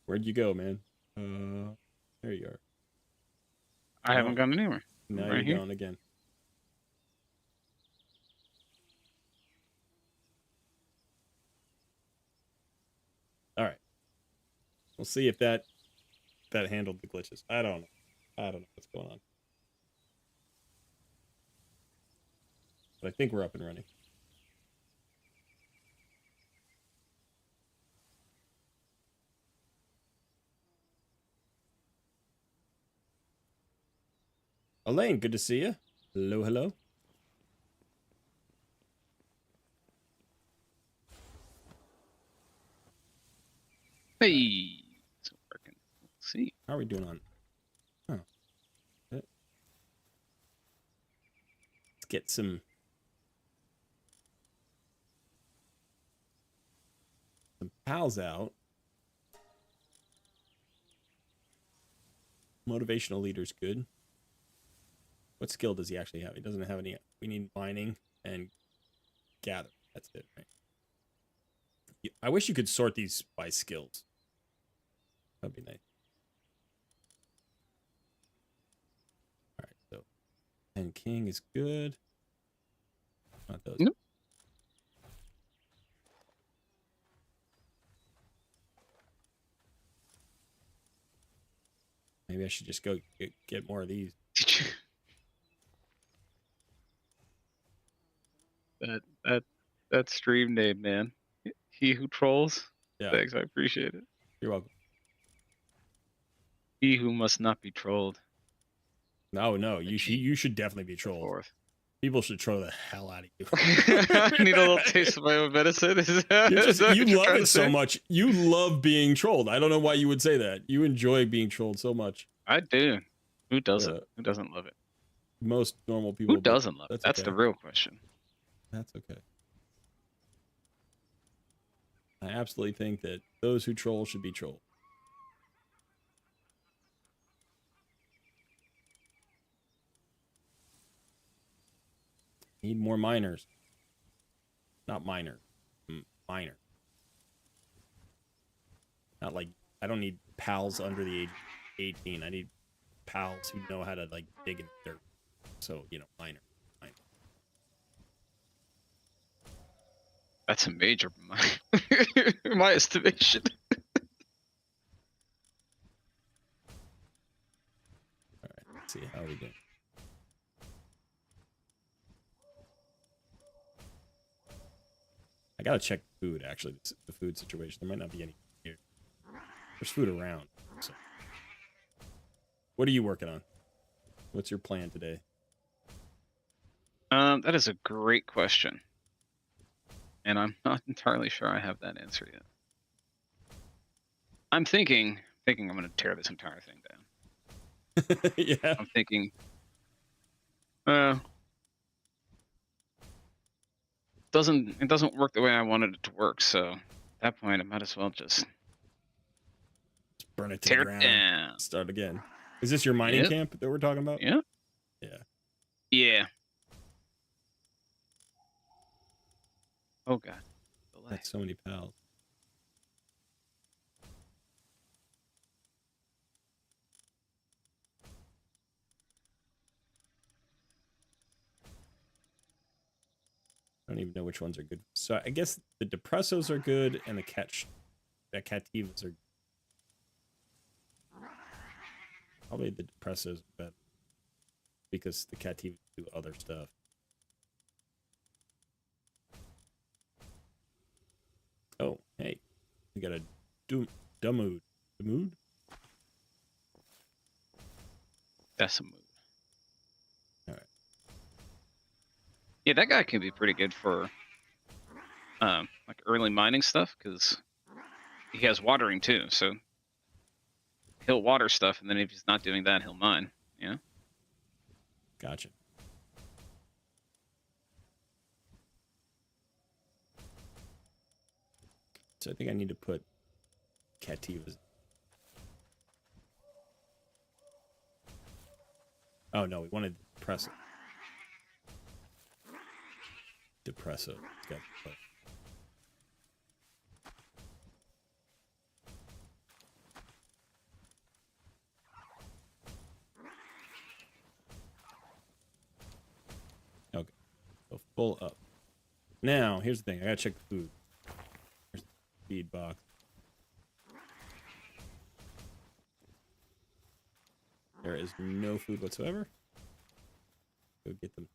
Where'd you go, man? There you are. I haven't gone anywhere. Now right you're here. gone again. All right. We'll see if that handled the glitches. I don't know. I don't know what's going on. But I think we're up and running. Elaine, good to see you. Hello, hello. Hey, it's working. Let's see. How are we doing on? Oh. Let's get some pals out. Motivational leader's good. What skill does he actually have? He doesn't have any. We need mining and gather. That's it, right? I wish you could sort these by skills. That'd be nice. All right, so and king is good. Not those. Nope. Maybe I should just go get more of these. that stream name, man. He who trolls. Yeah. Thanks, I appreciate it. You're welcome. He who must not be trolled. No, you should definitely be trolled. Fourth. People should troll the hell out of you. I need a little taste of my own medicine. You love it so much. You love being trolled. I don't know why you would say that. You enjoy being trolled so much. I do. Who doesn't? Who doesn't love it? Most normal people. Who doesn't love it? That's okay. the real question. That's okay. I absolutely think that those who troll should be trolled. Need more miners. Not minor. Miner. Not like, I don't need pals under the age of 18. I need pals who know how to like dig in dirt. So, you know, miner. That's a major my estimation. All right, let's see how we doing. I gotta check food, actually, the food situation. There might not be any here. There's food around. So. What are you working on? What's your plan today? That is a great question. And I'm not entirely sure I have that answer yet. I'm thinking I'm going to tear this entire thing down. Yeah. I'm thinking, it doesn't work the way I wanted it to work. So at that point, I might as well just burn it to the ground. Down. Start again. Is this your mining camp that we're talking about? Yeah. Yeah. Yeah. Oh god. That's so many pals. I don't even know which ones are good. So I guess the depressos are good and the cativas are probably the depressos are better because the cativas do other stuff. Oh, hey, we got a Dummood. Dummood? That's a mood. All right. Yeah, that guy can be pretty good for like early mining stuff because he has watering too. So he'll water stuff, and then if he's not doing that, he'll mine. Yeah. Gotcha. So I think I need to put cativas. Oh no, we wanted depresso. Depresso. Full up. Now, here's the thing. I gotta check the food. Here's the feed box. There is no food whatsoever. Go get them.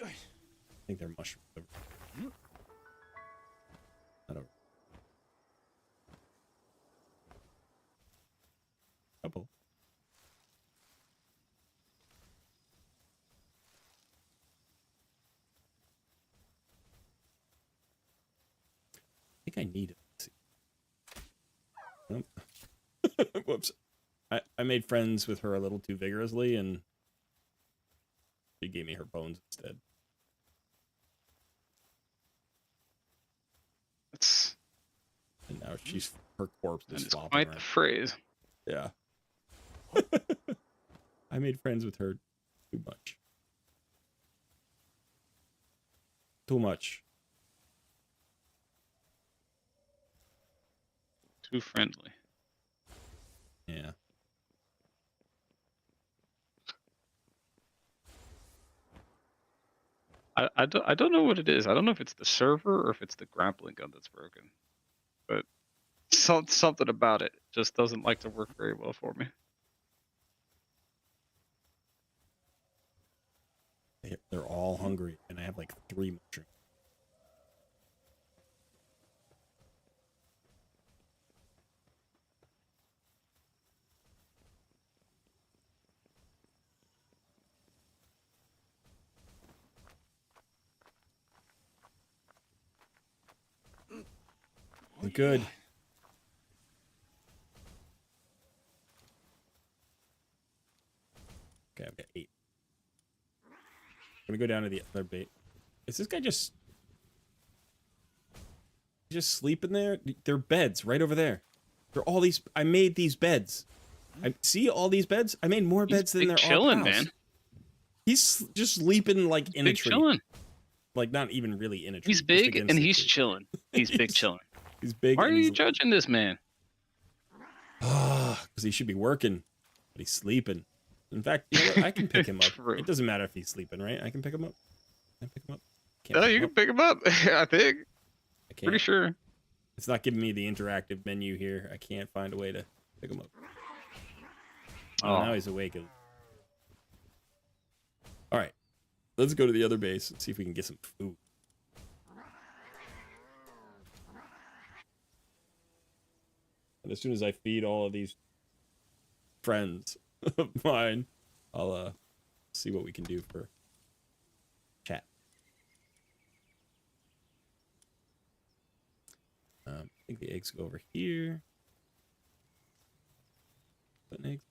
I think they're mushrooms. Not over. Couple. I think I need it. Let's see. Nope. Whoops. I made friends with her a little too vigorously, and she gave me her bones instead. That's And now her corpse is flopping quite around. the phrase. Yeah. I made friends with her too much. Too much. Too friendly. Yeah. I don't know what it is. I don't know if it's the server or if it's the grappling gun that's broken. But something about it just doesn't like to work very well for me. They're all hungry, and I have like 3 mushrooms. We're good. Okay, I've got 8. I'm gonna go down to the other bait. Is this guy just sleeping there? They're beds right over there. They're all these. I made these beds. I see all these beds. I made more beds than there chilling, are house. man. He's just sleeping like in a tree. Chilling. Like not even really in a tree. He's big and he's chilling. He's big chilling. He's big. Why are you judging this man? Because he should be working, but he's sleeping. In fact, you know what? I can pick him up. True. It doesn't matter if he's sleeping, right? I can pick him up. Can I pick him up? No, you can pick him up. I think. I can't. Pretty sure. It's not giving me the interactive menu here. I can't find a way to pick him up. Oh, now he's awake. All right. Let's go to the other base and see if we can get some food. And as soon as I feed all of these friends of mine, I'll see what we can do for chat. I think the eggs go over here. Put an egg.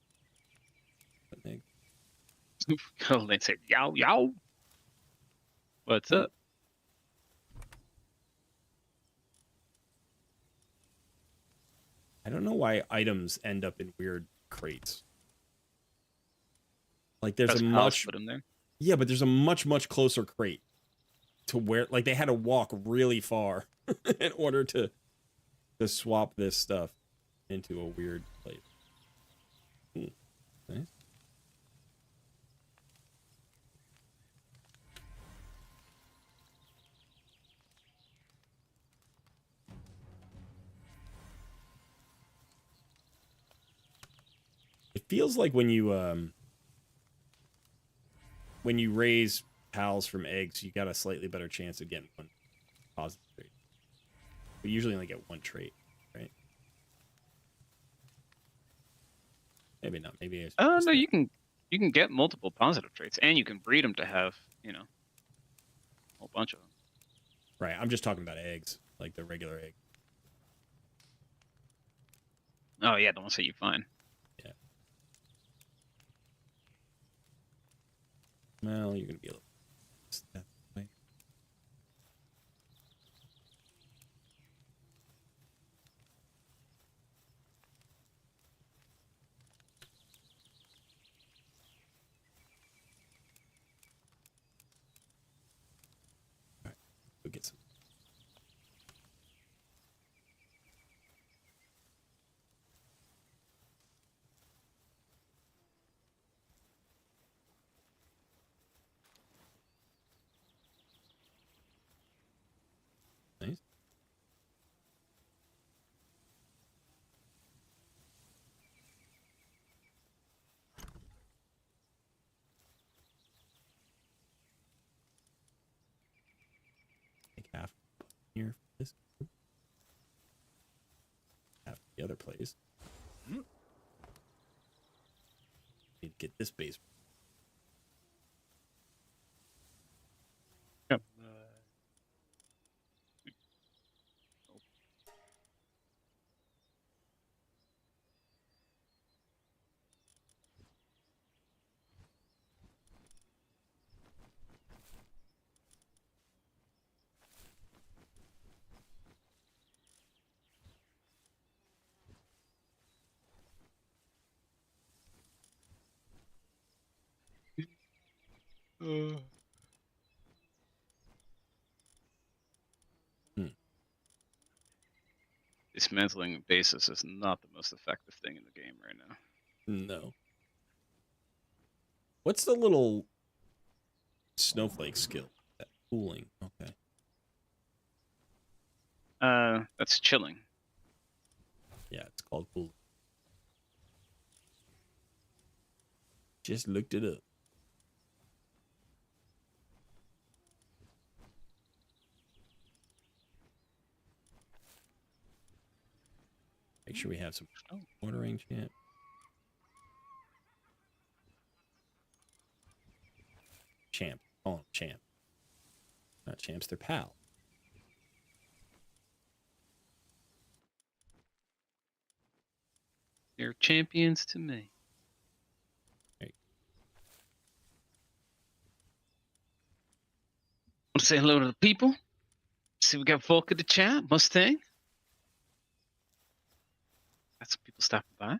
Put an egg. Oh, they say yow yow. What's up? I don't know why items end up in weird crates. Like there's a much put 'em there. Yeah, but there's a much closer crate to where like they had to walk really far in order to swap this stuff into a weird place. Ooh, nice. It feels like when you raise pals from eggs, you got a slightly better chance of getting one positive trait. We usually only get one trait, right? Maybe not. Maybe it's Oh no, you can get multiple positive traits, and you can breed them to have a whole bunch of them. Right. I'm just talking about eggs, like the regular egg. Oh yeah, the ones that you find. Yeah. Well, you're gonna be a little. That way. All right, go get some. here for this. Have the other place. Need to get this base. Yep. Dismantling bases is not the most effective thing in the game right now. No. What's the little snowflake skill? That cooling. Okay. That's chilling. Yeah, it's called cooling. Just looked it up. Make sure we have some watering champ. Champ. Oh, champ. Not champs, they're pal. They're champions to me. Right. Want to say hello to the people? See, we got folk in the chat. Mustang. Got some people stopping by.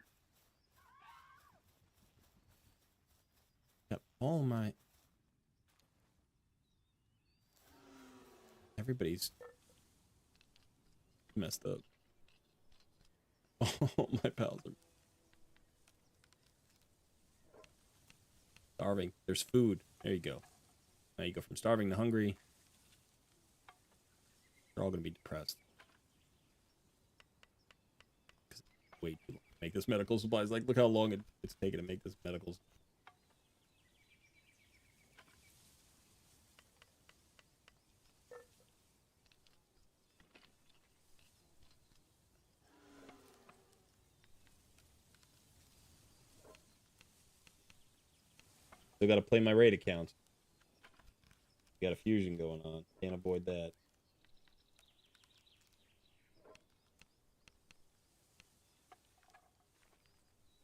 Got all my... Everybody's messed up. All my pals are starving. There's food. There you go. Now you go from starving to hungry. They're all going to be depressed. Way too long to make this medical supplies. Like, look how long it's taken to make this medical. Still got to play my raid account. Got a fusion going on. Can't avoid that.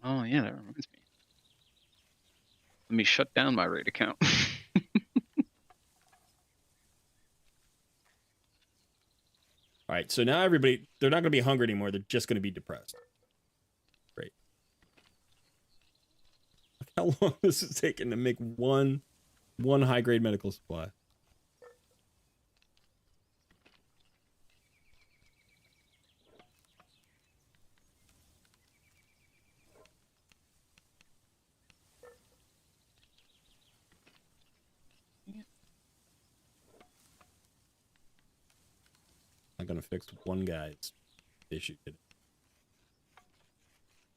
Oh, yeah, that reminds me. Let me shut down my raid account. All right, so now everybody, they're not going to be hungry anymore. They're just going to be depressed. Great. Look how long this is taking to make one high-grade medical supply. I'm going to fix one guy's issue today.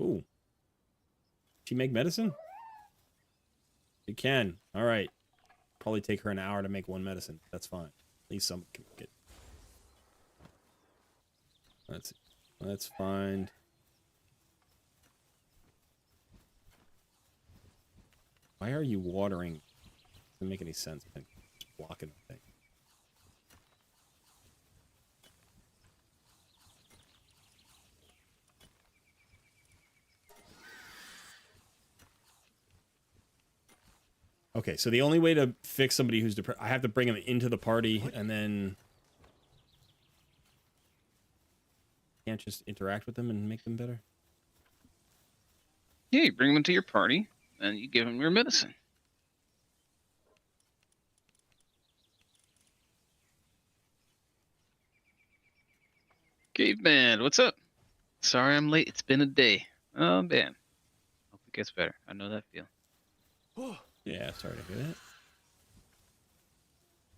Ooh. She make medicine? She can. All right. Probably take her an hour to make one medicine. That's fine. At least someone can make it. Let's find. Why are you watering? Doesn't make any sense. Man. Just blocking the thing. Okay, so the only way to fix somebody who's depressed, I have to bring them into the party, and then can't just interact with them and make them better. Yeah, you bring them into your party, and you give them your medicine. Caveman, what's up? Sorry I'm late. It's been a day. Oh, man. Hope it gets better. I know that feel. Yeah, sorry to hear that.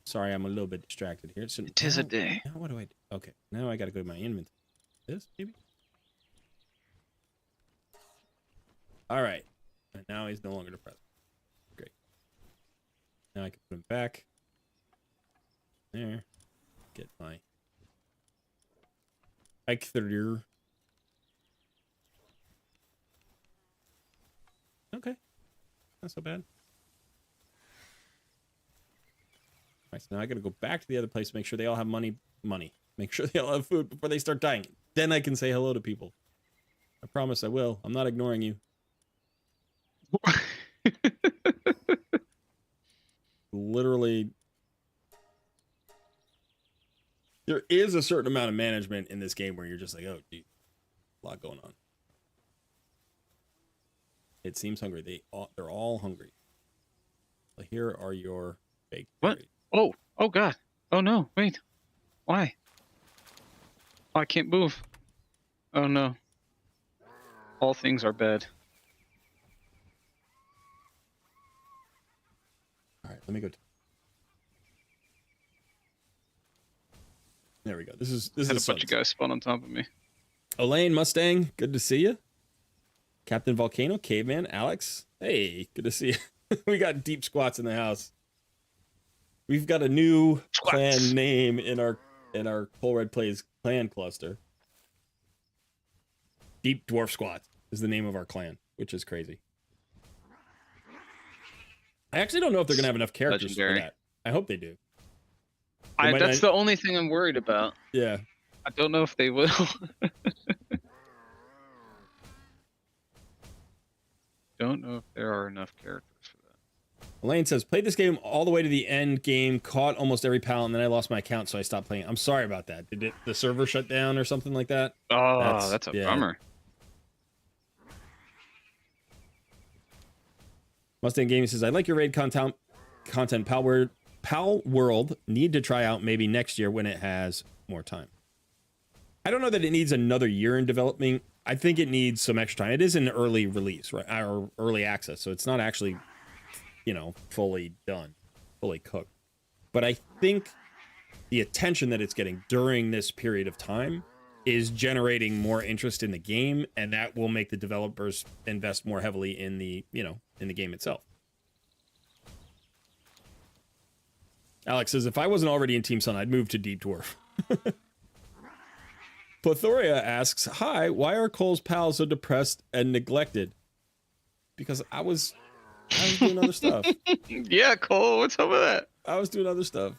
Sorry, I'm a little bit distracted here. So It is a day. Now what do I do? Okay, now I got to go to my inventory. This, maybe? All right. And now he's no longer depressed. Great. Now I can put him back. There. Get my Ike 30. Okay. Not so bad. Alright, so now I gotta go back to the other place, make sure they all have money. Make sure they all have food before they start dying. Then I can say hello to people. I promise I will. I'm not ignoring you. Literally. There is a certain amount of management in this game where you're just like, oh, geez, a lot going on. It seems hungry. They're all hungry. So here are your baked What? berries. Oh God. Oh no, wait. Why? Oh, I can't move. Oh no. All things are bad. All right, let me go. There we go. This is Had a bunch of guys spawn on top of me. Elaine Mustang, good to see you. Captain Volcano, Caveman, Alex. Hey, good to see you. We got deep squats in the house. We've got a new clan name in our Cold Red Plays clan cluster. Deep Dwarf Squats is the name of our clan, which is crazy. I actually don't know if they're gonna have enough characters Legendary. for that. I hope they do. That's the only thing I'm worried about. Yeah. I don't know if they will. Don't know if there are enough characters for that. Elaine says, played this game all the way to the end game, caught almost every pal, and then I lost my account, so I stopped playing. I'm sorry about that. Did the server shut down or something like that? Oh, that's a bummer. Mustang Gaming says, I like your raid content. Palworld need to try out maybe next year when it has more time. I don't know that it needs another year in development. I think it needs some extra time. It is an early release, right? Or early access, so it's not actually, fully done, fully cooked. But I think the attention that it's getting during this period of time is generating more interest in the game, and that will make the developers invest more heavily in the, in the game itself. Alex says, if I wasn't already in Team Sun, I'd move to Deep Dwarf. Plothoria asks, hi, why are Cole's pals so depressed and neglected? Because I was doing other stuff. Yeah, Cole, what's up with that? I was doing other stuff.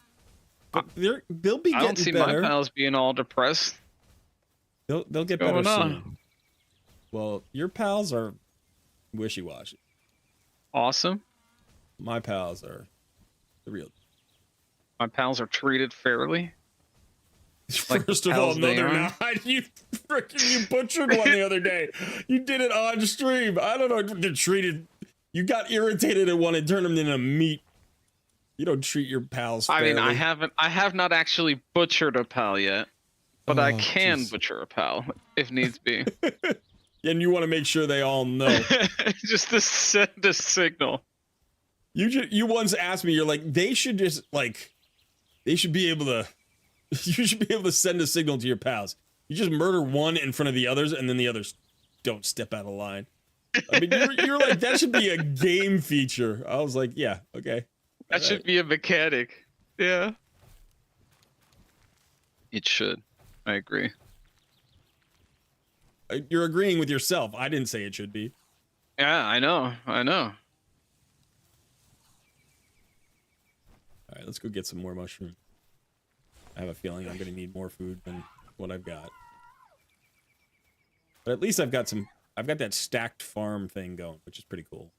But they'll be getting better. I don't see my pals being all depressed. They'll get better soon. Well, your pals are wishy-washy. Awesome. My pals are the real. My pals are treated fairly. First of all, no, they're not. You butchered one the other day. You did it on stream. I don't know. They're treated. You got irritated at one and turned them into meat. You don't treat your pals fairly. I mean, I have not actually butchered a pal yet, but I can butcher a pal if needs be. And you want to make sure they all know. Just to send a signal. You once asked me, you're like, they should be able to. You should be able to send a signal to your pals. You just murder one in front of the others, and then the others don't step out of line. I mean, you're like, that should be a game feature. I was like, yeah, okay. That should be a mechanic. Yeah. It should. I agree. You're agreeing with yourself. I didn't say it should be. Yeah, I know. All right, let's go get some more mushroom. I have a feeling I'm going to need more food than what I've got. But at least I've got that stacked farm thing going, which is pretty cool.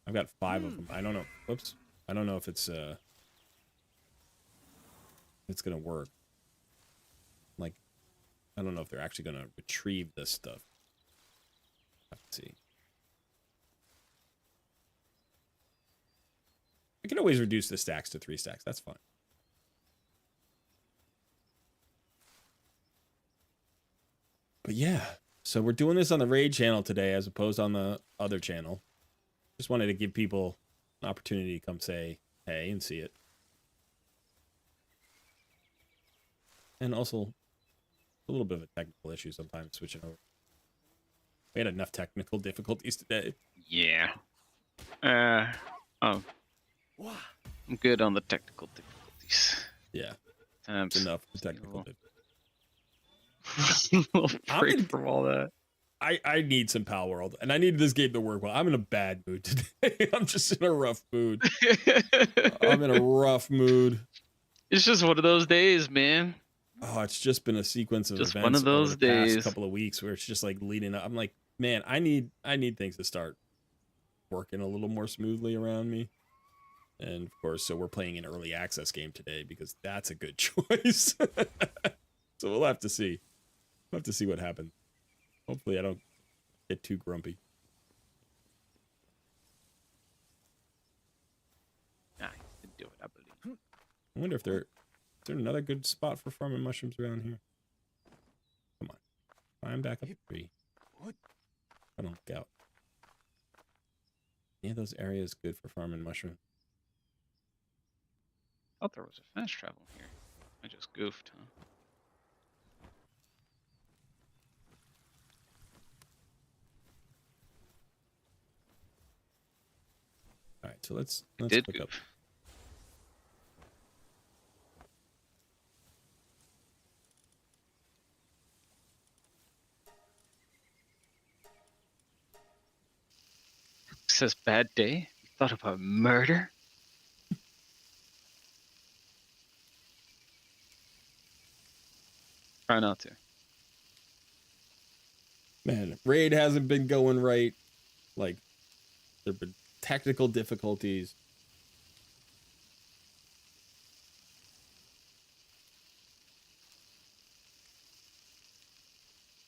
I've got 5 of them. I don't know. Whoops. I don't know if it's going to work. Like, I don't know if they're actually going to retrieve this stuff. Let's see. I can always reduce the stacks to 3 stacks. That's fine. But yeah, so we're doing this on the raid channel today as opposed on the other channel. Just wanted to give people an opportunity to come say hey and see it. And also a little bit of a technical issue sometimes switching over. We had enough technical difficulties today. Yeah. I'm good on the technical difficulties. Yeah. It's enough for technical difficulties. little I'm break in- from all that. I need some Palworld, and I need this game to work well. I'm in a bad mood today. I'm just in a rough mood. I'm in a rough mood. It's just one of those days, man. Oh, it's just been a sequence of Just one events of over those the past days. couple of weeks where it's just like leading up. I'm like, man, I need things to start working a little more smoothly around me. And of course, so we're playing an early access game today because that's a good choice. So we'll have to see. We'll have to see what happens. Hopefully I don't get too grumpy. Nah, you can do it, I believe. I wonder if is there another good spot for farming mushrooms around here? Come on. Climb back up the tree. I don't look out. Any of those areas good for farming mushrooms? I thought there was a fast travel here. I just goofed, huh? All right, so let's Did click goof. up. It says bad day. You thought about murder? Try not to. Man, raid hasn't been going right. Like, there have been technical difficulties.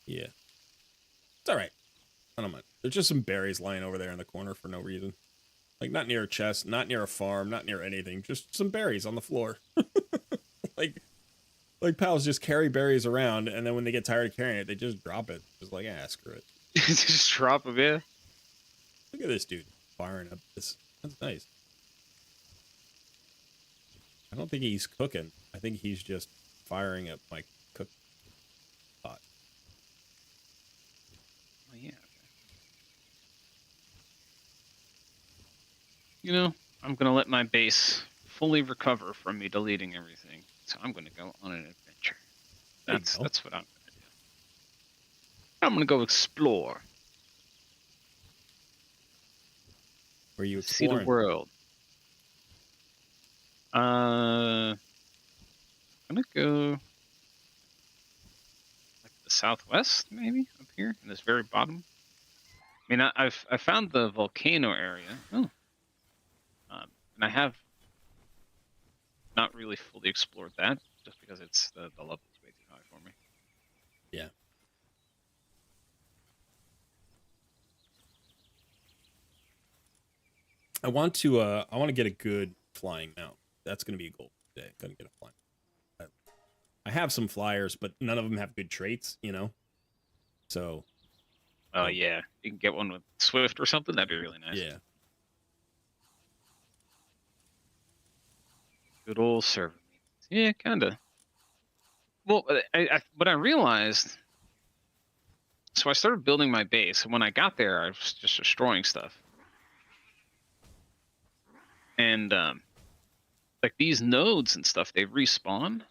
Yeah. It's all right. I don't mind. There's just some berries lying over there in the corner for no reason. Like, not near a chest, not near a farm, not near anything. Just some berries on the floor. like pals just carry berries around, and then when they get tired of carrying it, they just drop it. Just like, screw it. Just drop them, yeah. Look at this dude firing up this. That's nice. I don't think he's cooking. I think he's just firing up my cook pot. Oh, yeah. You know, I'm going to let my base fully recover from me deleting everything. So I'm going to go on an adventure. That's what I'm going to do. I'm going to go explore. Where you See exploring? the world. I'm going to go like the southwest, maybe, up here in this very bottom. I mean, I found the volcano area. Oh. And I have not really fully explored that, just because it's the level is way too high for me. Yeah. I want to get a good flying mount. That's going to be a goal today. Gonna get a flying. I have some flyers, but none of them have good traits, you know. So. Oh yeah, you can get one with Swift or something. That'd be really nice. Yeah. Good old server. Yeah, kinda. Well, what I realized. So I started building my base, and when I got there, I was just destroying stuff. And like these nodes and stuff, they respawn.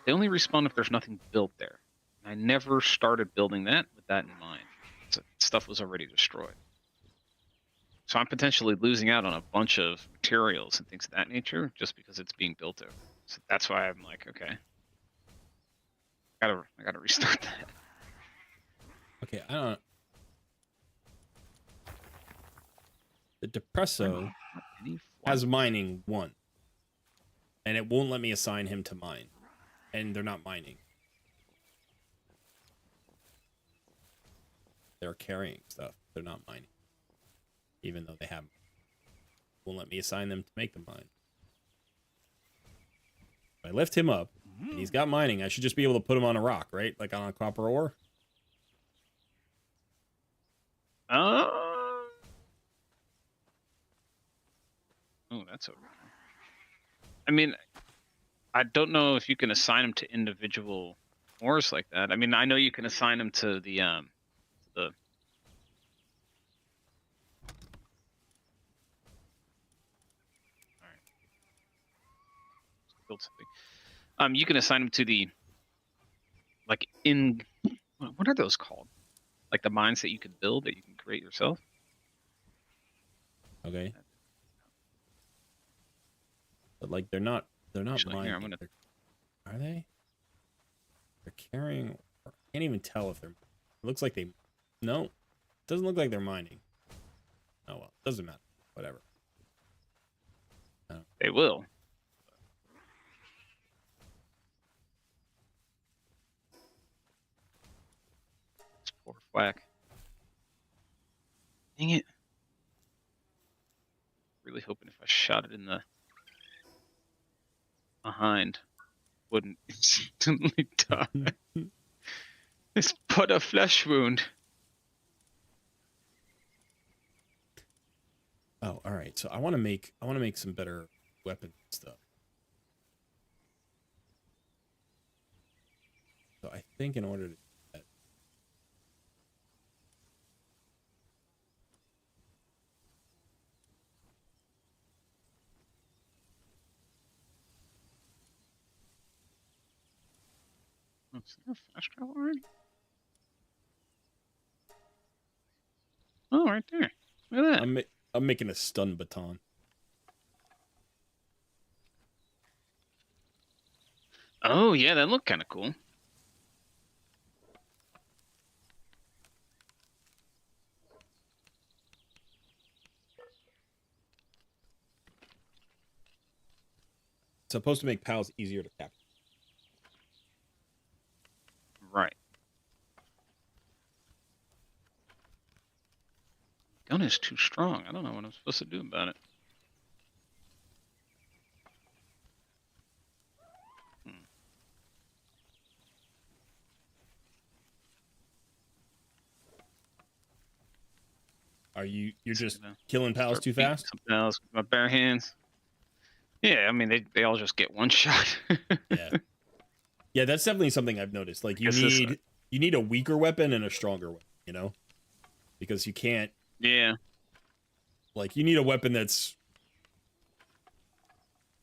They only respawn if there's nothing built there. I never started building that with that in mind. So stuff was already destroyed. So I'm potentially losing out on a bunch of materials and things of that nature just because it's being built over. So that's why I'm like, okay, I gotta restart that. Okay, I don't. The Depresso has mining 1, and it won't let me assign him to mine, and they're not mining. They're carrying stuff. They're not mining, even though they have. Won't let me assign them to make the mine. If I lift him up, and he's got mining, I should just be able to put him on a rock, right? Like on a copper ore. Oh, that's over. I mean, I don't know if you can assign them to individual ores like that. I mean, I know you can assign them to the All right. Build something. You can assign them to the like in what are those called? Like the mines that you can build that you can create yourself. Okay. But like they're not Actually, here I'm mining. gonna. Are they? They're carrying. I can't even tell if they're. It looks like they. No, it doesn't look like they're mining. Oh well, doesn't matter. Whatever. They will. This poor whack. Dang it. Really hoping if I shot it in the behind, wouldn't instantly die. It's but a flesh wound. Oh, all right. So I want to make some better weapon stuff. So I think in order to do that, Is there a fast travel already? Oh, right there. Look at that. I'm making a stun baton. Oh, yeah, that looked kind of cool. It's supposed to make pals easier to capture. Right. Gun is too strong. I don't know what I'm supposed to do about it. You're just Gonna killing pals start too beating fast? something else with my bare hands. Yeah, I mean they all just get one shot. Yeah. Yeah, that's definitely something I've noticed. Like Guess this one. you need a weaker weapon and a stronger weapon, you know? Because you can't Yeah. like you need a weapon that's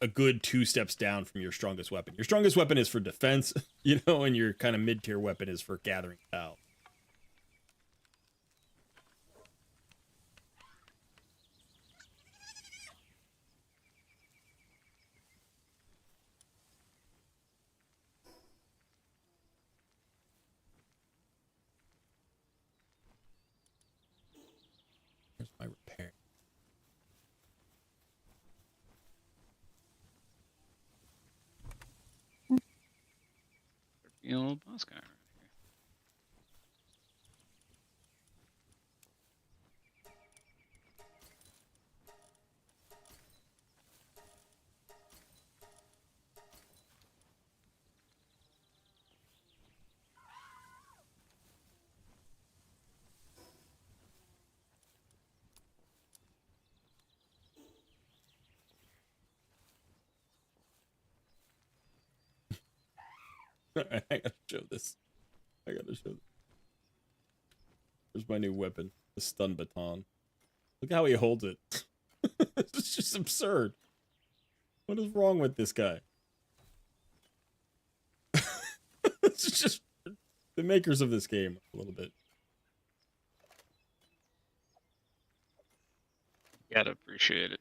a good 2 steps down from your strongest weapon. Your strongest weapon is for defense, you know, and your kind of mid-tier weapon is for gathering pals. Here's my repair. You know, boss guy. I gotta show this. I gotta show this. Here's my new weapon, the stun baton. Look how he holds it. It's just absurd. What is wrong with this guy? It's just the makers of this game a little bit. Gotta appreciate it.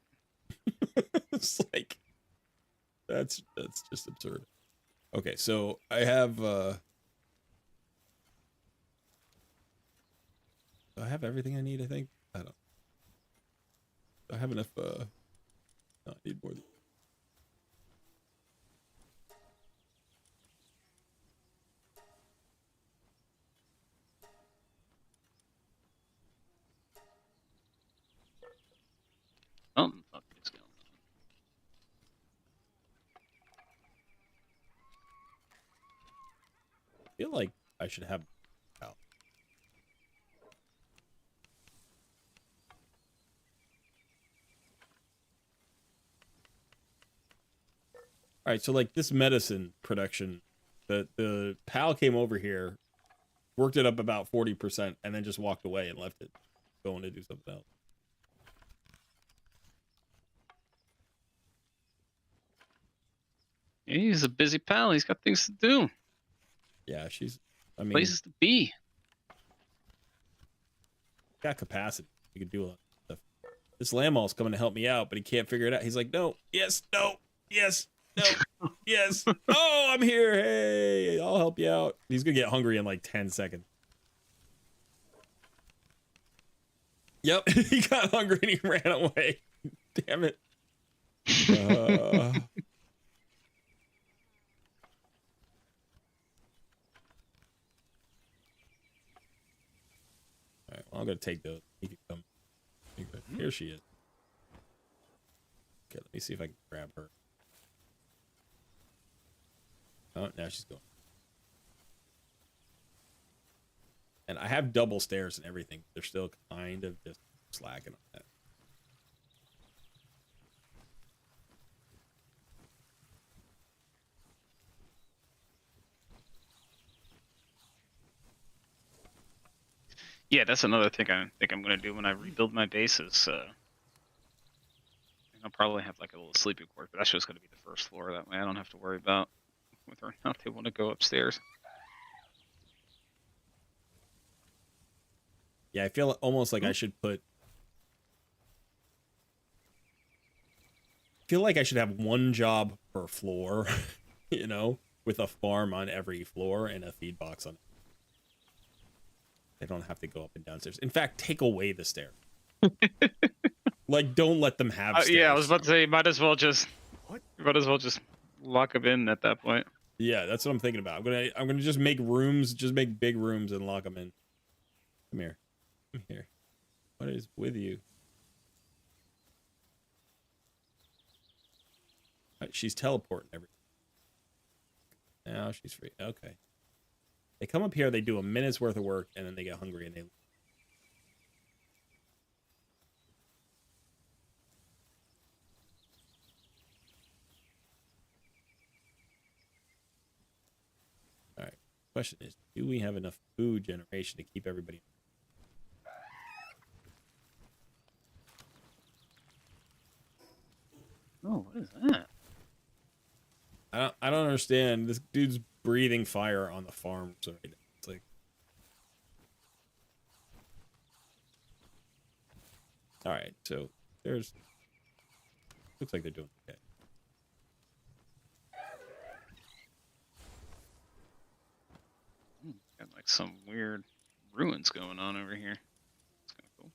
It's like that's just absurd. Okay, so I have do I have everything I need, I think? I don't. Do I have enough no, I need more than Something fuck is going on. I feel like I should have oh. All right, so like this medicine production, the pal came over here, worked it up about 40%, and then just walked away and left it, going to do something else. Yeah, he's a busy pal. He's got things to do. Yeah, she's. I mean, Places to be. got capacity. You could do a lot of stuff. This Lamall's coming to help me out, but he can't figure it out. He's like, no, yes, no, yes, no, yes. Oh, I'm here. Hey, I'll help you out. He's gonna get hungry in like 10 seconds. Yep, he got hungry and he ran away. Damn it. All right, well, I'm gonna take those. He can come. Here she is. Okay, let me see if I can grab her. Oh, now she's going. And I have double stairs and everything. They're still kind of just slacking on that. Yeah, that's another thing I think I'm gonna do when I rebuild my bases. I'll probably have like a little sleeping quarters, but that's just gonna be the first floor. That way, I don't have to worry about whether or not they want to go upstairs. Yeah, I feel almost like I should put. I feel like I should have one job per floor, you know, with a farm on every floor and a feed box on it. They don't have to go up and downstairs. In fact, take away the stairs. Like, don't let them have stairs. Yeah, I was about to say, might as well just lock them in at that point. Yeah, that's what I'm thinking about. I'm gonna just make rooms, just make big rooms and lock them in. Come here. Come here. What is with you? She's teleporting everything. Now she's free. Okay. They come up here, they do a minute's worth of work, and then they get hungry and they leave. All right. Question is, do we have enough food generation to keep everybody? Oh, what is that? I don't understand. This dude's breathing fire on the farm. So it's like, all right. So there's looks like they're doing okay. Got like some weird ruins going on over here. It's kind of cool.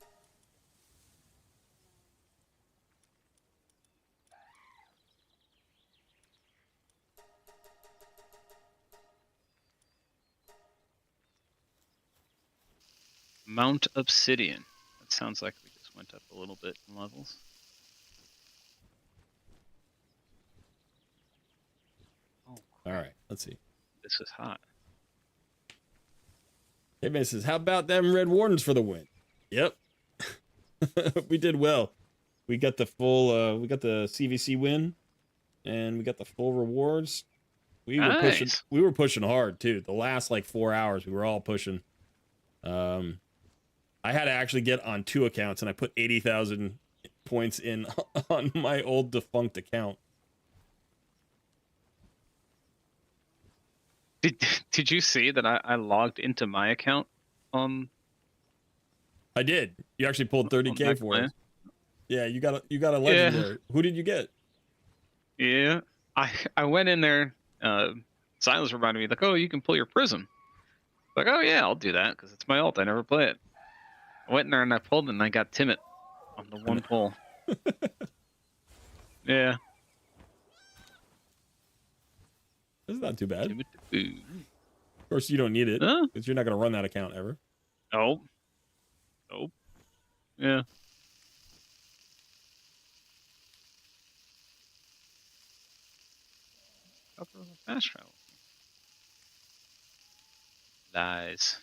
Mount Obsidian. That sounds like we just went up a little bit in levels. Oh, All right. Let's see. this is hot. Hey, Mrs. How about them Red Wardens for the win? Yep. We did well. We got the full, we got the CVC win, and we got the full rewards. We were pushing hard too. The last like 4 hours, we were all pushing. I had to actually get on 2 accounts, and I put 80,000 points in on my old defunct account. Did you see that I logged into my account on? I did. You actually pulled 30K for us. Yeah, you got a legendary. Yeah. Who did you get? Yeah, I went in there. Silas reminded me, like, oh, you can pull your prism. Like, oh yeah, I'll do that because it's my ult. I never play it. I went in there and I pulled it and I got Timid on the one pull. Yeah. That's not too bad. Of course, you don't need it because you're not going to run that account ever. Oh. Oh. Yeah. Fast travel. Lies.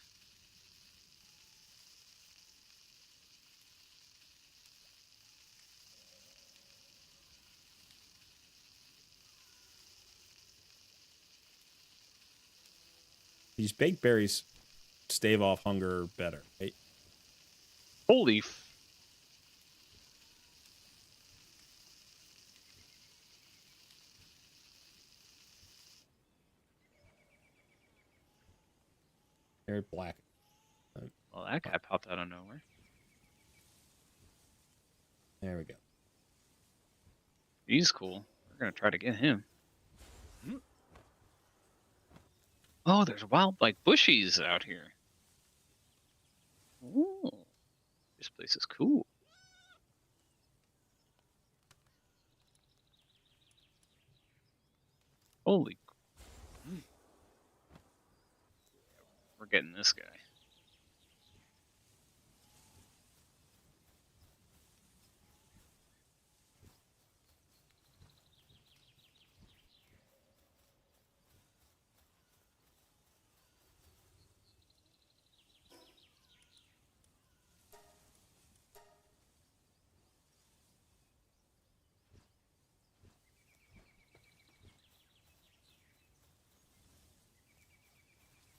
These baked berries stave off hunger better, right? Holy They're black. Well, that guy popped out of nowhere. There we go. He's cool. We're gonna try to get him. Oh, there's wild like bushies out here. Ooh, this place is cool. Holy, we're getting this guy.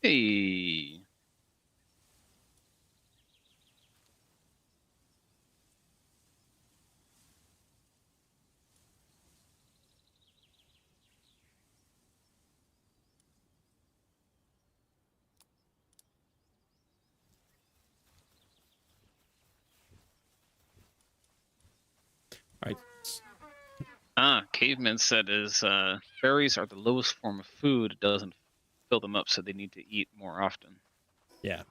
Hey. All right. Caveman said is berries are the lowest form of food. It doesn't fill them up, so they need to eat more often. Yeah.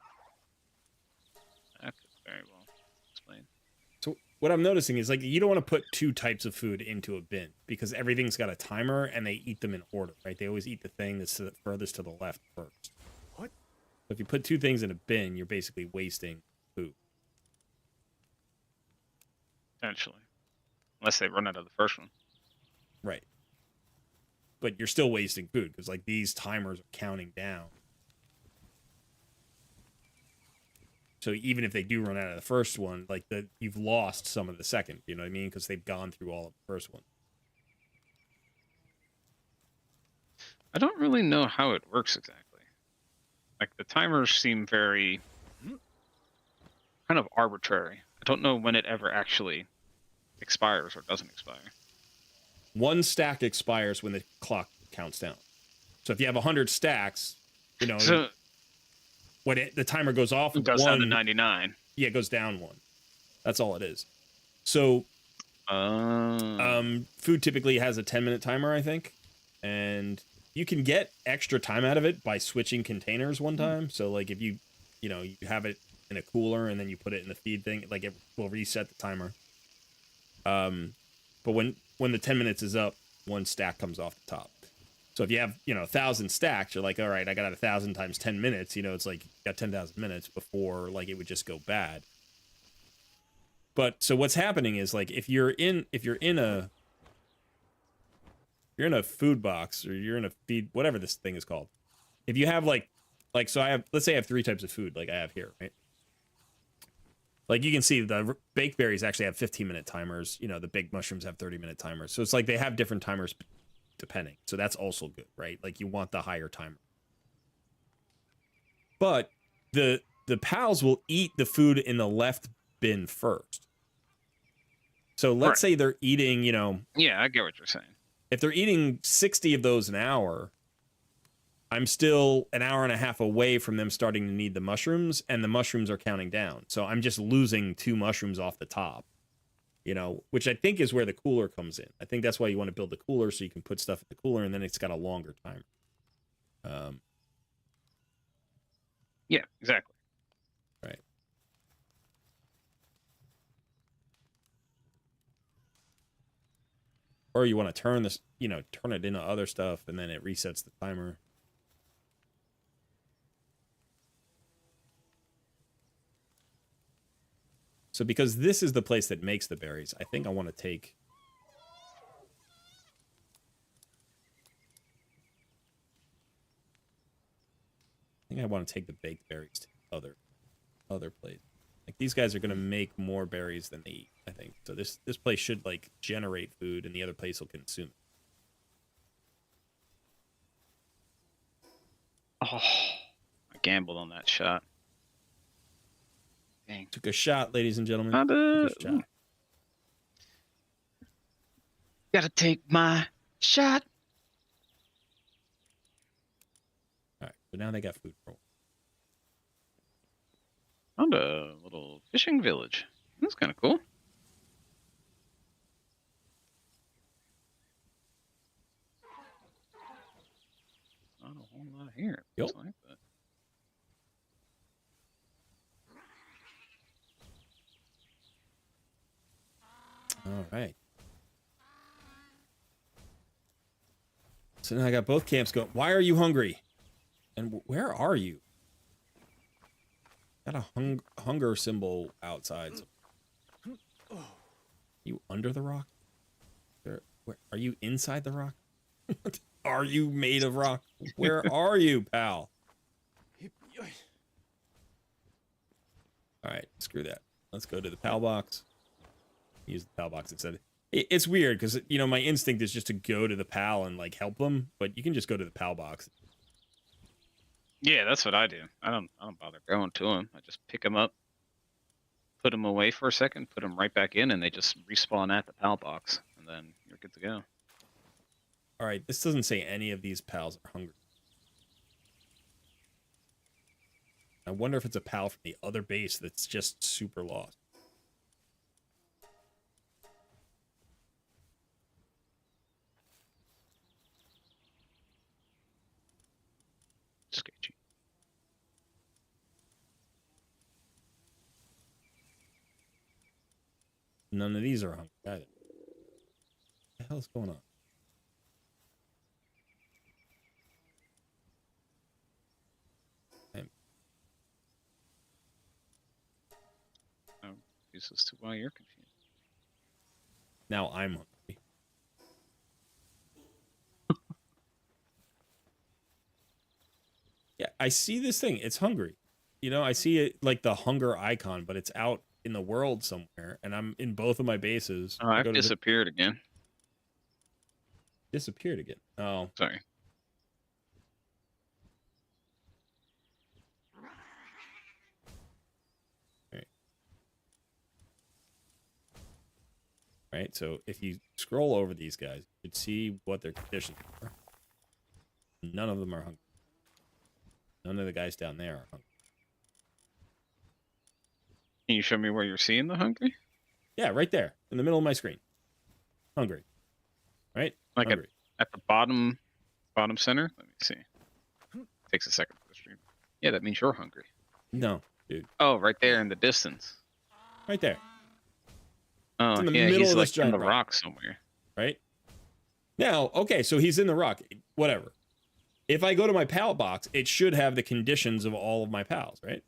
That could very well explain. So what I'm noticing is like you don't want to put two types of food into a bin because everything's got a timer and they eat them in order, right? They always eat the thing that's furthest to the left first. What? So if you put two things in a bin, you're basically wasting food. Potentially. Unless they run out of the first one. Right. But you're still wasting food because like these timers are counting down. So even if they do run out of the first one, like you've lost some of the second, you know what I mean? Because they've gone through all of the first one. I don't really know how it works exactly. Like the timers seem very kind of arbitrary. I don't know when it ever actually expires or doesn't expire. One stack expires when the clock counts down. So if you have 100 stacks, you know, So when the timer goes off, it goes down to 99. Yeah, it goes down one. That's all it is. So, food typically has a 10-minute timer, I think, and you can get extra time out of it by switching containers one time. So, like if you have it in a cooler and then you put it in the feed thing, like it will reset the timer. But when the 10 minutes is up, one stack comes off the top. So if you have 1,000 stacks, you're like, all right, I got 1,000 times 10 minutes. It's like you got 10,000 minutes before like it would just go bad. But so what's happening is like if you're in a food box or you're in a feed, whatever this thing is called. If you have like so let's say I have 3 types of food like I have here, right? Like you can see the baked berries actually have 15-minute timers. The big mushrooms have 30-minute timers. So it's like they have different timers depending. So that's also good, right? Like you want the higher timer. But the pals will eat the food in the left bin first. So let's say they're eating, Yeah, I get what you're saying. if they're eating 60 of those an hour, I'm still an hour and a half away from them starting to need the mushrooms, and the mushrooms are counting down. So I'm just losing 2 mushrooms off the top, which I think is where the cooler comes in. I think that's why you want to build the cooler so you can put stuff in the cooler, and then it's got a longer timer. Yeah, exactly. Right. Or you want to turn this, turn it into other stuff, and then it resets the timer. So because this is the place that makes the berries, I think I want to take... I think I want to take the baked berries to other place. Like these guys are going to make more berries than they eat, I think. So this place should like generate food and the other place will consume it. Oh, I gambled on that shot. Dang. Took a shot, ladies and gentlemen. Took a shot. Gotta take my shot. All right, so now they got food for a while. Found a little fishing village. That's kind of cool. Not a whole lot here. It Yep. looks like, but All right. So now I got both camps going. Why are you hungry? And where are you? Got a hunger symbol outside. You under the rock? Where, are you inside the rock? Are you made of rock? Where are you, pal? All right, screw that. Let's go to the PAL box. Use the PAL box instead. It's weird because, you know, my instinct is just to go to the PAL and like help them, but you can just go to the PAL box. yeah, that's what I do. I don't bother going to them. I just pick them up, put them away for a second, put them right back in, and they just respawn at the PAL box, and then you're good to go. All right, this doesn't say any of these pals are hungry. I wonder if it's a pal from the other base that's just super lost. Sketchy. None of these are hungry either. What the hell is going on? Use this to why you're confused. Now I'm hungry. Yeah, I see this thing. It's hungry. You know, I see it like the hunger icon, but it's out in the world somewhere, and I'm in both of my bases. Oh, I've disappeared again. Disappeared again. Oh. Sorry. Right, so if you scroll over these guys, you can see what their conditions are. None of them are hungry. None of the guys down there are hungry. Can you show me where you're seeing the hungry? Yeah, right there, in the middle of my screen. Hungry. Right? Like hungry. at the bottom center? Let me see. Takes a second for the stream. Yeah, that means you're hungry. No, dude. Oh, right there in the distance. Right there. Oh, in the yeah, middle he's of like this giant in the rock. rock somewhere. Right? Now, okay, so he's in the rock. Whatever. If I go to my pal box, it should have the conditions of all of my pals, right?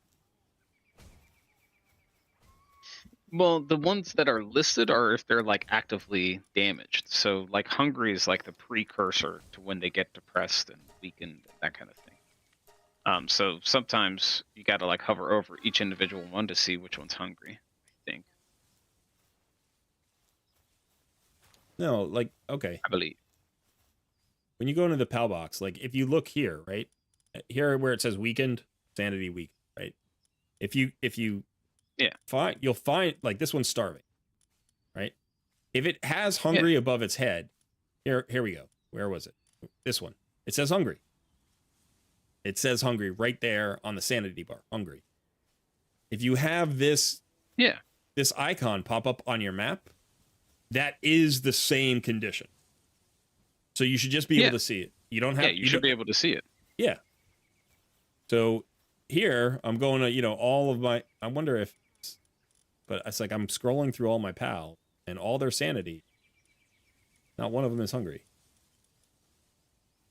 Well, the ones that are listed are if they're like actively damaged. So like hungry is like the precursor to when they get depressed and weakened, that kind of thing. So sometimes you got to like hover over each individual one to see which one's hungry, I think. No, like, okay. I believe. When you go into the PAL box, like, if you look here, right? Here where it says weakened, sanity weak, right? If you yeah, you'll find, like, this one's starving, right? If it has hungry above its head, here we go. Where was it? This one. It says hungry. It says hungry right there on the sanity bar, hungry. If you have this this icon pop up on your map, that is the same condition. So you should just be able to see it. You don't have. Yeah, you should be able to see it. Yeah. So here I'm going to, you know, all of my. I wonder if, but it's like I'm scrolling through all my pals and all their sanity. Not one of them is hungry.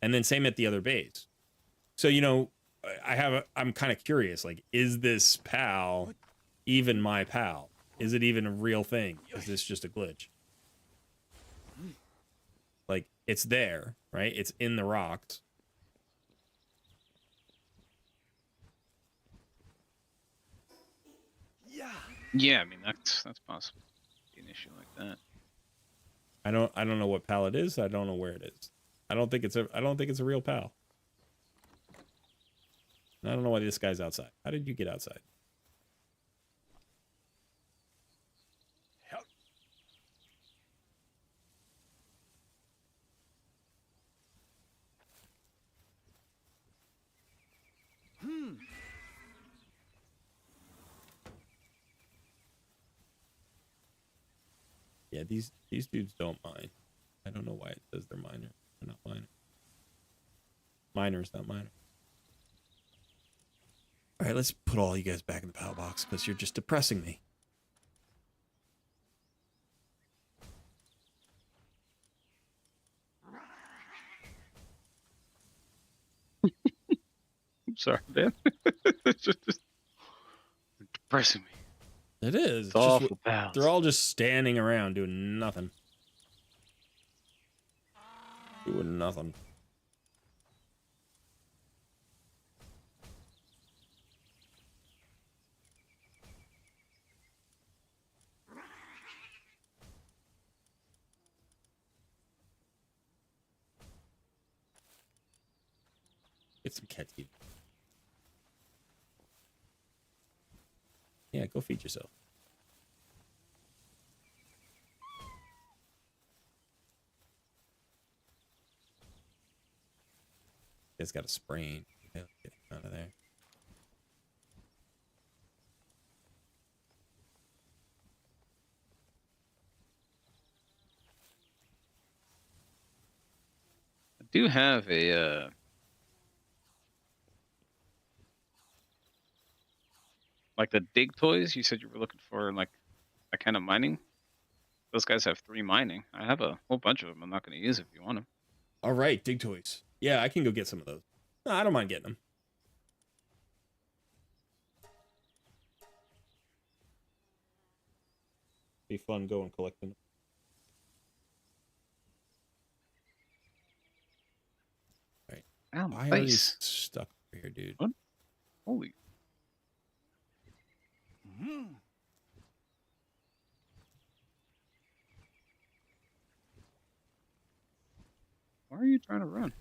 And then same at the other base. So, you know, I'm kind of curious. Like, is this pal even my pal? Is it even a real thing? Is this just a glitch? Like, it's there, right? It's in the rocks. Yeah, I mean that's possible. An issue like that. I don't know what pal it is. I don't know where it is. I don't think it's a real pal. And I don't know why this guy's outside. How did you get outside? Yeah, these dudes don't mine. I don't know why it says they're miners. They're not miners. Miners, not miners. All right, let's put all you guys back in the PAL box because you're just depressing me. I'm sorry, man. It's just depressing me. It is. It's awful, pals. They're all just standing around doing nothing. Doing nothing. Get some cat eating. Yeah, go feed yourself. It's got a sprain. Yeah, get him out of there. I do have a like the dig toys. You said you were looking for like that kind of mining. Those guys have 3 mining. I have a whole bunch of them. I'm not going to use if you want them. All right, dig toys. Yeah, I can go get some of those. No, I don't mind getting them. Be fun going collecting them. All right. Ow, Why my are you face. stuck over here, dude? What? Holy. Why are you trying to run?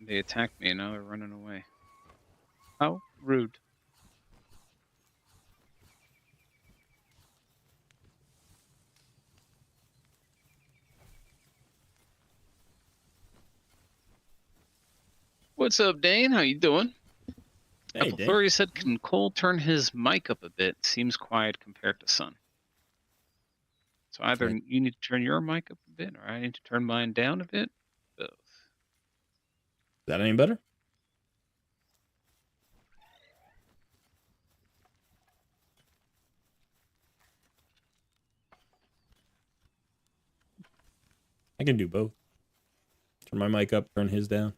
They attacked me and now they're running away. How rude. What's up, Dane? How you doing? Hey, Dave. Flurry said, can Cole turn his mic up a bit? Seems quiet compared to Sun. So either Right. you need to turn your mic up a bit or I need to turn mine down a bit. Both. Is that any better? I can do both. Turn my mic up, turn his down.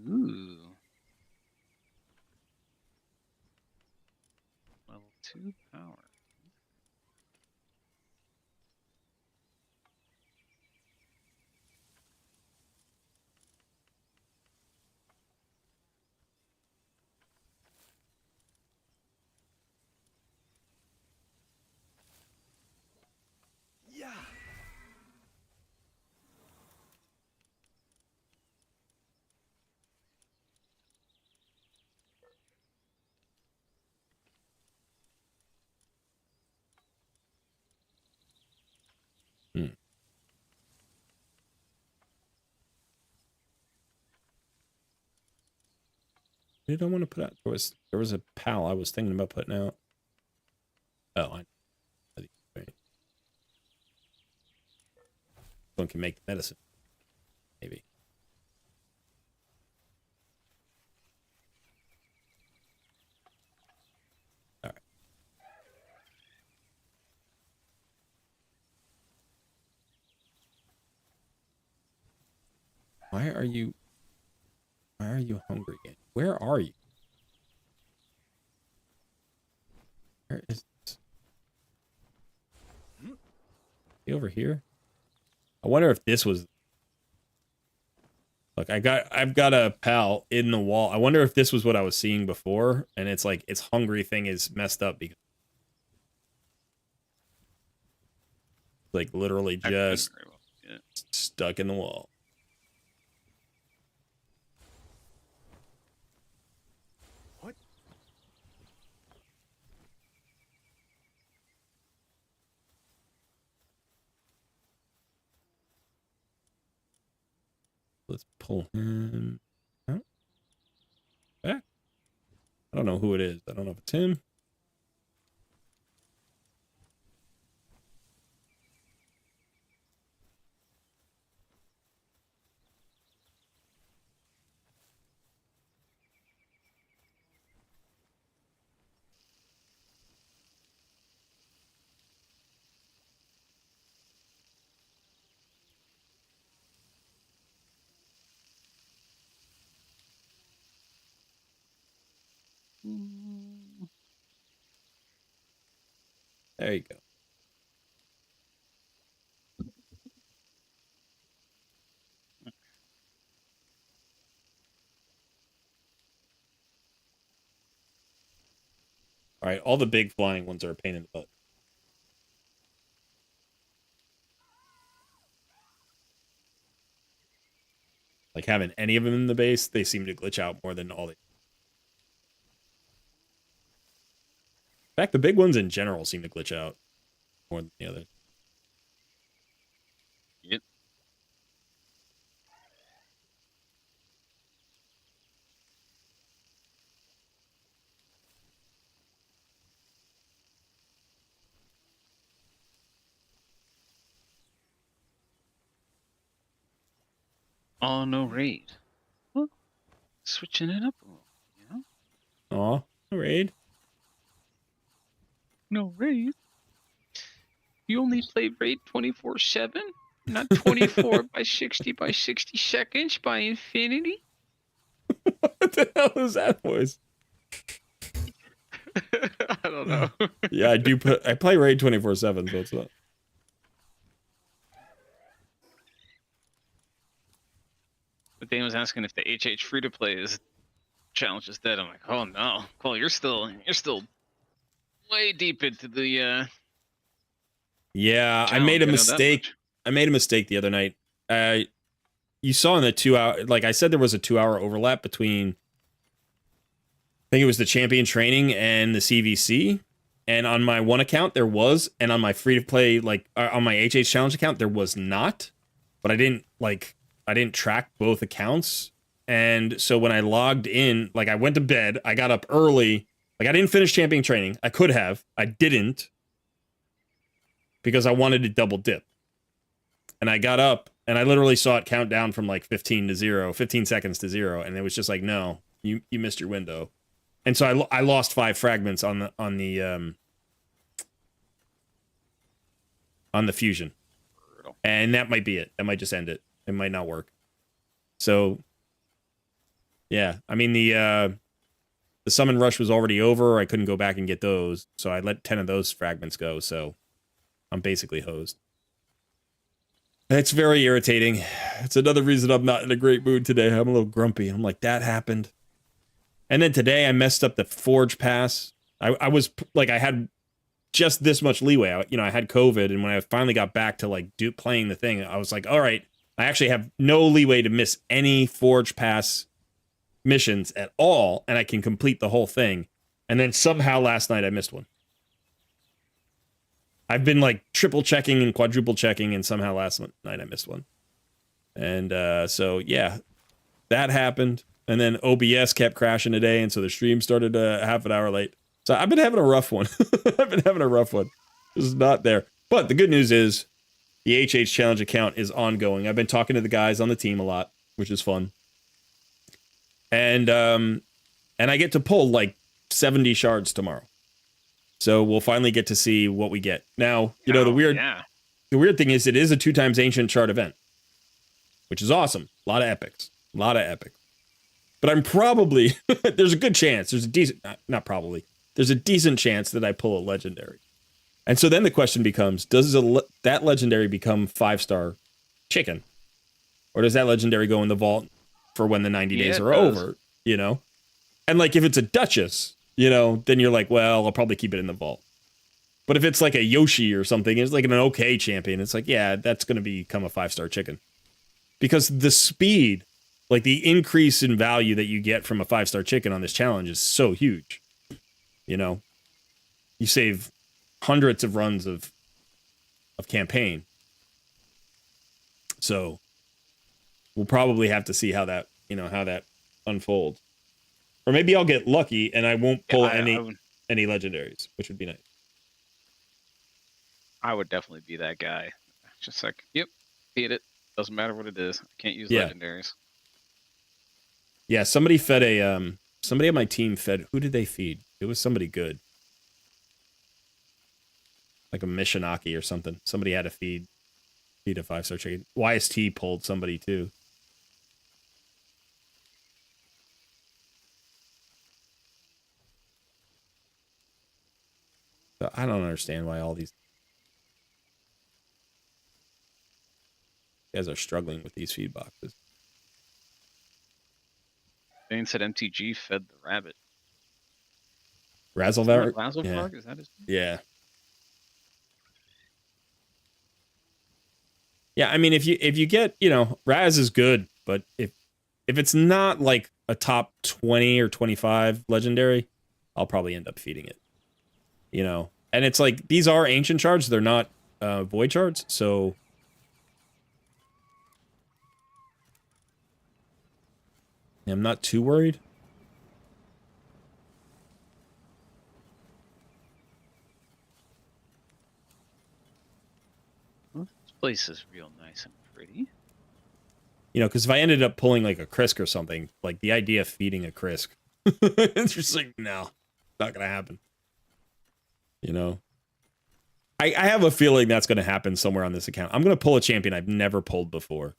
Ooh. Level 2 power. Yeah. Did I want to put out? There was a PAL I was thinking about putting out. Oh, I one can make the medicine. Maybe. All right. Why are you hungry again? Where are you? Where is this? He over here? I wonder if this was. Look, I've got a PAL in the wall. I wonder if this was what I was seeing before, and it's like its hungry thing is messed up because. Like literally I couldn't just very well. Yeah. stuck in the wall. What? Let's pull him out. Back. I don't know who it is. I don't know if it's him. There you go. All right, all the big flying ones are a pain in the butt. Like having any of them in the base, they seem to glitch out more than all the. In fact, the big ones in general seem to glitch out more than the others. Yep. Oh, no raid. Well, switching it up a little, you know? Aw, no raid. No raid. You only play raid 24/7, not 24 by 60 by 60 seconds by infinity. What the hell is that voice? I don't know. Yeah, I play raid 24/7, so it's not. But Dane was asking if the HH free to play challenge is dead. I'm like, oh no, Cole, you're still way deep into the. Yeah, I challenge, made a I know that mistake. much. I made a mistake the other night. You saw in the 2 hour, like I said, there was a 2 hour overlap between. I think it was the champion training and the CVC. And on my one account, there was, and on my free to play, like on my HH challenge account, there was not. But I didn't track both accounts. And so when I logged in, like I went to bed, I got up early. Like I didn't finish champion training. I could have. I didn't. Because I wanted to double dip. And I got up and I literally saw it count down from like 15 seconds to 0. And it was just like, no, you missed your window. And so I lost 5 fragments on the fusion. And that might be it. That might just end it. It might not work. So yeah, I mean the summon rush was already over. I couldn't go back and get those. So I let 10 of those fragments go. So I'm basically hosed. It's very irritating. It's another reason I'm not in a great mood today. I'm a little grumpy. I'm like, that happened. And then today I messed up the Forge Pass. I was like, I had just this much leeway. I had COVID, and when I finally got back to like playing the thing, I was like, all right, I actually have no leeway to miss any Forge Pass missions at all, and I can complete the whole thing. And then somehow last night I missed one. I've been like triple checking and quadruple checking, and somehow last night I missed one. And so yeah, that happened. And then OBS kept crashing today, and so the stream started half an hour late. So I've been having a rough one. This is not there. But the good news is the HH Challenge account is ongoing. I've been talking to the guys on the team a lot, which is fun. And I get to pull like 70 shards tomorrow. So we'll finally get to see what we get. Now, the weird thing is it is a 2 times ancient shard event, which is awesome. A lot of epics. But I'm probably, there's a good chance, there's a decent chance that I pull a legendary. And so then the question becomes, does that legendary become 5-star chicken? Or does that legendary go in the vault for when the 90 days are over, And like, if it's a Duchess, then you're like, well, I'll probably keep it in the vault. But if it's like a Yoshi or something, it's like an okay champion. It's like, yeah, that's going to become a 5-star chicken. Because the speed, like the increase in value that you get from a 5-star chicken on this challenge is so huge. You know, you save hundreds of runs of campaign. So we'll probably have to see how that, how that unfolds. Or maybe I'll get lucky and I won't pull any legendaries, which would be nice. I would definitely be that guy. Just like, yep, feed it. Doesn't matter what it is. I can't use legendaries. Yeah, somebody fed somebody on my team fed, who did they feed? It was somebody good. Like a Mishinaki or something. Somebody had to feed a 5-star chicken. YST pulled somebody too. So I don't understand why all these guys are struggling with these feed boxes. Dane said MTG fed the rabbit. Razzlevarg? Razzlevarg? Is that his name? Yeah. Yeah, I mean, if you get, Raz is good, but if it's not like a top 20 or 25 legendary, I'll probably end up feeding it. And it's like, these are ancient shards, they're not void shards, so I'm not too worried. Well, this place is real nice and pretty. Because if I ended up pulling like a Krisk or something, like the idea of feeding a Krisk, it's just like, no, not gonna happen. I have a feeling that's gonna happen somewhere on this account. I'm gonna pull a champion I've never pulled before,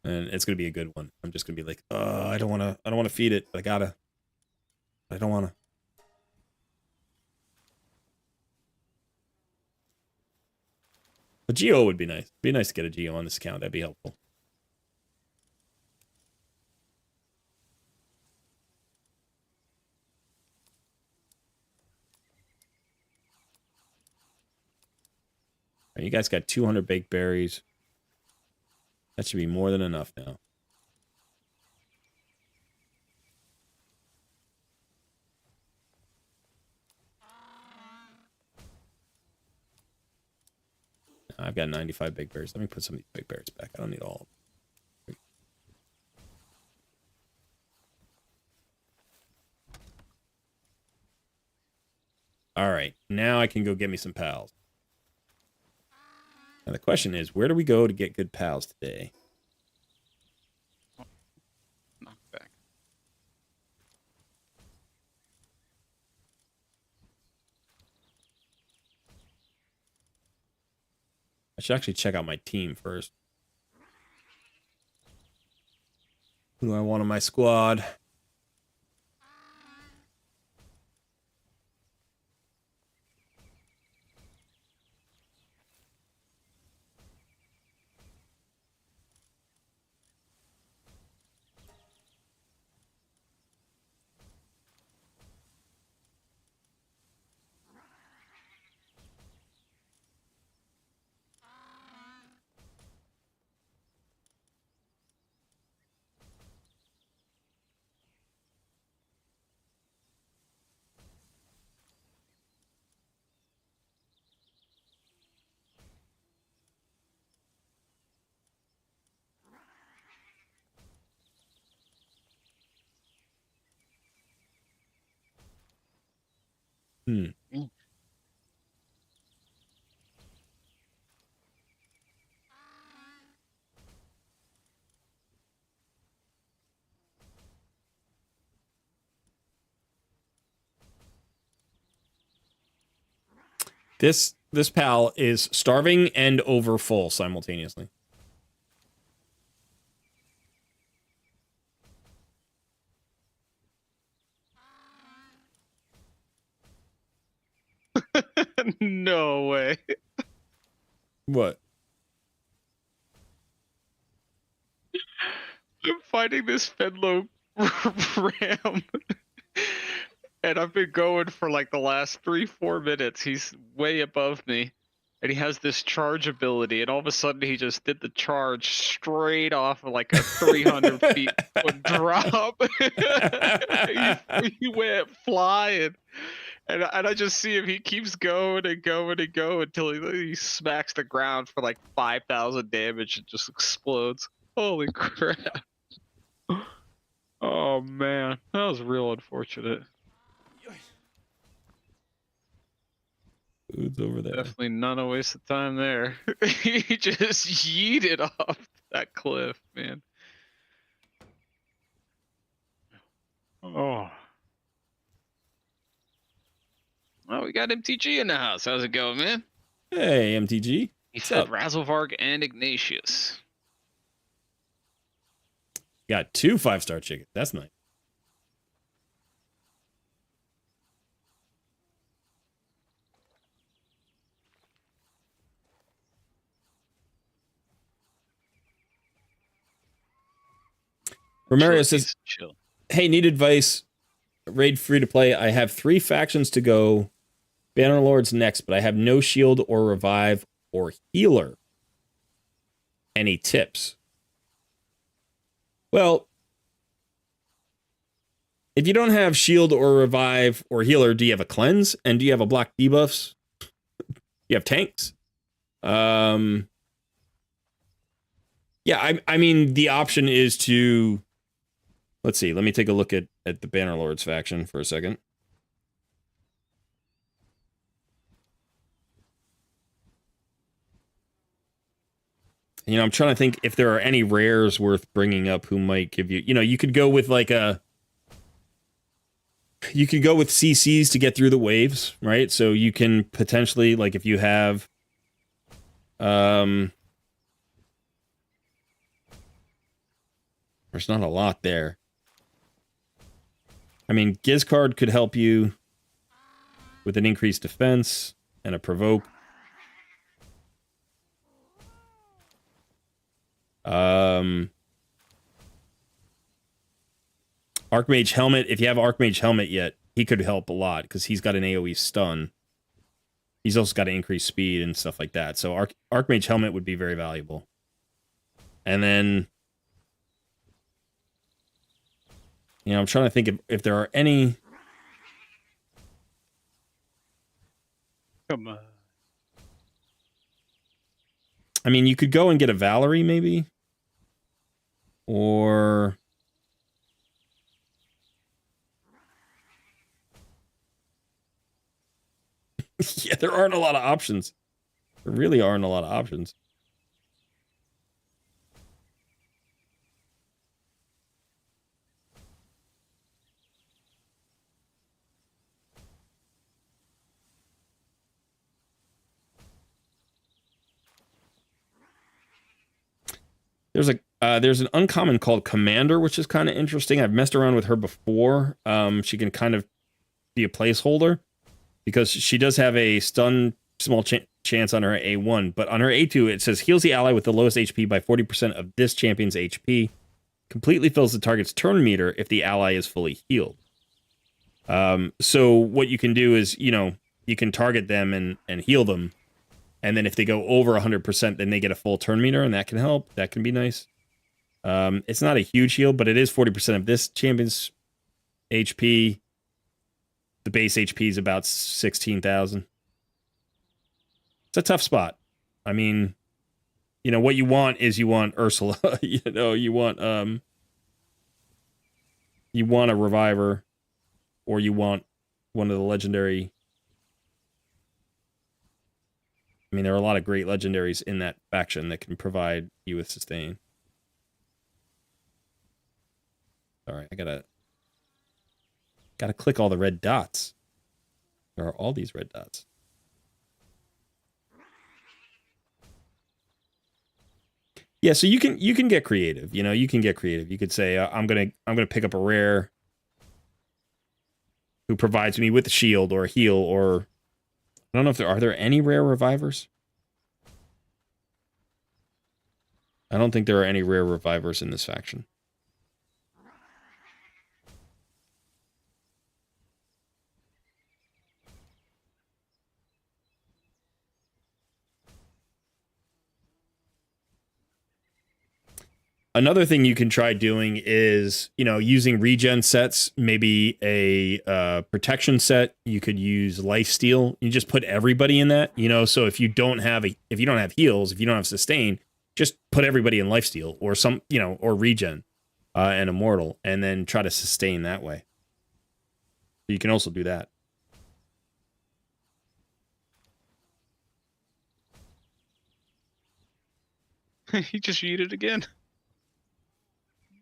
and it's gonna be a good one. I'm just gonna be like, I don't wanna feed it. I don't wanna. A Geo would be nice. It'd be nice to get a Geo on this account. That'd be helpful. You guys got 200 baked berries. That should be more than enough now. I've got 95 baked berries. Let me put some of these baked berries back. I don't need all of them. All right. Now I can go get me some pals. Now the question is, where do we go to get good pals today? Knockback. I should actually check out my team first. Who do I want on my squad? This pal is starving and over full simultaneously. No way. What? I'm finding this Fenlo ram. And I've been going for like the last 3-4 minutes. He's way above me. And he has this charge ability, and all of a sudden he just did the charge straight off of like a 300 feet foot drop. he went flying. And I just see him. He keeps going and going and going until he smacks the ground for like 5,000 damage and just explodes. Holy crap. Oh man, that was real unfortunate. Food's over there. Definitely not a waste of time there. He just yeeted off that cliff, man. Oh. Oh, we got MTG in the house. How's it going, man? Hey, MTG. He What's said up? Razzlevarg and Ignatius. Got 2 5-star chickens. That's nice. Romario says, Chill. hey, need advice. Raid free to play. I have 3 factions to go. Bannerlord's next, but I have no shield or revive or healer. Any tips? Well, if you don't have shield or revive or healer, do you have a cleanse? And do you have a block debuffs? You have tanks? Yeah, I mean, the option is to... Let's see. Let me take a look at the Bannerlords faction for a second. You know, I'm trying to think if there are any rares worth bringing up who might give you... You know, you could go with like a... You could go with CCs to get through the waves, right? So you can potentially, like, if you have... There's not a lot there. I mean, Gizcard could help you with an increased defense and a provoke. Archmage Helmet, if you have Archmage Helmet yet, he could help a lot because he's got an AoE stun. He's also got to increase speed and stuff like that. So Archmage Helmet would be very valuable. And then, you know, I'm trying to think if there are any... Come on. I mean, you could go and get a Valerie, maybe. Or... yeah, there aren't a lot of options. There really aren't a lot of options. There's an uncommon called Commander, which is kind of interesting. I've messed around with her before. She can kind of be a placeholder because she does have a stun small chance on her A1, but on her A2 it says heals the ally with the lowest HP by 40% of this champion's HP. Completely fills the target's turn meter if the ally is fully healed. So what you can do is, you know, you can target them and heal them. And then if they go over 100%, then they get a full turn meter, and that can help. That can be nice. It's not a huge heal, but it is 40% of this champion's HP. The base HP is about 16,000. It's a tough spot. I mean, you know, what you want is you want Ursula. You know, you want a reviver, or you want one of the legendary... I mean, there are a lot of great legendaries in that faction that can provide you with sustain. Sorry, I gotta click all the red dots. There are all these red dots. Yeah, so you can get creative. You know, you can get creative. You could say, I'm gonna pick up a rare who provides me with a shield or a heal, or I don't know if are there any rare revivers? I don't think there are any rare revivers in this faction. Another thing you can try doing is, using regen sets, maybe a protection set. You could use life steal. You just put everybody in that, so if you don't have heals, if you don't have sustain, just put everybody in life steal or or regen and immortal, and then try to sustain that way. You can also do that. He just yeeted again.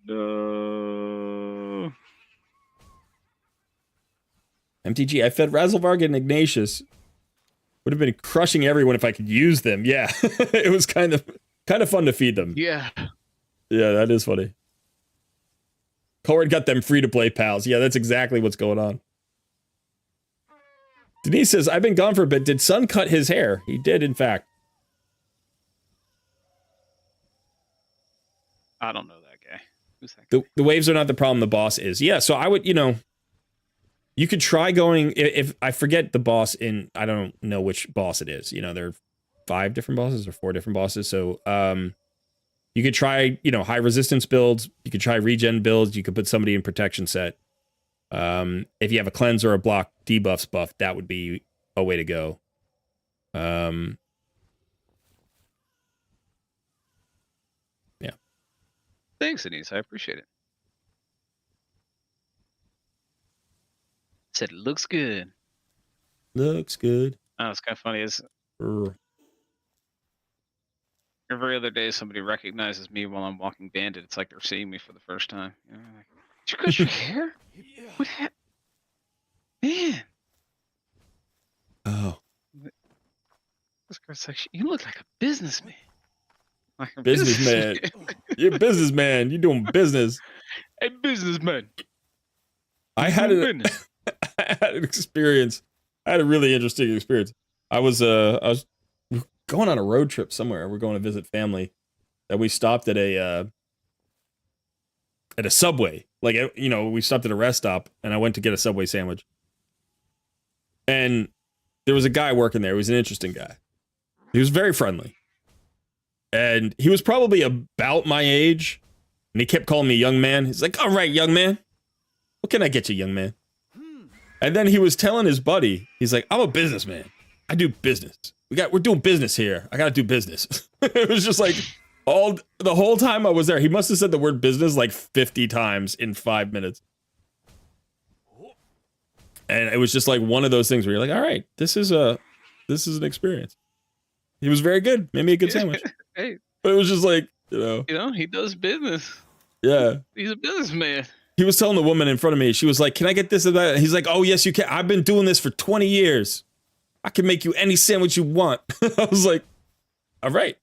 No. MTG, I fed Razzlevarg and Ignatius. Would have been crushing everyone if I could use them. Yeah, it was kind of fun to feed them. Yeah. Yeah, that is funny. Corrin got them free-to-play pals. Yeah, that's exactly what's going on. Denise says, I've been gone for a bit. Did Sun cut his hair? He did, in fact. I don't know that guy. Who's that guy? The waves are not the problem. The boss is. Yeah, so I would, you could try going, if I forget the boss in, I don't know which boss it is. There are 5 different bosses or 4 different bosses. So, you could try, high resistance builds. You could try regen builds. You could put somebody in protection set. If you have a cleanse or a block debuffs buff, that would be a way to go. Yeah. Thanks, Denise. I appreciate it. Said it looks good. Looks good. Oh, it's kind of funny. Every other day, somebody recognizes me while I'm walking Bandit. It's like they're seeing me for the first time. Like, did you cut your hair? Yeah. What happened? Man. Oh. This girl's like, you look like a businessman. Like a Businessman. You're a businessman. You're doing business. Hey, businessman. I had an experience. I had a really interesting experience. I was going on a road trip somewhere. We're going to visit family. That we stopped at a Subway. Like, we stopped at a rest stop, and I went to get a Subway sandwich. And there was a guy working there. He was an interesting guy. He was very friendly. And he was probably about my age. And he kept calling me young man. He's like, all right, young man. What can I get you, young man? And then he was telling his buddy, he's like, I'm a businessman. I do business. We're doing business here. I got to do business. It was just like the whole time I was there. He must have said the word business like 50 times in 5 minutes. And it was just like one of those things where you're like, all right, this is an experience. He was very good. Made me a good sandwich. Hey. But it was just like, he does business. Yeah. He's a businessman. He was telling the woman in front of me, she was like, can I get this or that? And he's like, oh, yes, you can. I've been doing this for 20 years. I can make you any sandwich you want. I was like, all right.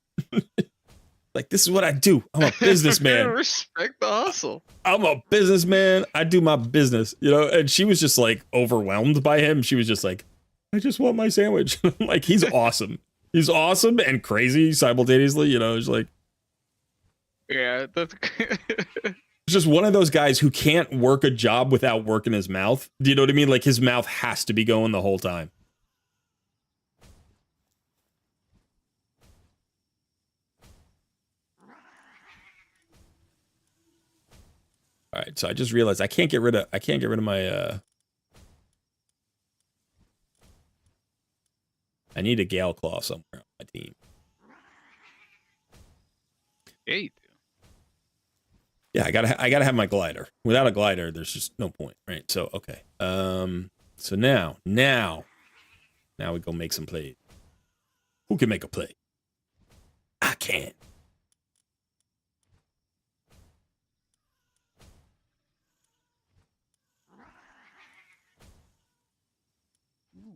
Like, this is what I do. I'm a businessman. Respect the hustle. I'm a businessman. I do my business, and she was just like overwhelmed by him. She was just like, I just want my sandwich. I'm like, he's awesome. He's awesome and crazy simultaneously, It's like, yeah, that's it's just one of those guys who can't work a job without working his mouth. Do you know what I mean? Like, his mouth has to be going the whole time. All right, so I just realized I can't get rid of my I need a Gale Claw somewhere on my team. Yeah, you do. Yeah, I gotta have my glider. Without a glider, there's just no point, right? So okay. So now we go make some plays. Who can make a play? I can.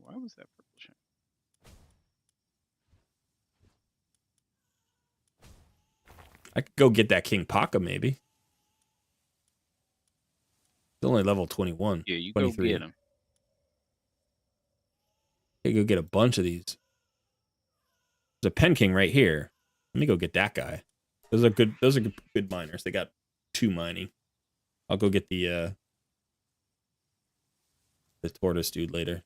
Why was that purple shine? I could go get that King Paka, maybe. It's only level 21. Yeah, you 23. go get him. I could go get a bunch of these. There's a Pen King right here. Let me go get that guy. Those are good miners. They got 2 mining. I'll go get the tortoise dude later.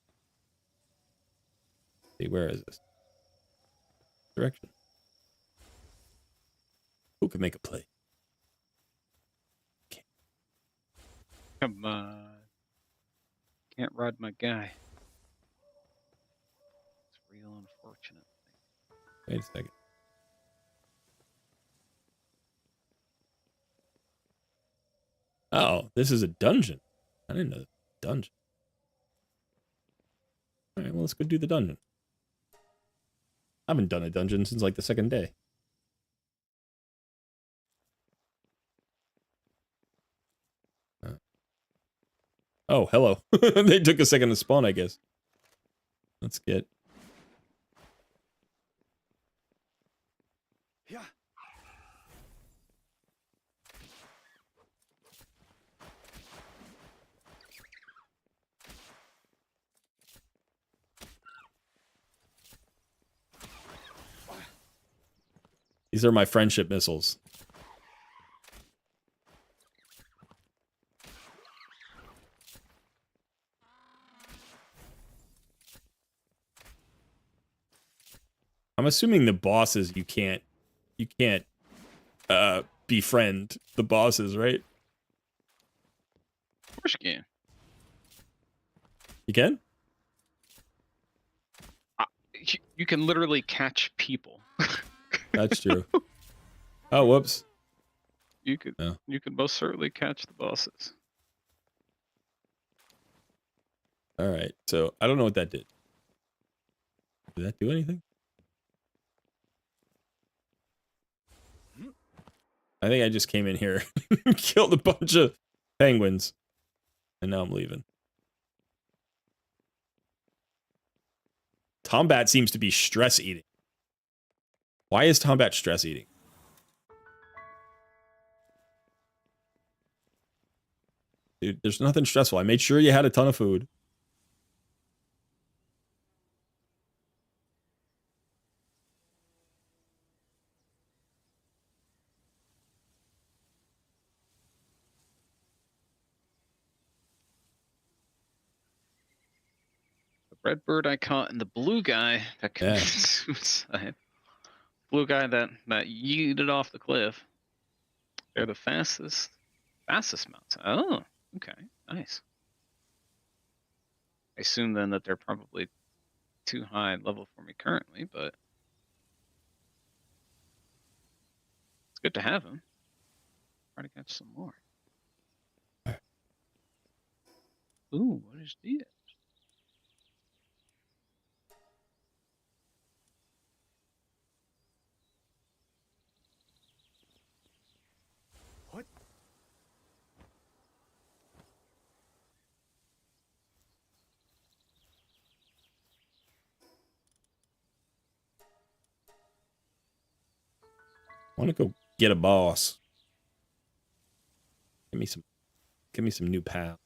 See, where is this? Direction. Who can make a play? Come on. Can't ride my guy. It's real unfortunate. Wait a second. Oh, this is a dungeon. I didn't know this was a dungeon. All right, well, let's go do the dungeon. I haven't done a dungeon since like the second day. Oh, hello. They took a second to spawn, I guess. Let's get... Yeah. These are my friendship missiles. I'm assuming the bosses you can't befriend the bosses, right? Of course you can. You can? You can literally catch people. That's true. Oh, whoops. You could No. you could most certainly catch the bosses. All right. So, I don't know what that did. Did that do anything? I think I just came in here and killed a bunch of penguins. And now I'm leaving. Tombat seems to be stress eating. Why is Tombat stress eating? Dude, there's nothing stressful. I made sure you had a ton of food. The red bird I caught and the blue guy that committed Yeah. suicide. Blue guy that yeeted off the cliff. They're the fastest mounts. Oh, okay, nice. I assume then that they're probably too high level for me currently, but it's good to have them. Try to catch some more. Ooh, what is this? What? I want to go get a boss. Give me some new pals.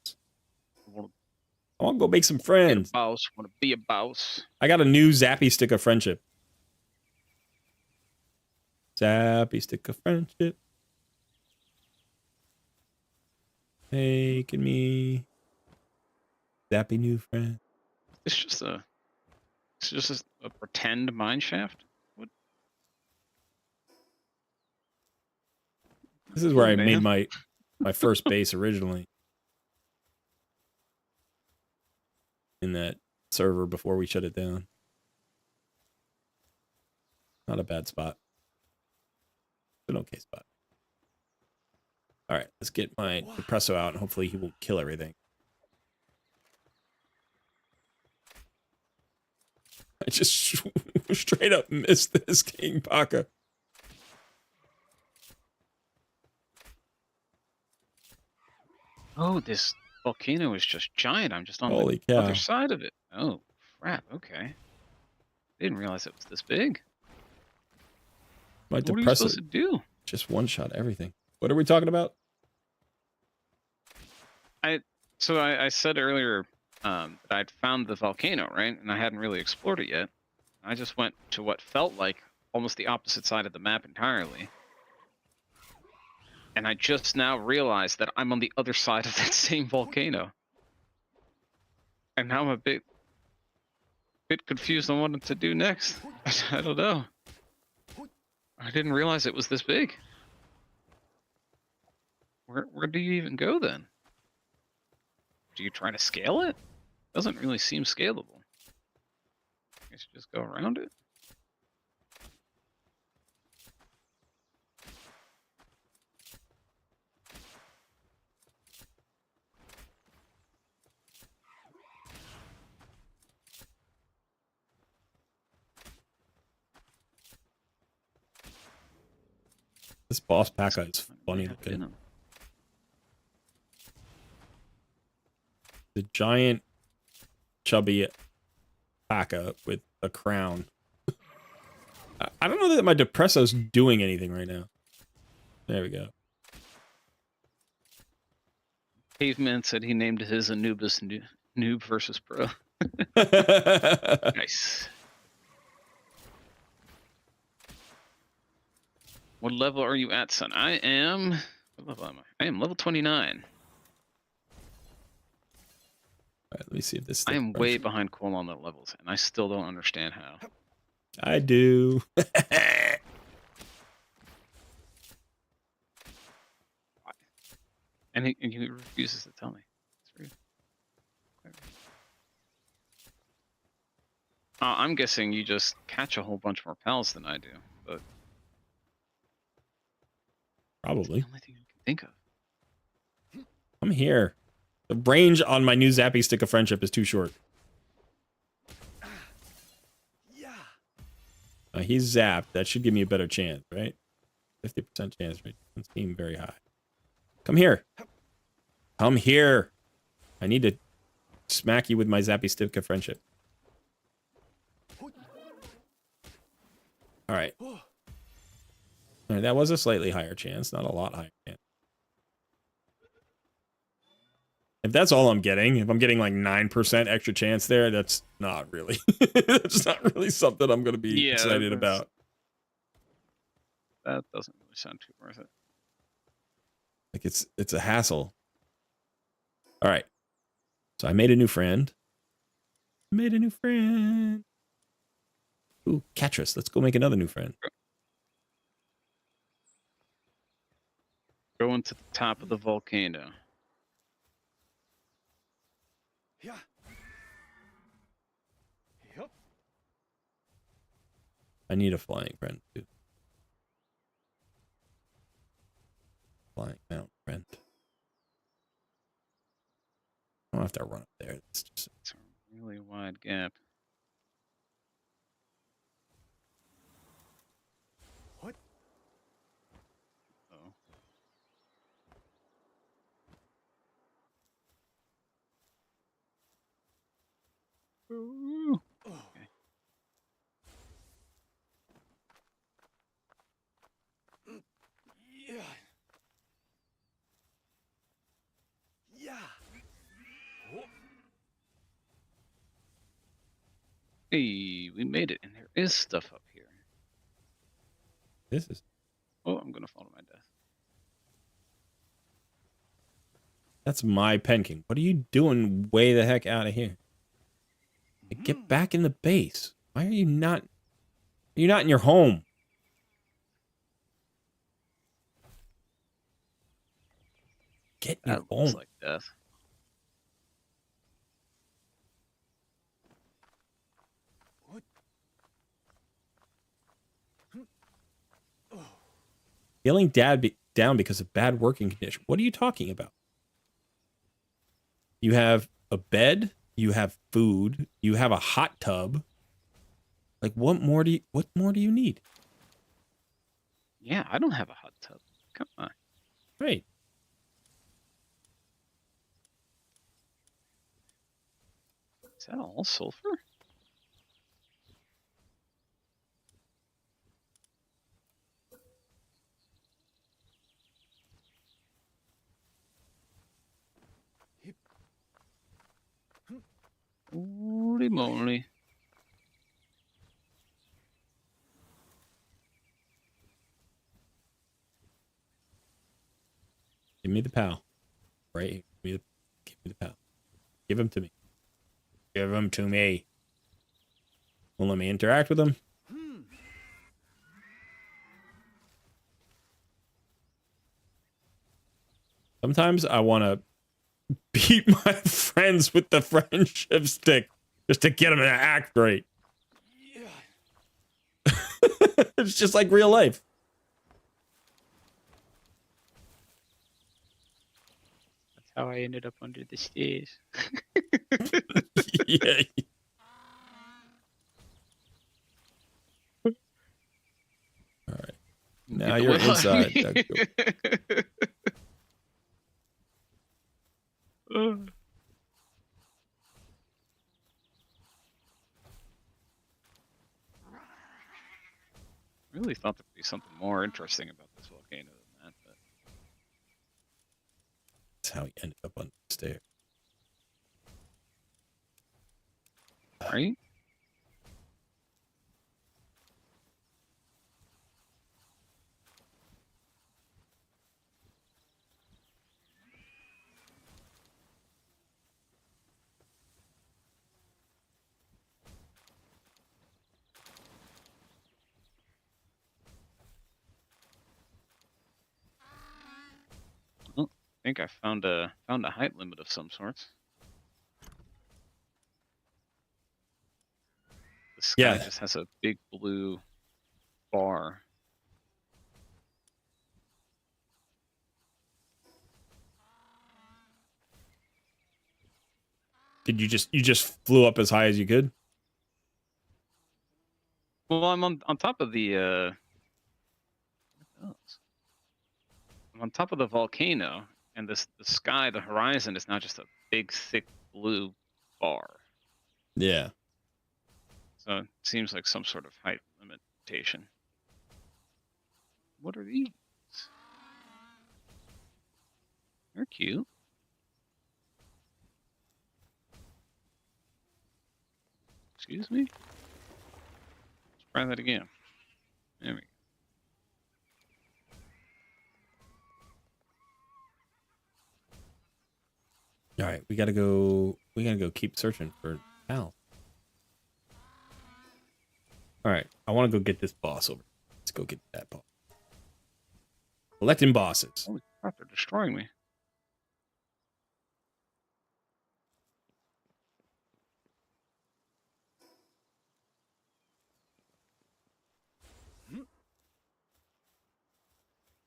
I want to go make some friends. Want to be a boss. I got a new Zappy Stick of Friendship. Zappy Stick of Friendship. Making me zappy new friend. It's just a pretend mine shaft. What? This is where I made Man. my first base originally. In that server before we shut it down. Not a bad spot. It's an okay spot. All right, let's get my Depresso out and hopefully he won't kill everything. I just straight up missed this King Paka. Oh, this volcano is just giant. I'm just on Holy the cow. other side of it. Oh, crap. Okay. Didn't realize it was this big. My What are you supposed Depresso to do? just one-shot everything. What are we talking about? So I said earlier that I'd found the volcano, right? And I hadn't really explored it yet. I just went to what felt like almost the opposite side of the map entirely. And I just now realized that I'm on the other side of that same volcano. And now I'm a bit confused on what to do next. I don't know. I didn't realize it was this big. Where do you even go then? do you try to scale it? Doesn't really seem scalable. I guess you just go around it. This boss P.A.K.A. is funny Have it in looking. 'em. The giant, chubby P.A.K.A. with a crown. I don't know that my Depresso's doing anything right now. There we go. Caveman said he named his Anubis Noob versus Pro. Nice. What level are you at, son? I am. What level am I? I am level 29. Alright, let me see if this. I am way behind Cole on the levels, and I still don't understand how. I do. And he refuses to tell me. It's rude. I'm guessing you just catch a whole bunch more pals than I do, but Probably. the only thing I can think of. I'm here. The range on my new Zappy Stick of Friendship is too short. Yeah. He's zapped. That should give me a better chance, right? 50% chance rate doesn't seem very high. Come here. Come here. I need to smack you with my Zappy Stick of Friendship. Alright. Alright, that was a slightly higher chance, not a lot higher chance. If that's all I'm getting, if I'm getting like 9% extra chance there, that's not really. That's not really something I'm going to be excited about. That doesn't really sound too worth it. Like it's a hassle. All right. So I made a new friend. Made a new friend. Ooh, Catrus. Let's go make another new friend. Going to the top of the volcano. Yeah. Yep. I need a flying friend too. Flying mountain friend. I don't have to run up there. It's just It's a really wide gap. What? Oh. Ooh. Oh. Okay. Yeah. Yeah. Oh. Hey, we made it, and there is stuff up here. this is Oh, I'm gonna fall to my death. that's my penking. What are you doing way the heck out of here? Get back in the base. Why are you not? You're not in your home. Get in your That looks home. like death. What? Oh. Feeling down because of bad working condition. What are you talking about? You have a bed, you have food, you have a hot tub. Like what more do you need? Yeah, I don't have a hot tub. Come on. Right. Is that all sulfur? Holy moly. Give me the pal. Right. Give me the pal. Give him to me. Give him to me. Well, let me interact with him. Sometimes I want to beat my friends with the friendship stick just to get them to act right. Yeah. It's just like real life. That's how I ended up under the stairs. Yeah. All right. Now Get the you're hell out of inside. me. Really thought there'd be something more interesting about this volcano than that, but That's how he ended up on the stairs. right? Well, I think I found a height limit of some sorts. The sky Yeah. just has a big blue bar. Did you just flew up as high as you could? Well, I'm on top of the what else? I'm on top of the volcano, and the sky, the horizon is not just a big thick blue bar. Yeah. So it seems like some sort of height limitation. What are these? They're cute. Excuse me? Let's try that again. There we go. All right, we gotta go. We gotta go keep searching for Al. All right, I want to go get this boss over. Let's go get that boss. Collecting bosses. Holy crap, they're destroying me.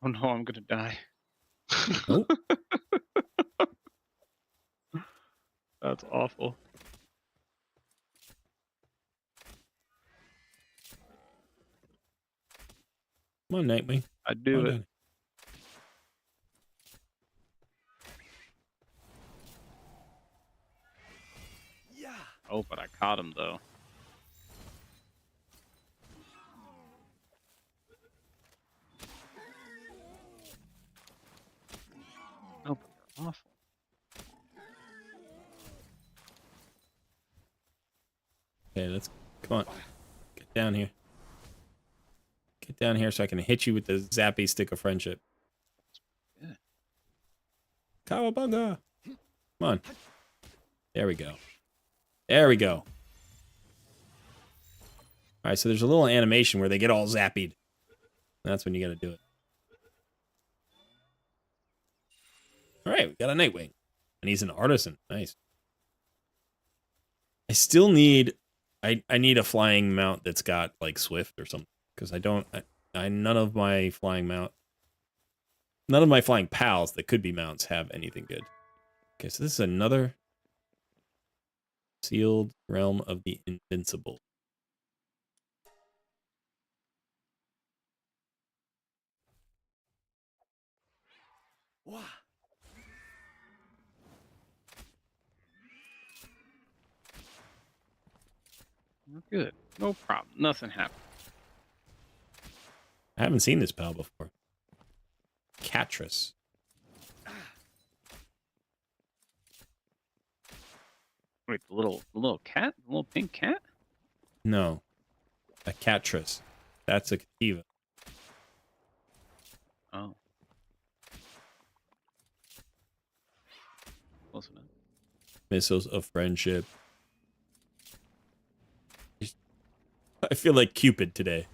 Oh no, I'm gonna die. Nope. That's awful. Come on, Nightwing. I Come do on it. down. Yeah. Oh, but I caught him though. Oh, but they're awful. Okay, let's come on. Get down here. Get down here so I can hit you with the zappy stick of friendship. Yeah. Cowabunga! Come on. There we go. There we go. All right, so there's a little animation where they get all zapped. That's when you got to do it. All right, we got a Nightwing. And he's an artisan. Nice. I still need... I need a flying mount that's got, like, Swift or something. Because I don't... none of my flying mount... None of my flying pals that could be mounts have anything good. Okay, so this is another... Sealed Realm of the Invincible. Wow. We're good. No problem. Nothing happened. I haven't seen this pal before. Catress. Wait, the little cat? The little pink cat? No. A Catress. That's a Cativa. Oh. Close enough. Missiles of Friendship. I feel like Cupid today.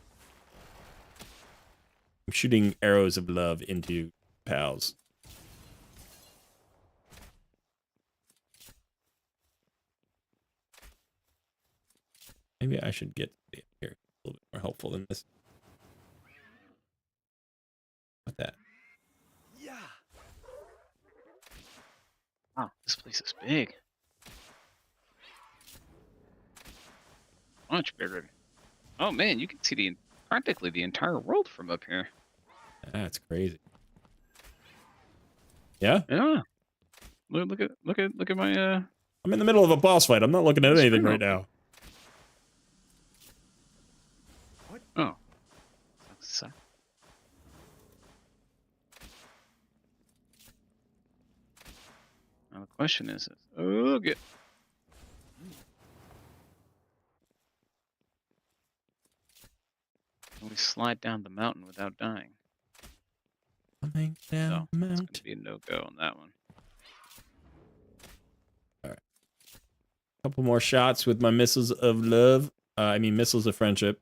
I'm shooting arrows of love into pals. Maybe I should get here a little bit more helpful than this. What that? Yeah. Wow, this place is big. Much bigger. Oh man, you can see practically the entire world from up here. That's crazy. Yeah? Yeah. Look at my I'm in the middle of a boss fight. I'm not looking at anything screen right open. now. Oh. So- Now the question is, get. Can we slide down the mountain without dying? Coming down No, the it's going mountain. to be a no-go on that one. Couple more shots with my missiles of love. I mean, missiles of friendship.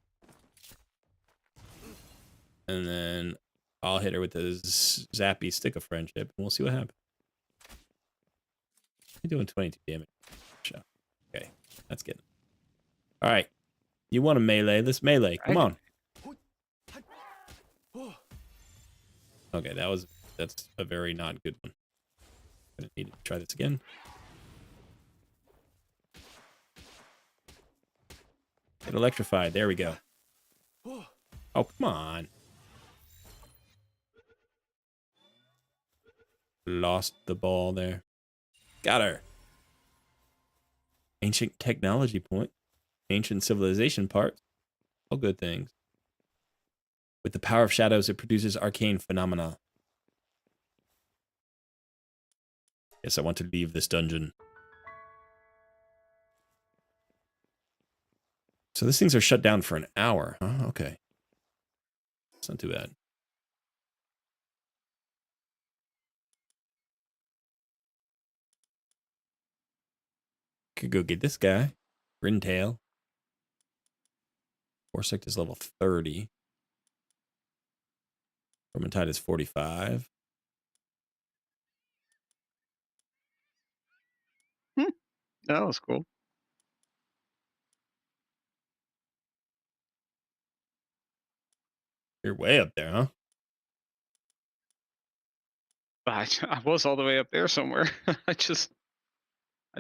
And then I'll hit her with the zappy stick of friendship, and we'll see what happens. I'm doing 22 damage. Shot. Okay, that's good. All right, you want to melee? Let's melee. Come on. Okay, that's a very not good one. Gonna need to try this again. Get electrified. There we go. Oh, come on. Lost the ball there. Got her. Ancient technology point. Ancient civilization part. All good things. With the power of shadows, it produces arcane phenomena. Yes, I want to leave this dungeon. So these things are shut down for an hour, huh? Okay. It's not too bad. Could go get this guy. Grintail. Foresight is level 30. Vermintide is 45. That was cool. You're way up there, huh? I was all the way up there somewhere. I just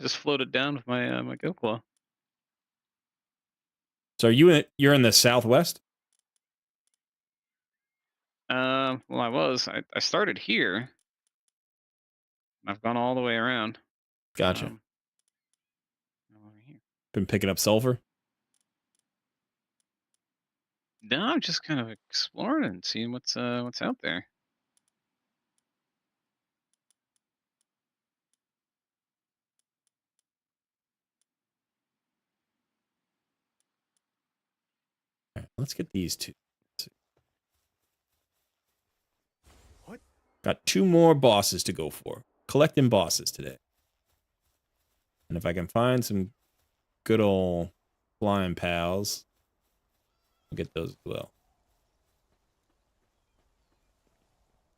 floated down with my my go claw. So you're in the southwest? Well, I started here. I've gone all the way around. Gotcha. Now over here. Been picking up sulfur? No, I'm just kind of exploring and seeing what's out there. All right, let's get these two. What? Got 2 more bosses to go for. Collecting bosses today. And if I can find some good old flying pals, I'll get those as well.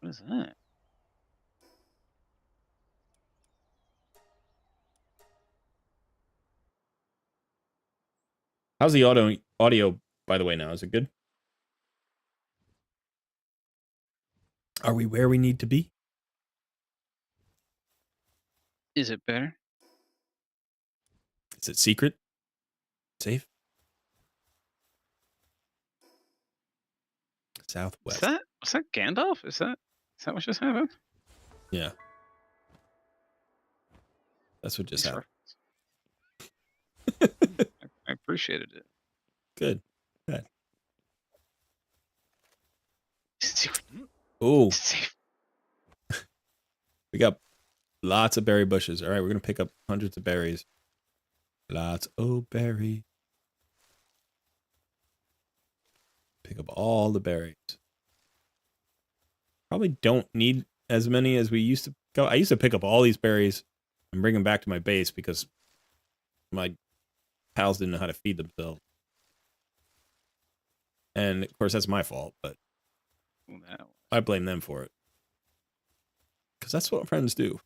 What is that? How's the audio, by the way, now? Is it good? Are we where we need to be? Is it better? Is it secret? Safe? Southwest. Was that Gandalf? Is that what just happened? Yeah. That's what just Nice happened. reference. I appreciated it. Good. Good. Secret. Ooh, Safe. we got lots of berry bushes. All right, we're going to pick up hundreds of berries. Lots of berry. Pick up all the berries. Probably don't need as many as we used to go. I used to pick up all these berries and bring them back to my base because my pals didn't know how to feed themselves. And of course, that's my fault, but I blame them for it. Because that's what friends do.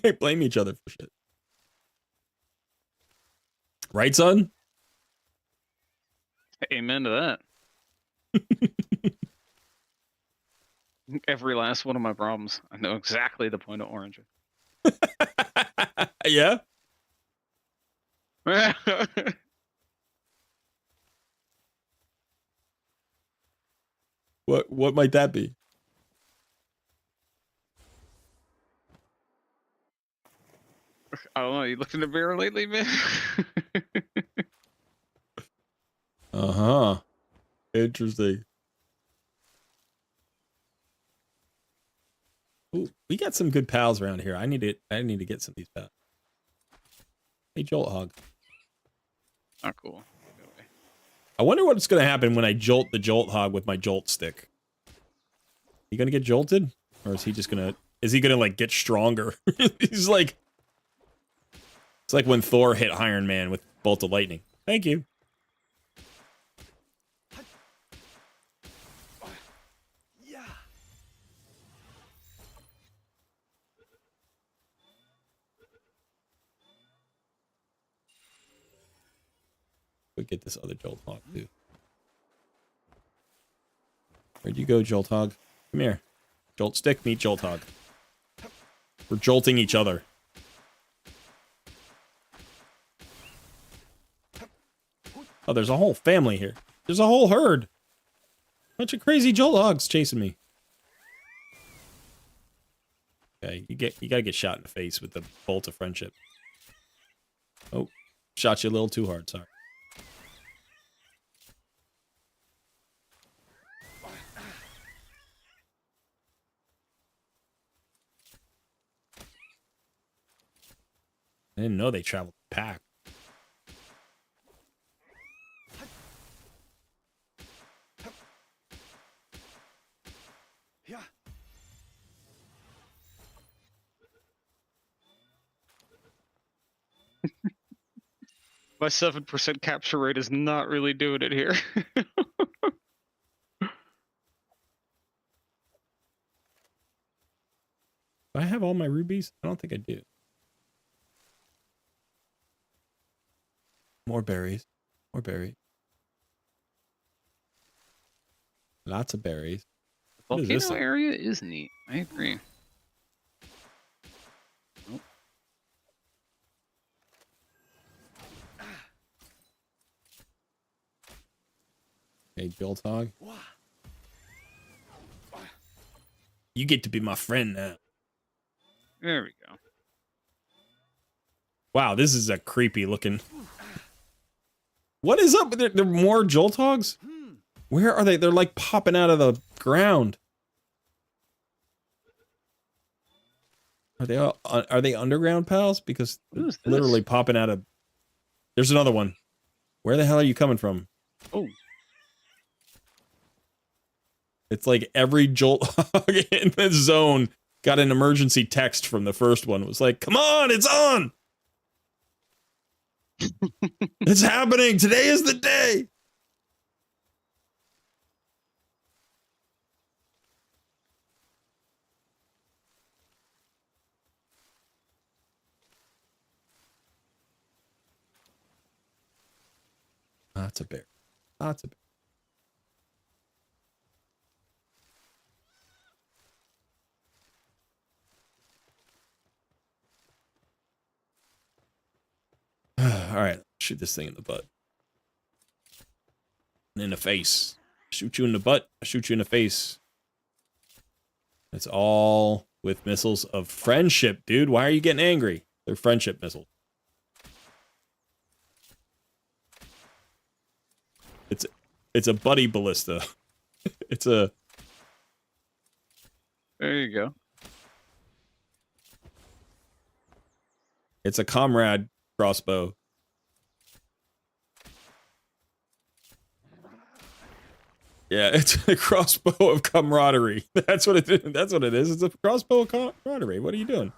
They blame each other for shit. Right, son? Amen to that. Every last one of my problems. I know exactly the point of orange. Yeah. What might that be? I don't know. You looked in the mirror lately, man? Uh-huh. Interesting. Ooh, we got some good pals around here. I need to get some of these pals. Hey, Jolt Hog. Not cool. Go away. I wonder what's gonna happen when I jolt the Jolt Hog with my Jolt stick. He gonna get jolted? Or is he just gonna... Is he gonna, like, get stronger? He's like... It's like when Thor hit Iron Man with Bolt of Lightning. Thank you. Yeah. We get this other Jolt Hog, too. Where'd you go, Jolt Hog? Come here. Jolt stick, meet Jolt Hog. We're jolting each other. Oh, there's a whole family here. There's a whole herd. Bunch of crazy Jolt Hogs chasing me. Okay, you gotta get shot in the face with the bolt of friendship. Oh, shot you a little too hard, sorry. I didn't know they traveled pack. Yeah. My 7% capture rate is not really doing it here. Do I have all my rubies? I don't think I do. More berries. More berries. Lots of berries. The What is this volcano thing? area is neat. I agree. Nope. Hey, Jolt Hog. Wah. You get to be my friend now. There we go. Wow, this is a creepy looking... What is up? There are more Jolt Hogs? Where are they? They're like popping out of the ground. Are they underground pals? Because they're Who's this? literally popping out of... There's another one. Where the hell are you coming from? Oh, It's like every Jolt Hog in the zone got an emergency text from the first one. It was like, come on, it's on! It's happening! Today is the day! Lots of bear. Lots of bear. All right, shoot this thing in the butt. And in the face. Shoot you in the butt, I shoot you in the face. It's all with missiles of friendship, dude. Why are you getting angry? They're friendship missiles. It's a buddy ballista. It's a... there you go. It's a comrade crossbow. Yeah, it's a crossbow of camaraderie. That's what it. That's what it is. It's a crossbow of camaraderie. What are you doing?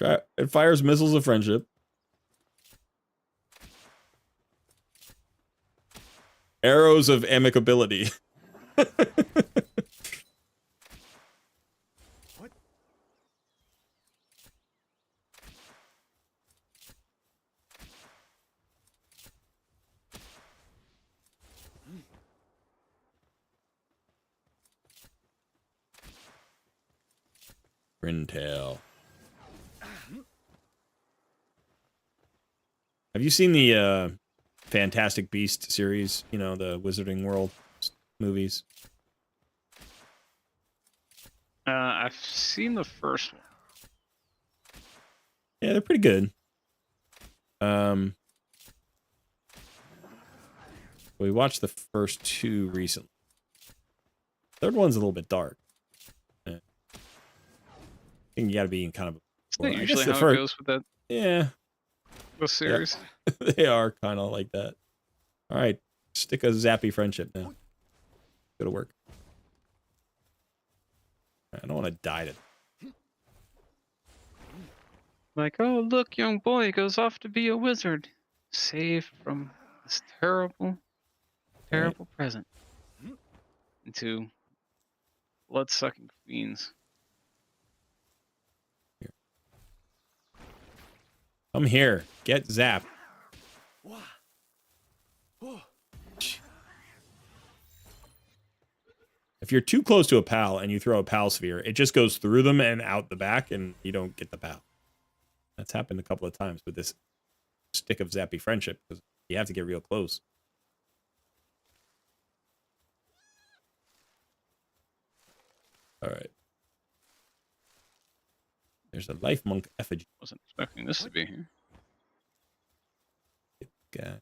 It fires missiles of friendship. Arrows of amicability. What? Grintail. Have you seen the Fantastic Beast series? You know, the Wizarding World movies? I've seen the first one. Yeah, they're pretty good. We watched the first two recently. Third one's a little bit dark. I think you got to be in kind of. Isn't that usually how it goes with that? Yeah, The series. yeah. They are kind of like that. All right, stick a zappy friendship now. Go to work. I don't want to die to. Like, oh look, young boy goes off to be a wizard, saved from this terrible present into blood-sucking fiends. Come here, get zapped. If you're too close to a pal and you throw a pal sphere, it just goes through them and out the back, and you don't get the pal. That's happened a couple of times with this stick of zappy friendship, because you have to get real close. All right. There's a life monk effigy. Wasn't expecting this to be here. Okay.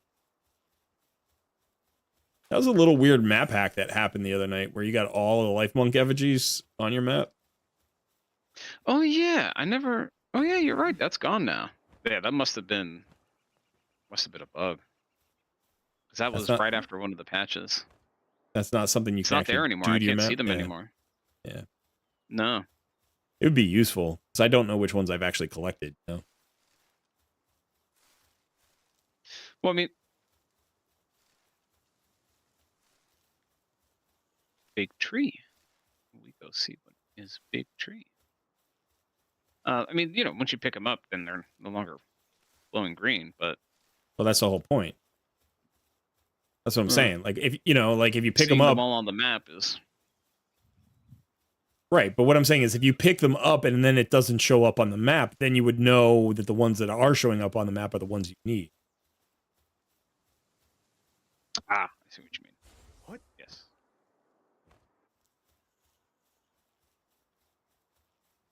That was a little weird map hack that happened the other night, where you got all the life monk effigies on your map. Oh yeah, I never. Oh yeah, you're right. That's gone now. Yeah, that must have been a bug. Because that was right after one of the patches. That's not something you It's can not actually there anymore. do I to your can't map. see them Yeah. anymore. Yeah. No. It would be useful, because I don't know which ones I've actually collected. You know? Well, I mean, big tree. We go see what is big tree. I mean, you know, once you pick them up, then they're no longer glowing green. But Well, that's the whole point. That's what I'm saying. Like, if you know, like if you pick seeing them up, them all on the map is right. But what I'm saying is, if you pick them up and then it doesn't show up on the map, then you would know that the ones that are showing up on the map are the ones you need. I see what you mean. What? Yes.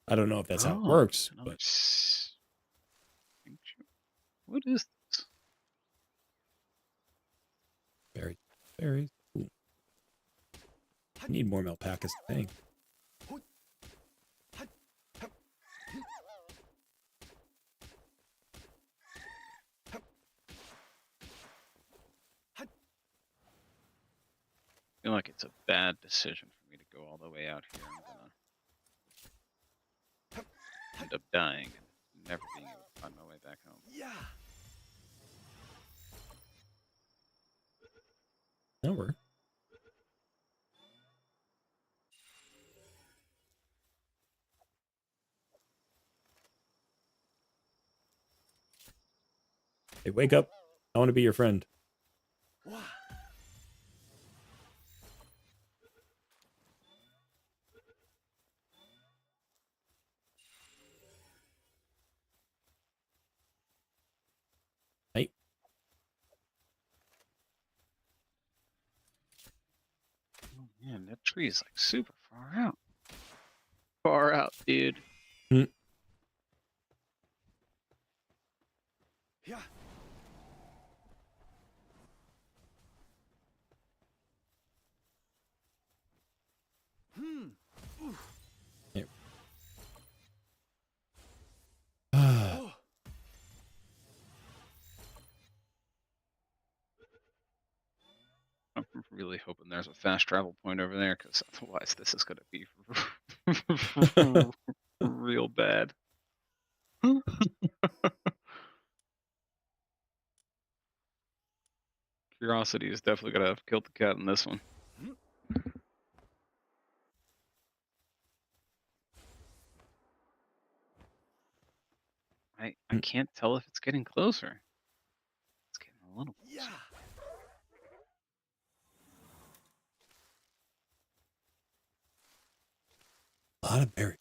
I don't know if that's how it works, but What is this? berries. Ooh. I need more alpacas. Dang. I feel like it's a bad decision for me to go all the way out here. I'm gonna end up dying and never being able to find my way back home. Yeah. That'll work. Hey, wake up. I want to be your friend. Wow. Hey. Oh man, that tree is like super far out. Far out, dude. Yeah. Here. Oh. I'm really hoping there's a fast travel point over there, because otherwise this is gonna be real bad. Curiosity is definitely gonna have killed the cat in this one. I can't tell if it's getting closer. It's getting a little closer. Yeah. A lot of berries.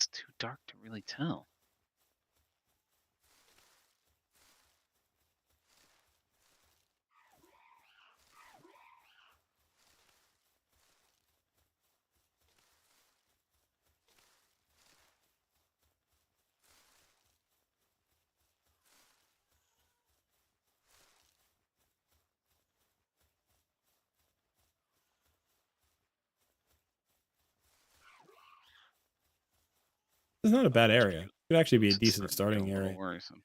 It's too dark to really tell. It's not a bad area. It could actually be a It's decent starting to starting get a little area. worrisome.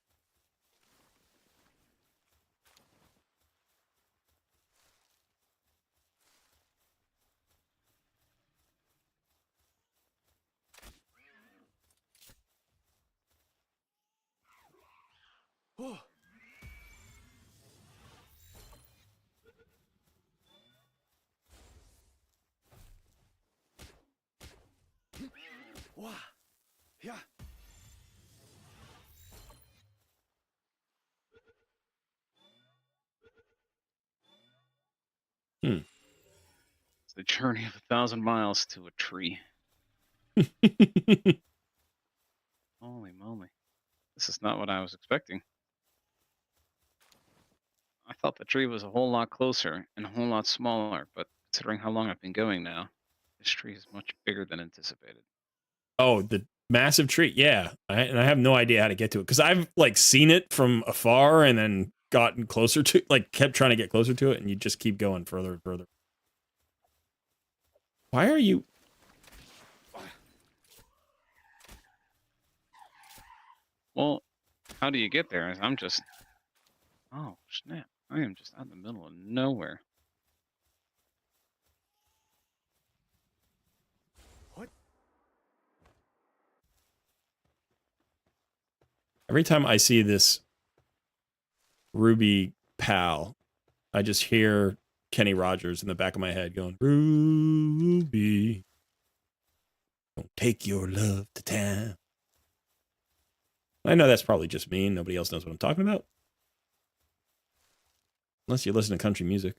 Oh. Wow. Yeah. It's the journey of 1,000 miles to a tree. Holy moly. This is not what I was expecting. I thought the tree was a whole lot closer and a whole lot smaller, but considering how long I've been going now, this tree is much bigger than anticipated. Oh, the massive tree. Yeah. And I have no idea how to get to it because I've like seen it from afar and then gotten closer to, like, kept trying to get closer to it, and you just keep going further and further. Why are you? Well, how do you get there? I'm just... Oh, snap. I am just out in the middle of nowhere. What? Every time I see this Ruby pal, I just hear Kenny Rogers in the back of my head going, Ruby, don't take your love to town. I know that's probably just me. Nobody else knows what I'm talking about. Unless you listen to country music.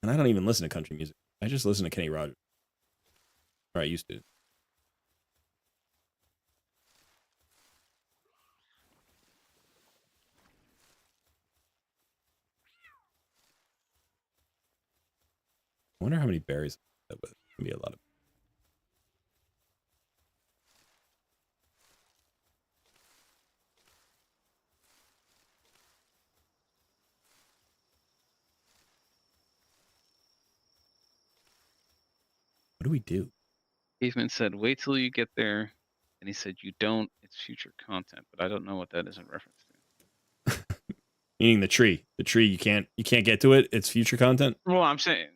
And I don't even listen to country music. I just listen to Kenny Rogers. Or I used to. I wonder how many berries that with. Can be a lot of. What do we do? Caveman said, wait till you get there. And he said, you don't, it's future content. But I don't know what that is in reference to. Meaning the tree. The tree, you can't get to it. It's future content. Well, I'm saying...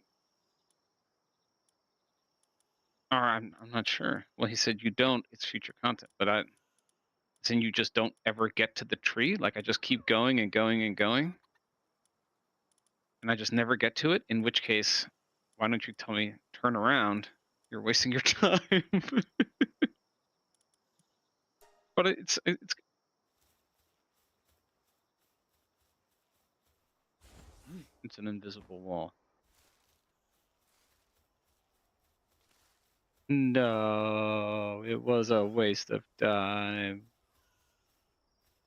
Or I'm not sure. Well, he said, you don't, it's future content. But saying you just don't ever get to the tree? Like I just keep going and going and going? And I just never get to it? In which case, why don't you tell me, turn around? You're wasting your time. But it's an invisible wall. No, it was a waste of time.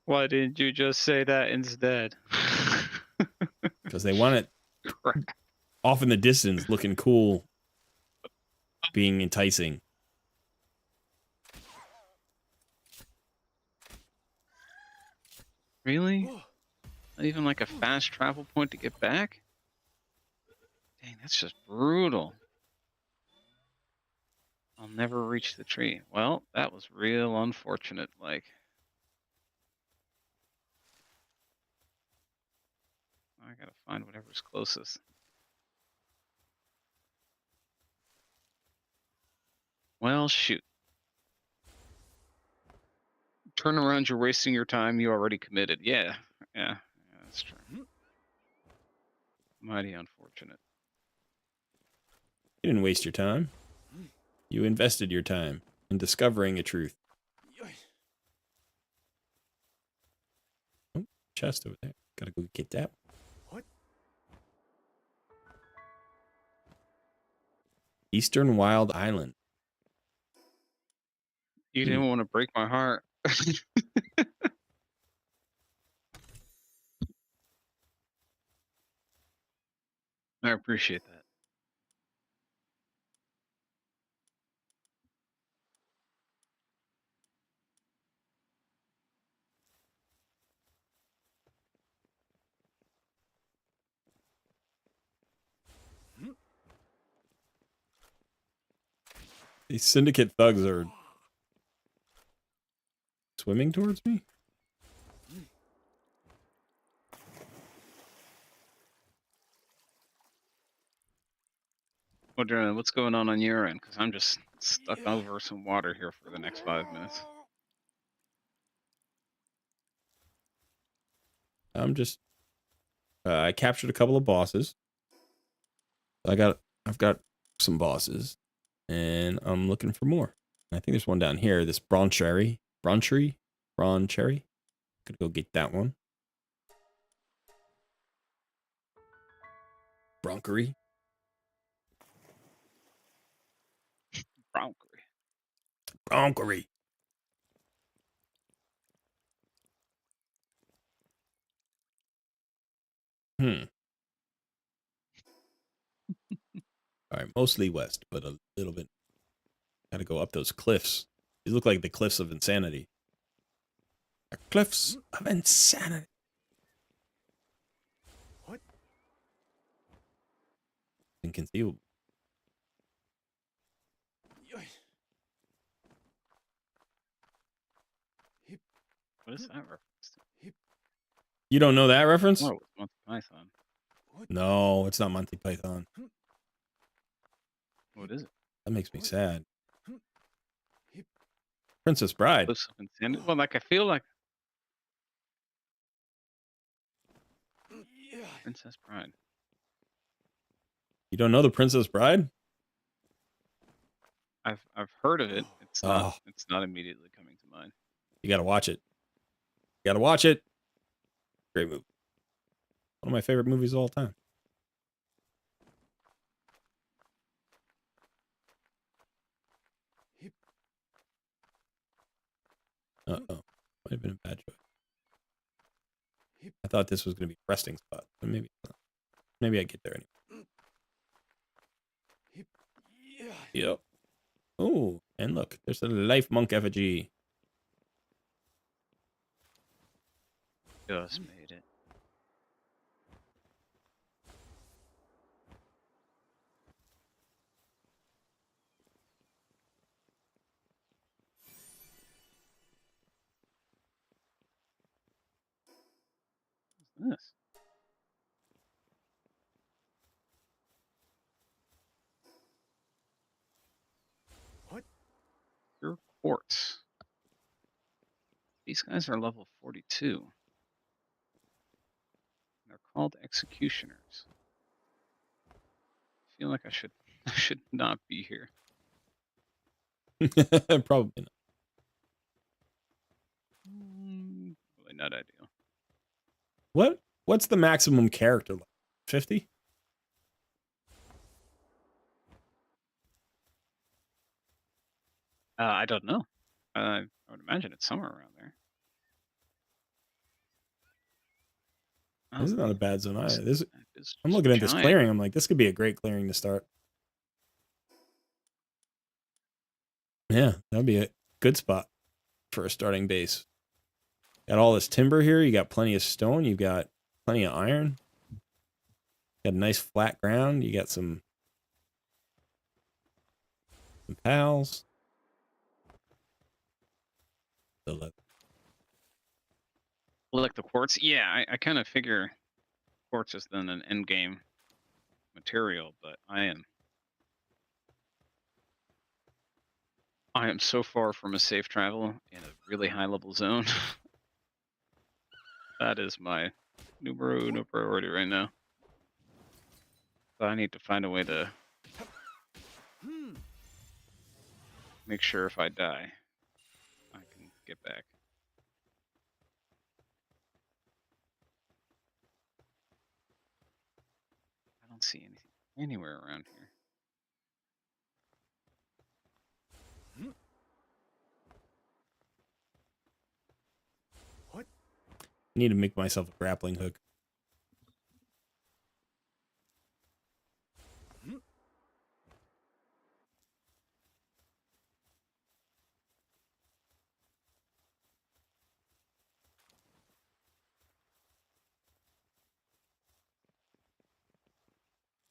Why didn't you just say that instead? Because they want it Crap. off in the distance, looking cool, being enticing. Really? Oh. Not even like a fast travel point to get back? Dang, that's just brutal. I'll never reach the tree. Well, that was real unfortunate. Like, I gotta find whatever's closest. Well, shoot. Turn around, you're wasting your time. You already committed. Yeah, that's true. Mighty unfortunate. You didn't waste your time. You invested your time in discovering a truth. Oh, chest over there. Gotta go get that. What? Eastern Wild Island. You Hmm. didn't want to break my heart. I appreciate that. These syndicate thugs are swimming towards me. What's going on your end? Because I'm just stuck over some water here for the next 5 minutes. I'm just. I captured a couple of bosses. I've got some bosses, and I'm looking for more. I think there's one down here. This Broncherry. Could go get that one. Bronchery. Bronchery. Bronchery. All right, mostly west, but a little bit. Got to go up those cliffs. These look like the cliffs of insanity. The cliffs of insanity. What? Inconceivable. What is that reference to? You don't know that reference? Oh, it's Monty Python. No, it's not Monty Python. What is it? That makes me sad. Princess Bride. Cliffs of Insanity? Well, like I feel like Princess Bride. You don't know the Princess Bride? I've heard of it. It's not immediately coming to mind. You gotta watch it. You gotta watch it. Great movie. One of my favorite movies of all time. Uh-oh. Might have been a bad choice. I thought this was gonna be a resting spot, but maybe it's not. Maybe I get there anyway. Yep. Oh, and look, there's a life monk effigy. Just made it. What's this? What? Pure quartz. These guys are level 42. They're called executioners. I feel like I should I should not be here. Probably not. Really not ideal. What's the maximum character level? 50? I don't know. I would imagine it's somewhere around there. Oh, This is not a bad zone either. it's I'm just looking at this giant. clearing. I'm like, this could be a great clearing to start. Yeah, that'd be a good spot for a starting base. Got all this timber here. You got plenty of stone. You've got plenty of iron. Got a nice flat ground. You got some pals. Like the quartz? Yeah, I kind of figure quartz is then an end game material, but I am so far from a safe travel in a really high level zone. That is my numero uno priority right now. So I need to find a way to make sure if I die, I can get back. I don't see anything anywhere around here. I need to make myself a grappling hook.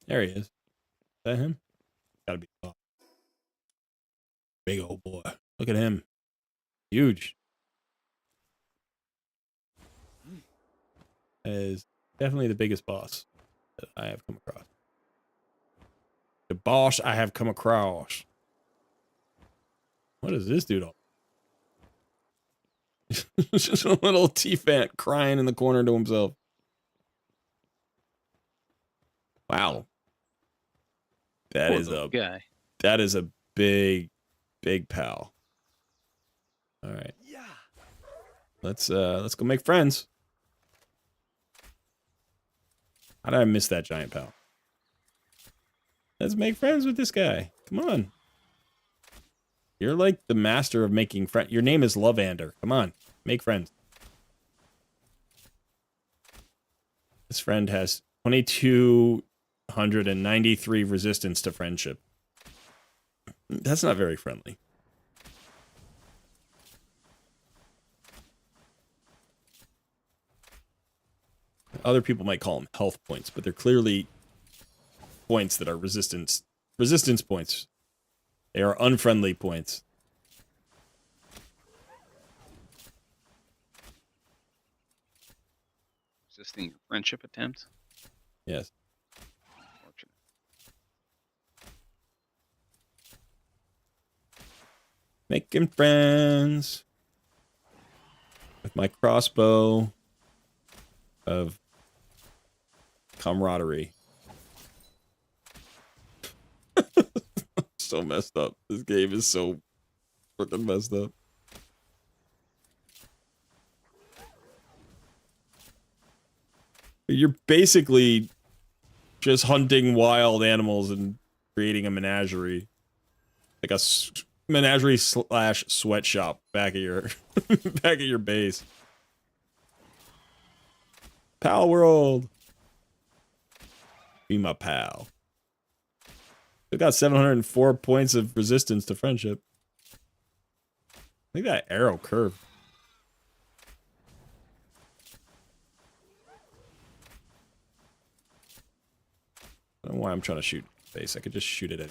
There he is. Is that him? Gotta be. Oh, big old boy. Look at him. Huge. That is definitely the biggest boss that I have come across. The boss I have come across. What is this dude on? Just a little T-Fant crying in the corner to himself. Wow. That Poor is little a guy. that is a big pal. All right. Yeah. Let's go make friends. How did I miss that giant pal? Let's make friends with this guy. Come on. You're like the master of making friends. Your name is Lovander. Come on. Make friends. This friend has 2,293 resistance to friendship. That's not very friendly. Other people might call them health points, but they're clearly points that are resistance points. They are unfriendly points. Resisting your friendship attempt. Yes. Unfortunate. Making friends with my crossbow of camaraderie. So messed up. This game is so freaking messed up. You're basically just hunting wild animals and creating a menagerie. Like a menagerie / sweatshop back at your back at your base. Palworld. Be my pal. We got 704 points of resistance to friendship. I think that arrow curved. I don't know why I'm trying to shoot face. I could just shoot it at.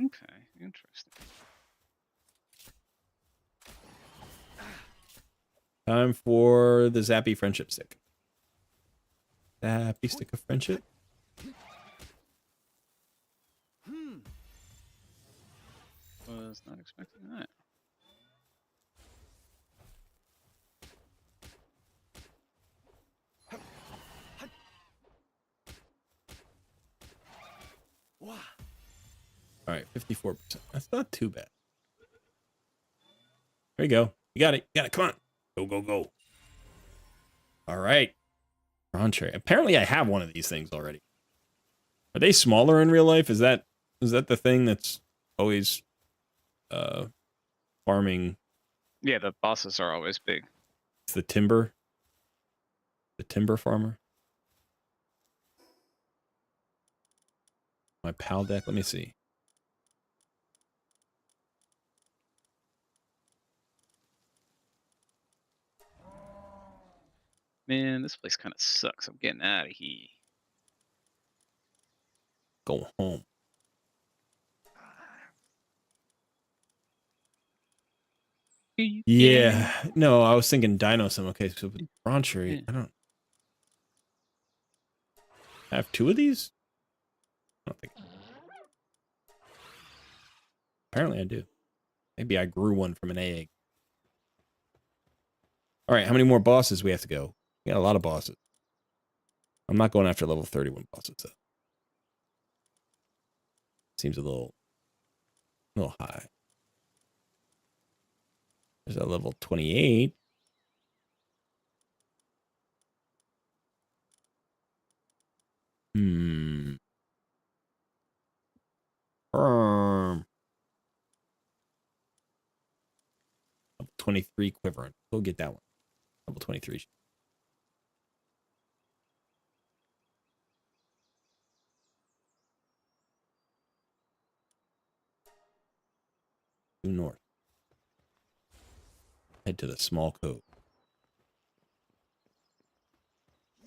Okay, interesting. Time for the Zappy friendship stick. Zappy stick of friendship. Was not expecting that. Wow. All right, 54%. That's not too bad. There you go. You got it. You got it. Come on. Go, go, go. All right. Entree. Apparently I have one of these things already. Are they smaller in real life? Is that the thing that's always farming? Yeah, the bosses are always big. It's the timber. The timber farmer. My pal deck. Let me see. Man, this place kind of sucks. I'm getting out of here. Go home. Yeah. No, I was thinking Dino Sim. Okay, so with Bronchery, I don't have two of these? I don't think. Apparently I do. Maybe I grew one from an egg. All right, how many more bosses we have to go? We got a lot of bosses. I'm not going after level 31 bosses, though. Seems a little high. There's a level 28. Hmm. 23 quivering. We'll get that one. Level 23. Due north. Head to the small cove.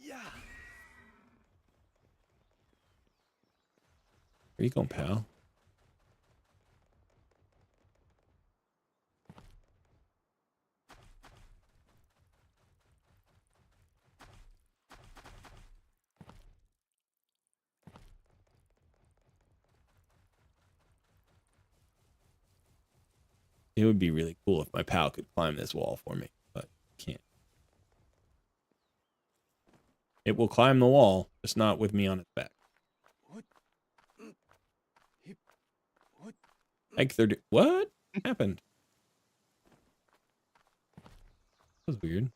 Yeah. Where you going, pal? It would be really cool if my pal could climb this wall for me, but can't. It will climb the wall, just not with me on its back. What? What? Like what happened? That was weird.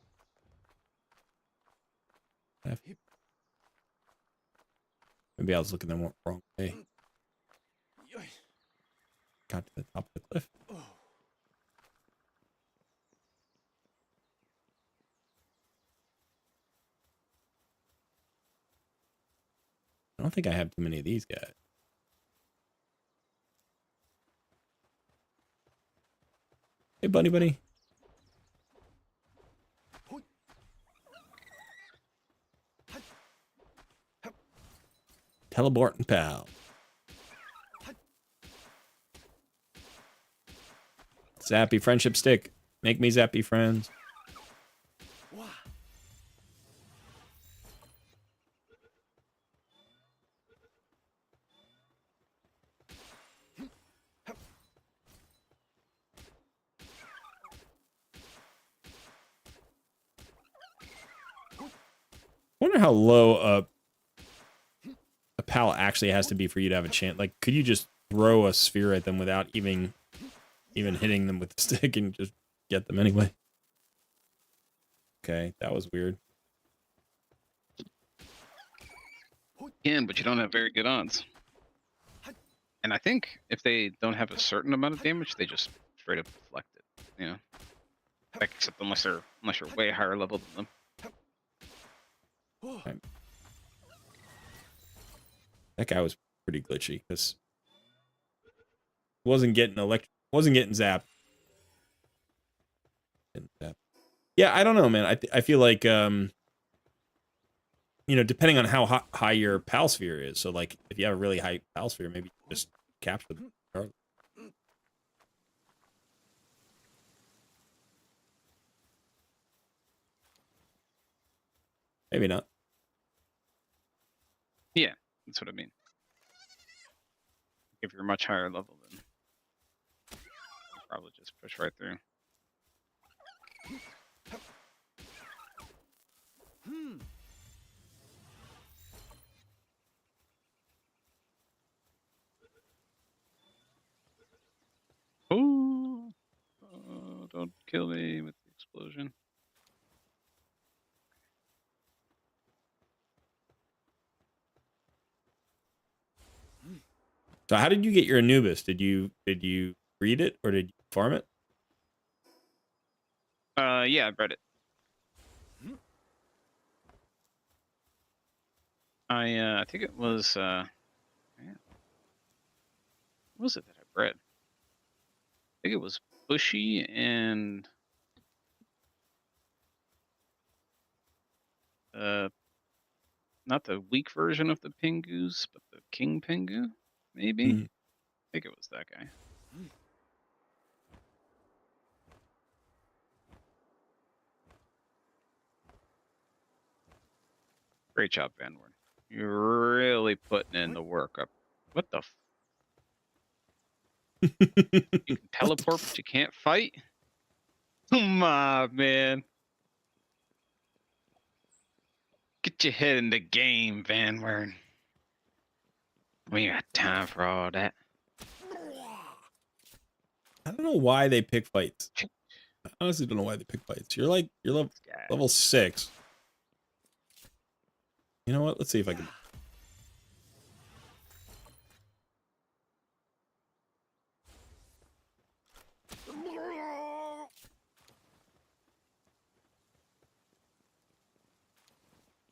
Maybe I was looking the wrong way. Got to the top of the cliff. Oh. I don't think I have too many of these guys. Hey, buddy. Teleporting pal. Zappy friendship stick. Make me zappy friends. I wonder how low a pal actually has to be for you to have a chance. Like, could you just throw a sphere at them without even hitting them with the stick and just get them anyway? Okay, that was weird. You can, but you don't have very good odds. And I think if they don't have a certain amount of damage, they just straight up deflect it. You know, like, except unless you're way higher level than them. Okay. That guy was pretty glitchy because wasn't getting zapped. Yeah, I don't know, man. I feel like you know, depending on how high your pal sphere is. So like, if you have a really high pal sphere, maybe you just capture them. Maybe not. Yeah, that's what I mean. If you're much higher level, then you'll probably just push right through. Oh, don't kill me with the explosion. So how did you get your Anubis? Did you breed it or did you farm it? Yeah, I bred it. I think it was man, what was it that I bred? I think it was Bushy and not the weak version of the Pingus, but the King Pingu, maybe. Mm. I think it was that guy. Great job, Van Wern. You're really putting in the work up. What the? You can teleport, but you can't fight? Come on, man. Get your head in the game, Van Wern. We ain't got time for all that. I don't know why they pick fights. I honestly don't know why they pick fights. You're level 6. You know what? Let's see if I can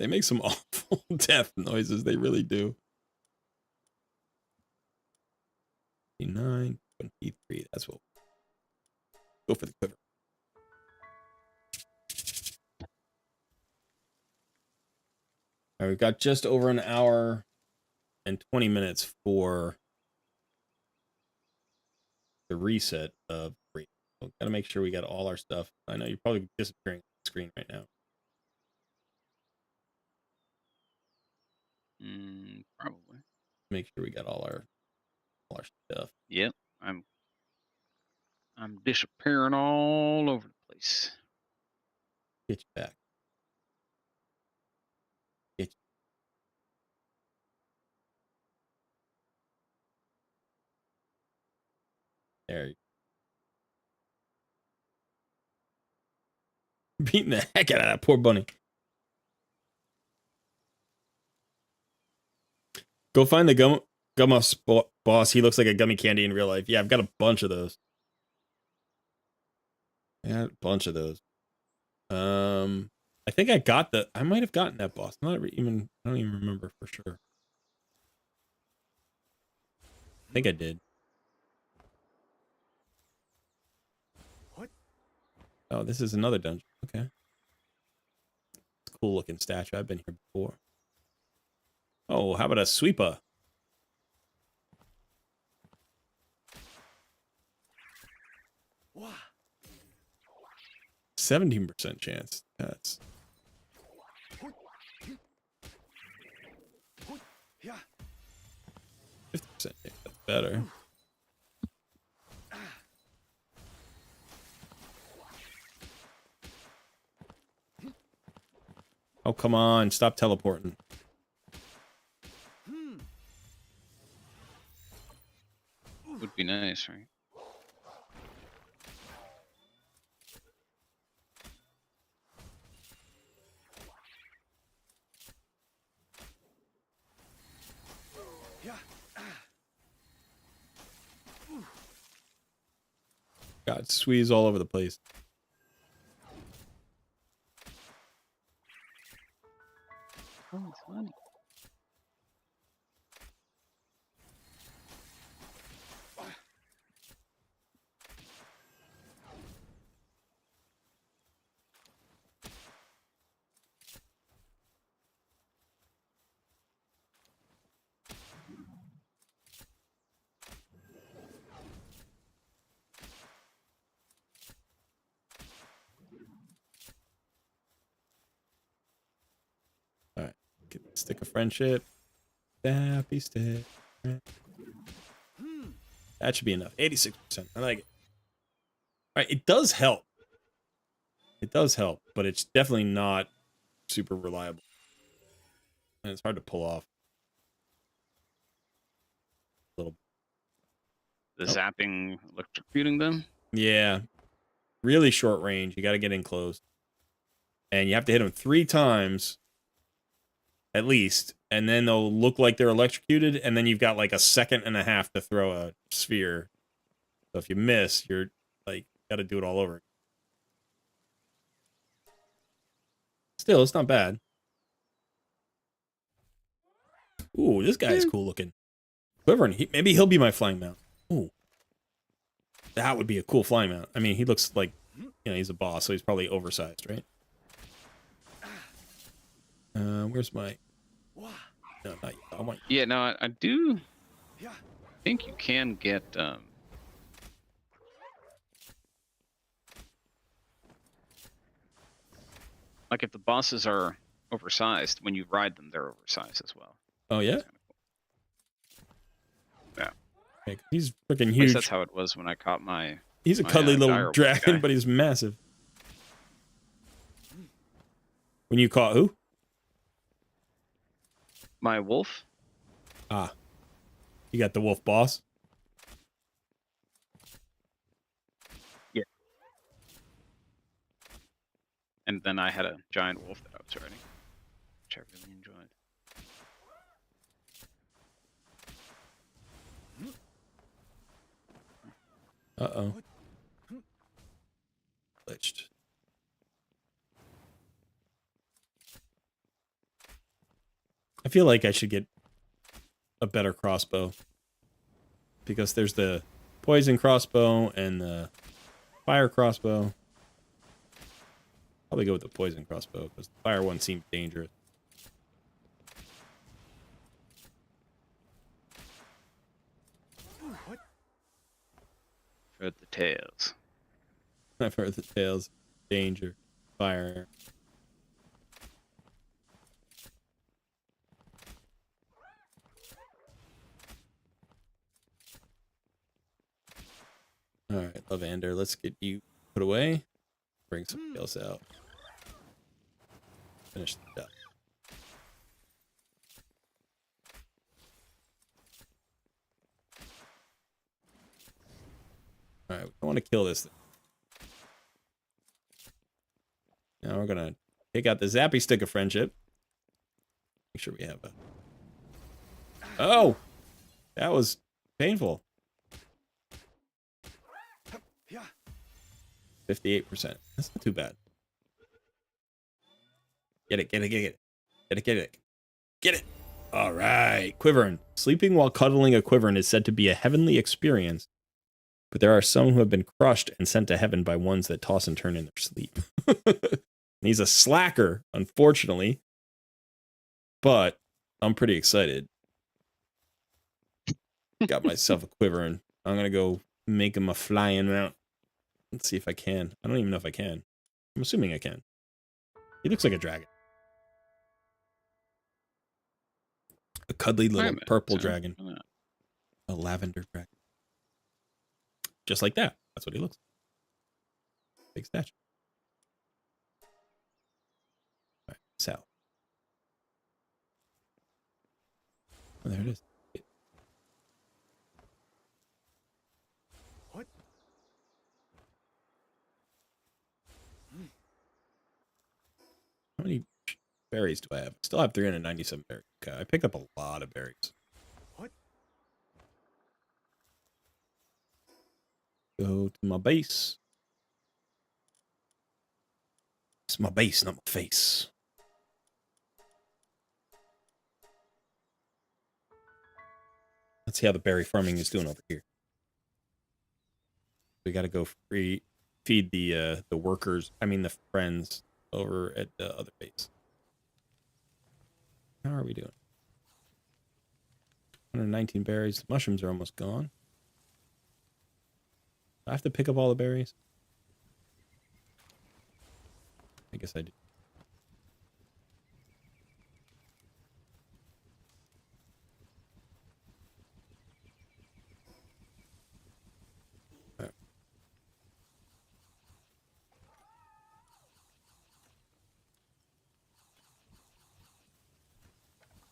They make some awful death noises. They really do. 29, 23. That's what. Go for the quiver. All right, we've got just over an hour and 20 minutes for the reset of free. So gotta make sure we got all our stuff. I know you're probably disappearing on the screen right now. Probably. Make sure we got all our stuff. Yep. I'm disappearing all over the place. Get you back. Get you. There you go. Beating the heck out of that poor bunny. Go find the Gumma boss. He looks like a gummy candy in real life. Yeah, I've got a bunch of those. Yeah, a bunch of those. I think I got I might have gotten that boss. I don't even remember for sure. I think I did. What? Oh, this is another dungeon. Okay. It's a cool looking statue. I've been here before. Oh, how about a sweeper? Wow. 17% chance. That's Yeah. 50% chance. That's better. Oh, come on. Stop teleporting. Would be nice, right? Yeah. God, squeeze all over the place. Oh, it's funny. All right. Get the stick of friendship. Happy stick. That should be enough. 86%. I like it. All right. It does help. It does help, but it's definitely not super reliable. And it's hard to pull off. A little. The zapping, electrocuting them. Yeah. Really short range. You got to get in close. And you have to hit them 3 times at least, and then they'll look like they're electrocuted, and then you've got like a second and a half to throw a sphere. So if you miss, you're like, got to do it all over. Still, it's not bad. Ooh, this guy is cool looking. Quivering. Maybe he'll be my flying mount. Ooh. That would be a cool flying mount. I mean, he looks like, he's a boss, so he's probably oversized, right? Where's my... No, not yet. I want... Yeah, no, I do Yeah. think you can get like if the bosses are oversized, when you ride them, they're oversized as well. Oh, yeah? That's kinda cool. Yeah. Okay, he's freaking At least huge. that's how it was when I caught my. He's a my, cuddly little direwolf dragon, guy. but he's massive. When you caught who? My wolf. Ah. You got the wolf boss? Yeah. And then I had a giant wolf that I was riding, which I really enjoyed. Uh-oh. Glitched. feel like I should get a better crossbow. Because there's the poison crossbow and the fire crossbow. Probably go with the poison crossbow because the fire one seemed dangerous. What? For the tails. I've heard the tales. Danger. Fire. Alright, Lavander, let's get you put away. Bring somebody else out. Finish the job. Alright, I want to kill this thing. Now we're gonna take out the zappy stick of friendship. Make sure we have a... Oh! That was painful. Yeah. 58%. That's not too bad. Get it, get it, get it. Get it, get it. Get it! Alright, Quiverin. Sleeping while cuddling a Quiverin is said to be a heavenly experience, but there are some who have been crushed and sent to heaven by ones that toss and turn in their sleep. He's a slacker, unfortunately, but I'm pretty excited. Got myself a Quiverin. I'm gonna go make him a flying mount. Let's see if I can. I don't even know if I can. I'm assuming I can. He looks like a dragon. A cuddly little purple dragon. A lavender dragon. Just like that. That's what he looks like. Big statue. Alright, Sal. Oh, there it is. What? How many berries do I have? Still have 397 berries. Okay, I picked up a lot of berries. What? Go to my base. It's my base, not my face. Let's see how the berry farming is doing over here. We got to go feed the workers. I mean the friends over at the other base. How are we doing? 119 berries. The mushrooms are almost gone. Do I have to pick up all the berries? I guess I do. All right.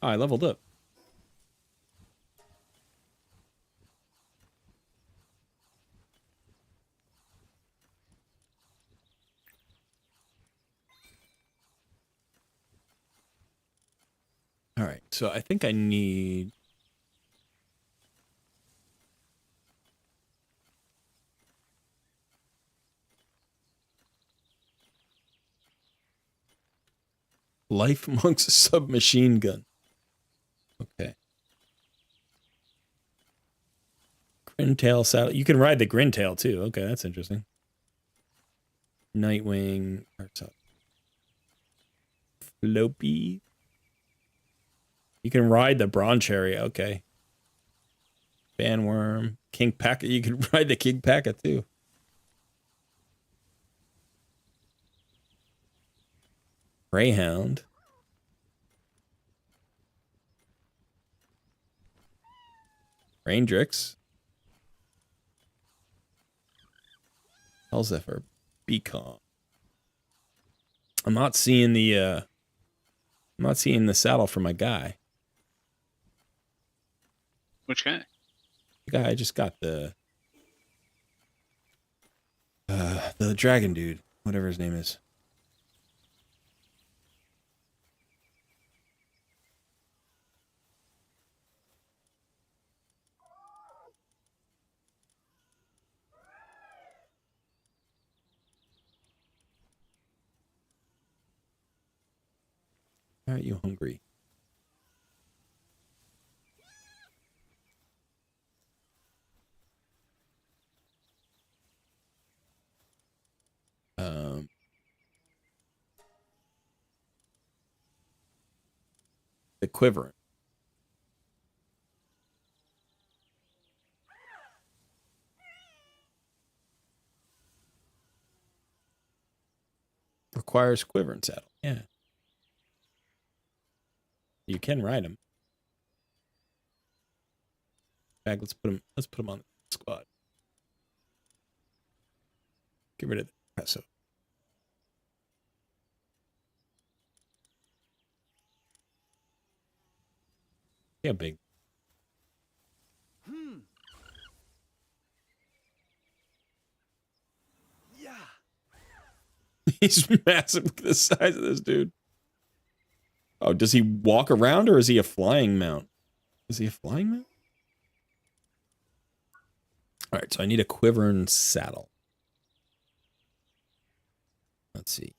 Oh, I leveled up. All right, so I think I need... Life Monk's submachine gun. Okay. Grintail saddle. You can ride the Grintail too. Okay, that's interesting. Nightwing. Floppy. You can ride the Broncherry. Okay. Bandworm. King Packet. You can ride the King Packet too. Greyhound. Raindrix. Hell's that for? Beacon. I'm not seeing the saddle for my guy. Which guy? The guy I just got the dragon dude, whatever his name is. Why aren't you hungry? the quiver. Requires quiver and saddle. Yeah. You can ride him. In fact, let's put him on the squad. Get rid of the peso. Yeah, big. Yeah. He's massive. Look at the size of this dude. Oh, does he walk around or is he a flying mount? Is he a flying mount? All right, so I need a quiver and saddle. Let's see.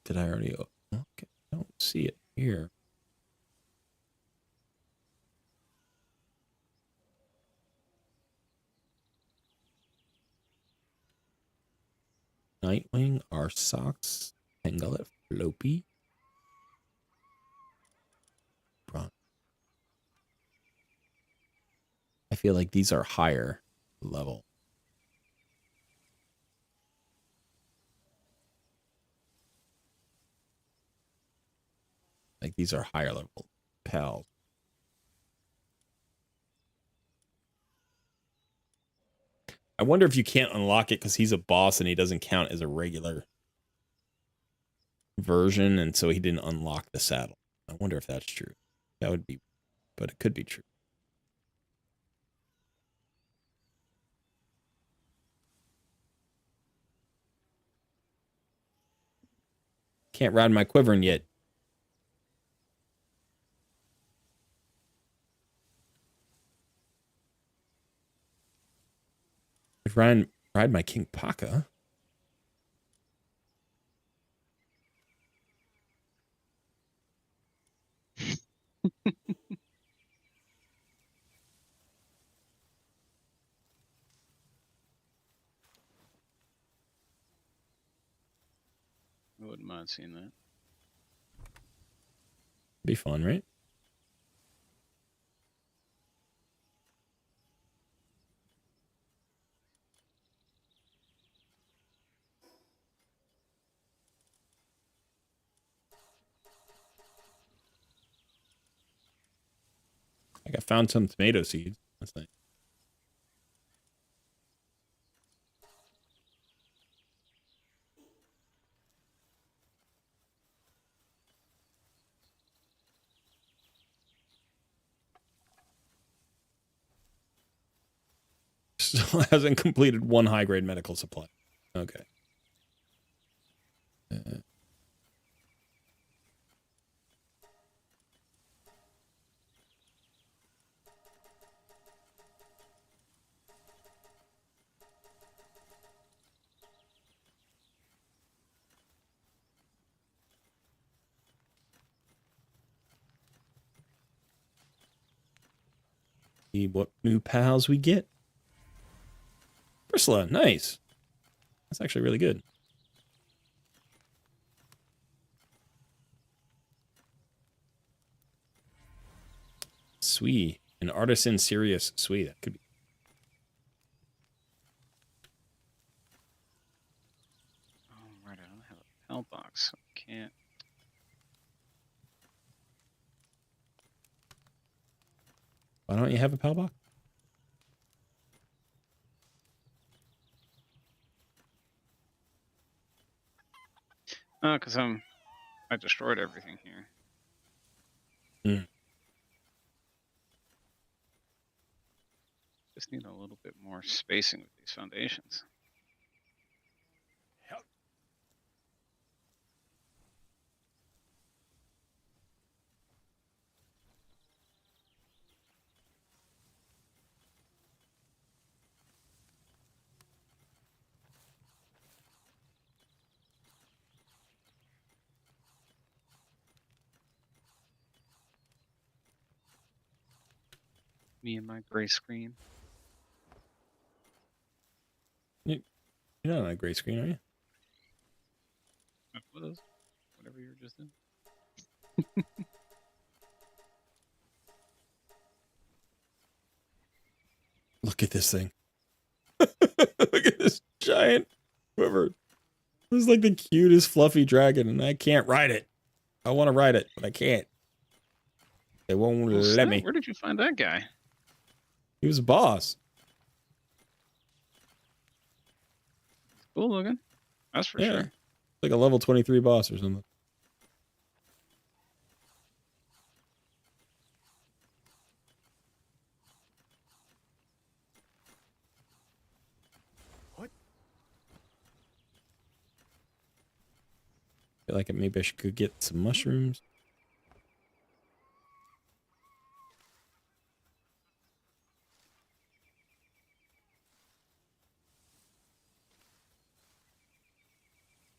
Did I already? Okay, I don't see it here. Nightwing, Arsox, Pangolin, Floppy. Bron. I feel like these are higher level. Like these are higher level pals. I wonder if you can't unlock it because he's a boss and he doesn't count as a regular version, and so he didn't unlock the saddle. I wonder if that's true. That would be, but it could be true. Can't ride my quivering yet. If Ryan ride my King Paka. I wouldn't mind seeing that. Be fun, right? Like I found some tomato seeds. That's nice. Still hasn't completed one high grade medical supply. Okay. See what new pals we get. Bristla, nice. That's actually really good. Sweet. An artisan serious sweet. That could be. Oh, right. I don't have a pal box. So I can't. Why don't you have a pal box? Because I destroyed everything here. Hmm. Just need a little bit more spacing with these foundations. Yep. Me and my gray screen. You're not on a gray screen, are you? whatever you were just doing. Look at this thing. Look at this giant quiver. This is like the cutest fluffy dragon, and I can't ride it. I want to ride it, but I can't. They won't Well, let snap, me. where did you find that guy? He was a boss. Cool looking. That's for Yeah. sure. Like a level 23 boss or something. What? I feel like maybe I should go get some mushrooms.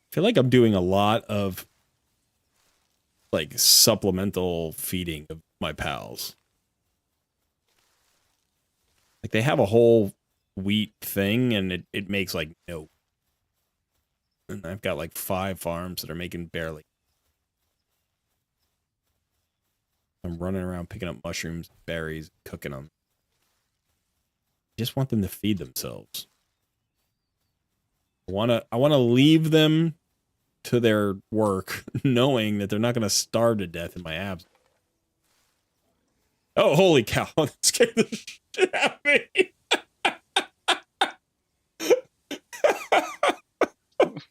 I feel like I'm doing a lot of like supplemental feeding of my pals. Like they have a whole wheat thing and it makes like no. And I've got like 5 farms that are making barely. I'm running around picking up mushrooms, berries, cooking them. I just want them to feed themselves. I wanna leave them to their work, knowing that they're not gonna starve to death in my absence. Oh, holy cow! That scared the shit out of me.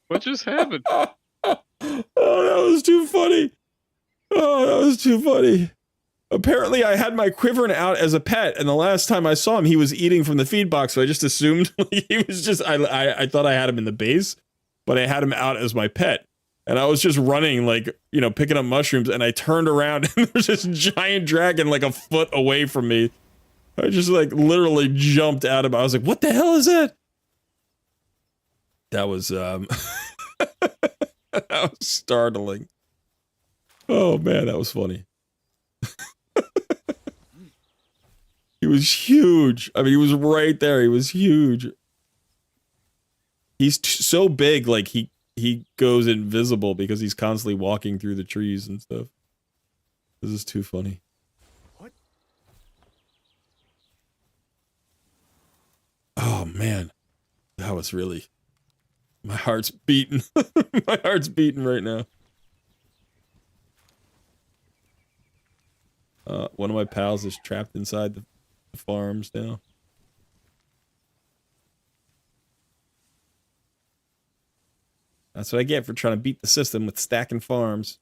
What just happened? Oh, that was too funny. Oh, that was too funny. Apparently, I had my Quiverin out as a pet, and the last time I saw him, he was eating from the feed box, so I just assumed he was just, I thought I had him in the base, but I had him out as my pet. And I was just running, like, you know, picking up mushrooms, and I turned around, and there's this giant dragon, like, a foot away from me. I just, like, literally jumped out of it. I was like, what the hell is that? That was, that was startling. Oh, man, that was funny. He was huge. I mean, he was right there. He was huge. He's so big, like, he goes invisible because he's constantly walking through the trees and stuff. This is too funny. What? Oh, man. That was really... My heart's beating. My heart's beating right now. One of my pals is trapped inside the farms now. That's what I get for trying to beat the system with stacking farms.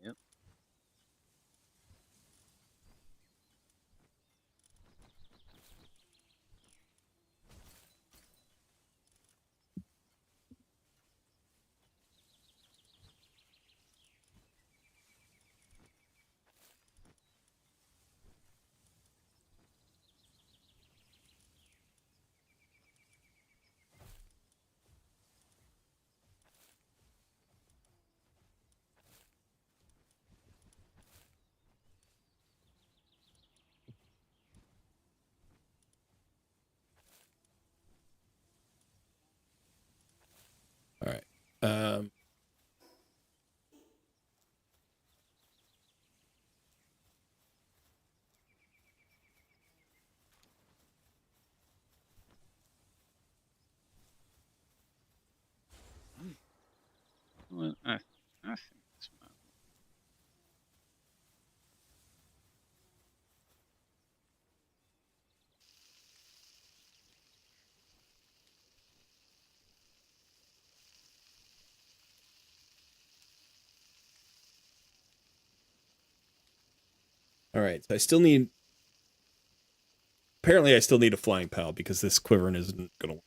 Yep. All right. Well, I think this might. All right. So I still need... Apparently I still need a flying pal because this Quiverin isn't going to work.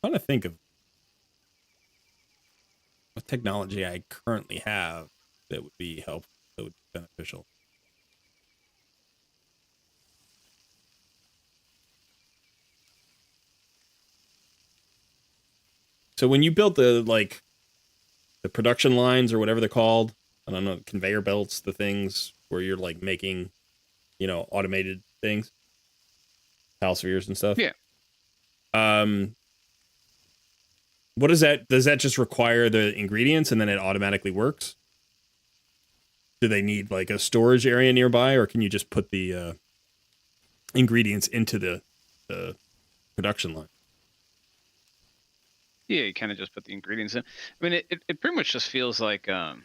trying to think of what technology I currently have that would be helpful, that would be beneficial. So when you built the production lines or whatever they're called, I don't know, conveyor belts, the things where you're like making, automated things, tile spheres and stuff. Yeah. What is that? Does that just require the ingredients and then it automatically works? Do they need like a storage area nearby, or can you just put the ingredients into the production line? Yeah, you kind of just put the ingredients in. I mean, it pretty much just feels like like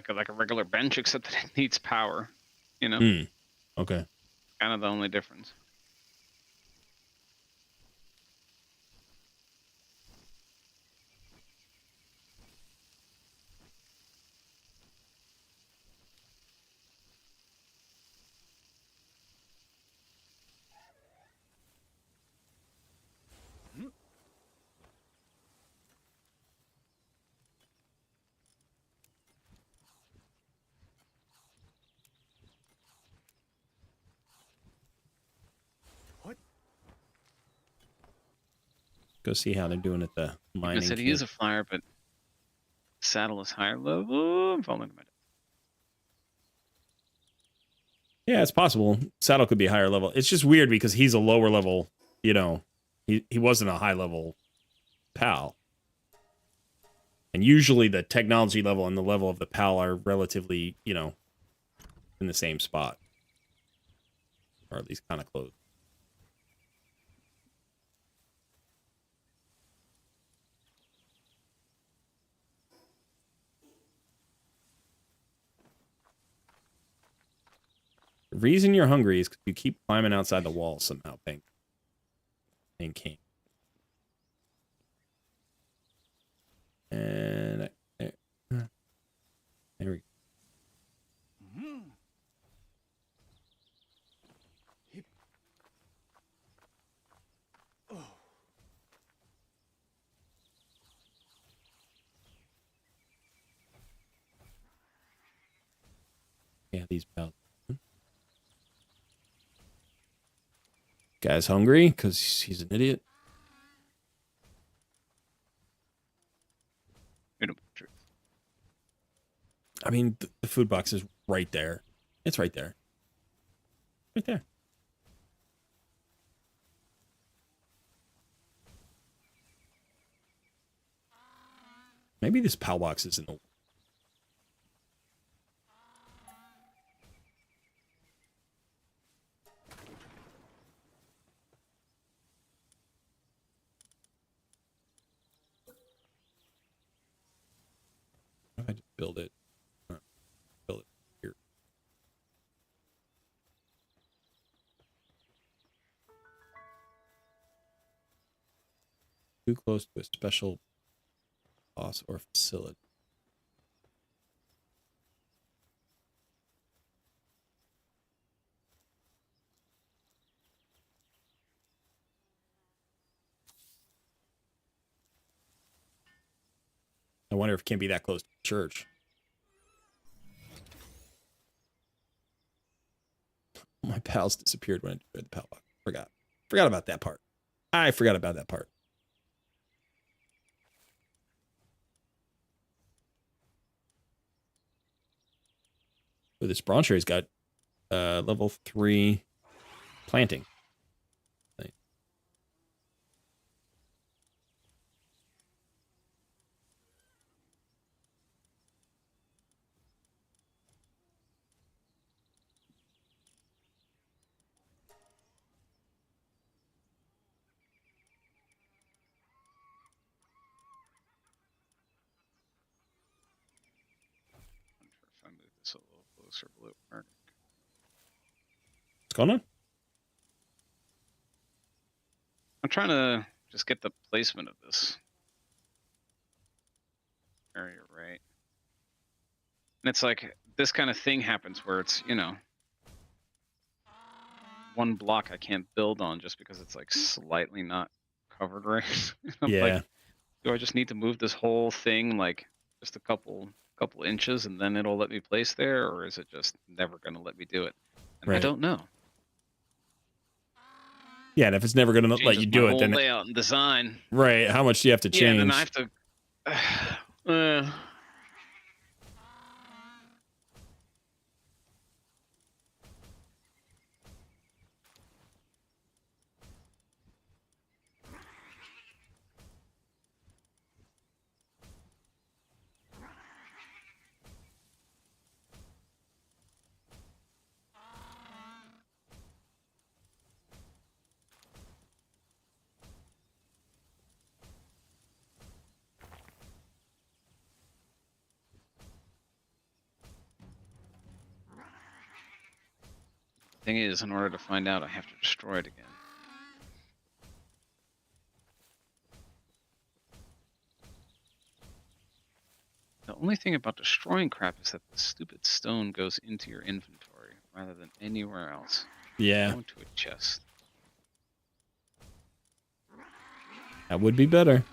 a regular bench, except that it needs power. Okay. Kind of the only difference. What? Go see how they're doing at the I mining said he camp. is a flyer, but saddle is higher level. I'm falling into my. Yeah, it's possible. Saddle could be higher level. It's just weird because he's a lower level, he wasn't a high level pal. And usually the technology level and the level of the pal are relatively, in the same spot. Or at least kind of close. The reason you're hungry is because you keep climbing outside the wall somehow, Pink. King. And there we go. Mm. Hip. Oh. Yeah, these pals. Guy's hungry because he's an idiot. I mean, the food box is right there. It's right there. Right there. Maybe this PAL box is in the... What if I just build it? Build it here. Too close to a special boss or facility. I wonder if it can be that close to the church. My pals disappeared when I destroyed the PAL box. Forgot about that part. I forgot about that part. But this Broncher's got level 3 planting. If I move this a little closer, will it work? What's going on? I'm trying to just get the placement of this area right. And it's like this kind of thing happens where it's, one block I can't build on just because it's like slightly not covered right. I'm Yeah. like, do I just need to move this whole thing like just a couple inches and then it'll let me place there, or is it just never going to let me do it? And I Right. don't know. Yeah, and if it's never gonna let Changes you my do it, whole then layout and design. right, how much do you have to Yeah, then change? I have to. Thing is, in order to find out, I have to destroy it again. The only thing about destroying crap is that the stupid stone goes into your inventory rather than anywhere else. Yeah, Go into a chest. that would be better.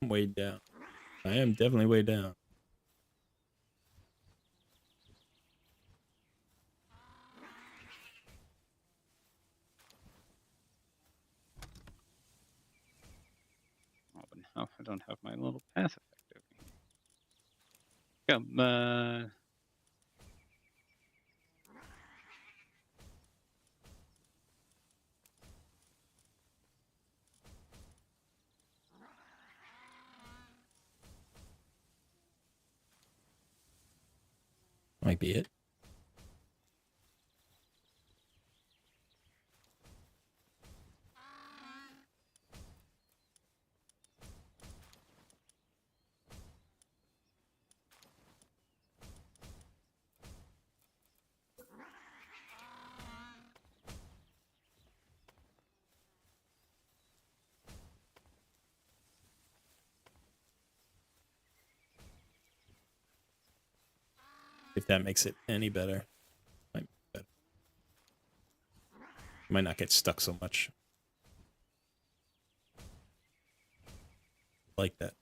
I'm way down. I am definitely way down. Oh, but now I don't have my little path effect over here. Come on. Might be it. If that makes it any better. Might be better. Might not get stuck so much. Like that.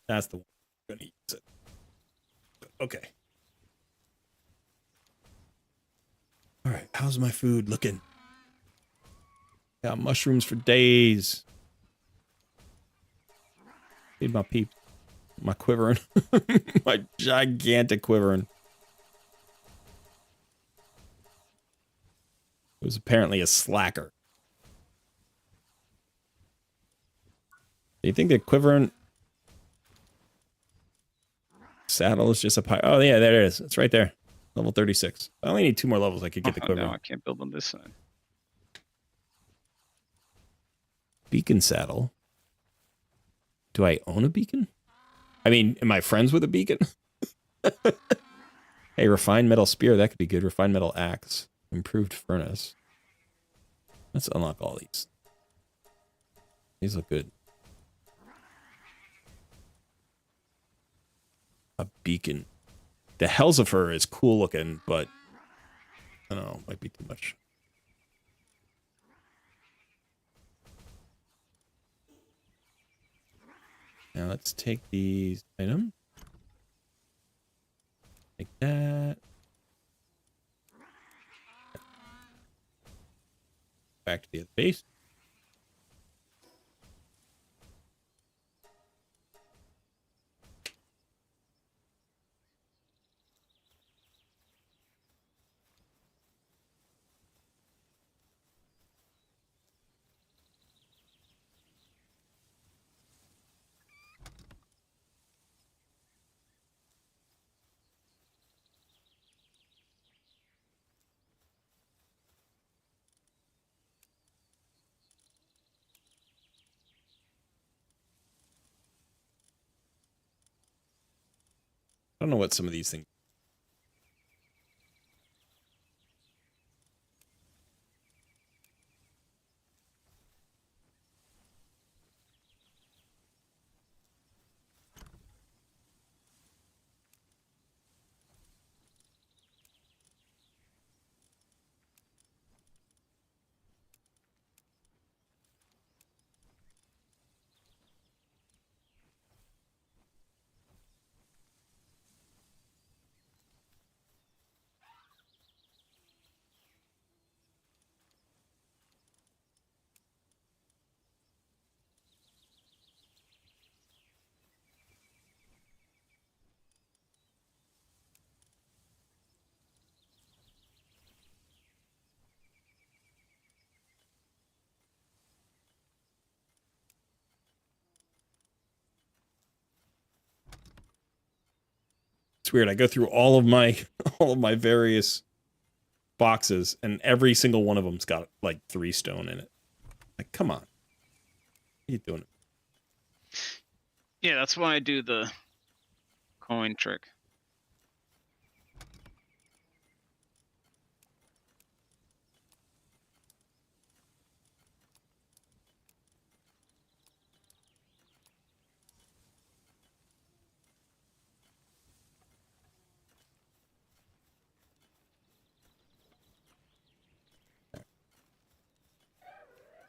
That's the one I'm gonna use it. Okay. All right. How's my food looking? Got mushrooms for days. Feed my peep. My quivering. My gigantic quivering. It was apparently a slacker. Do you think the quivering saddle is just a pie? Oh, yeah, there it is. It's right there. Level 36. I only need 2 more levels. I could get the Oh, quivering. no, I can't build on this side. Beacon saddle. Do I own a beacon? I mean, am I friends with a beacon? Hey, refined metal spear. That could be good. Refined metal axe. Improved furnace. Let's unlock all these. These look good. A beacon. The Helsifer is cool looking, but I don't know, might be too much. Now let's take these items. Like that. Back to the other base. I don't know what some of these things. It's weird. I go through all of my various boxes, and every single one of them's got like 3 stone in it. Like, come on. What are you doing? Yeah, that's why I do the coin trick.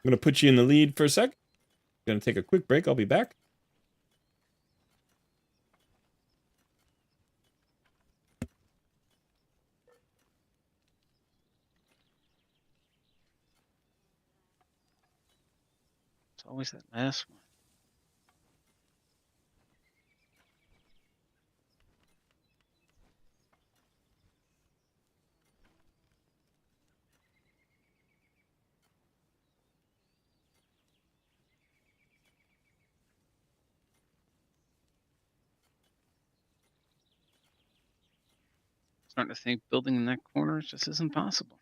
I'm going to put you in the lead for a sec. I'm going to take a quick break. I'll be back. It's always that last one. Starting to think building in that corner just isn't possible.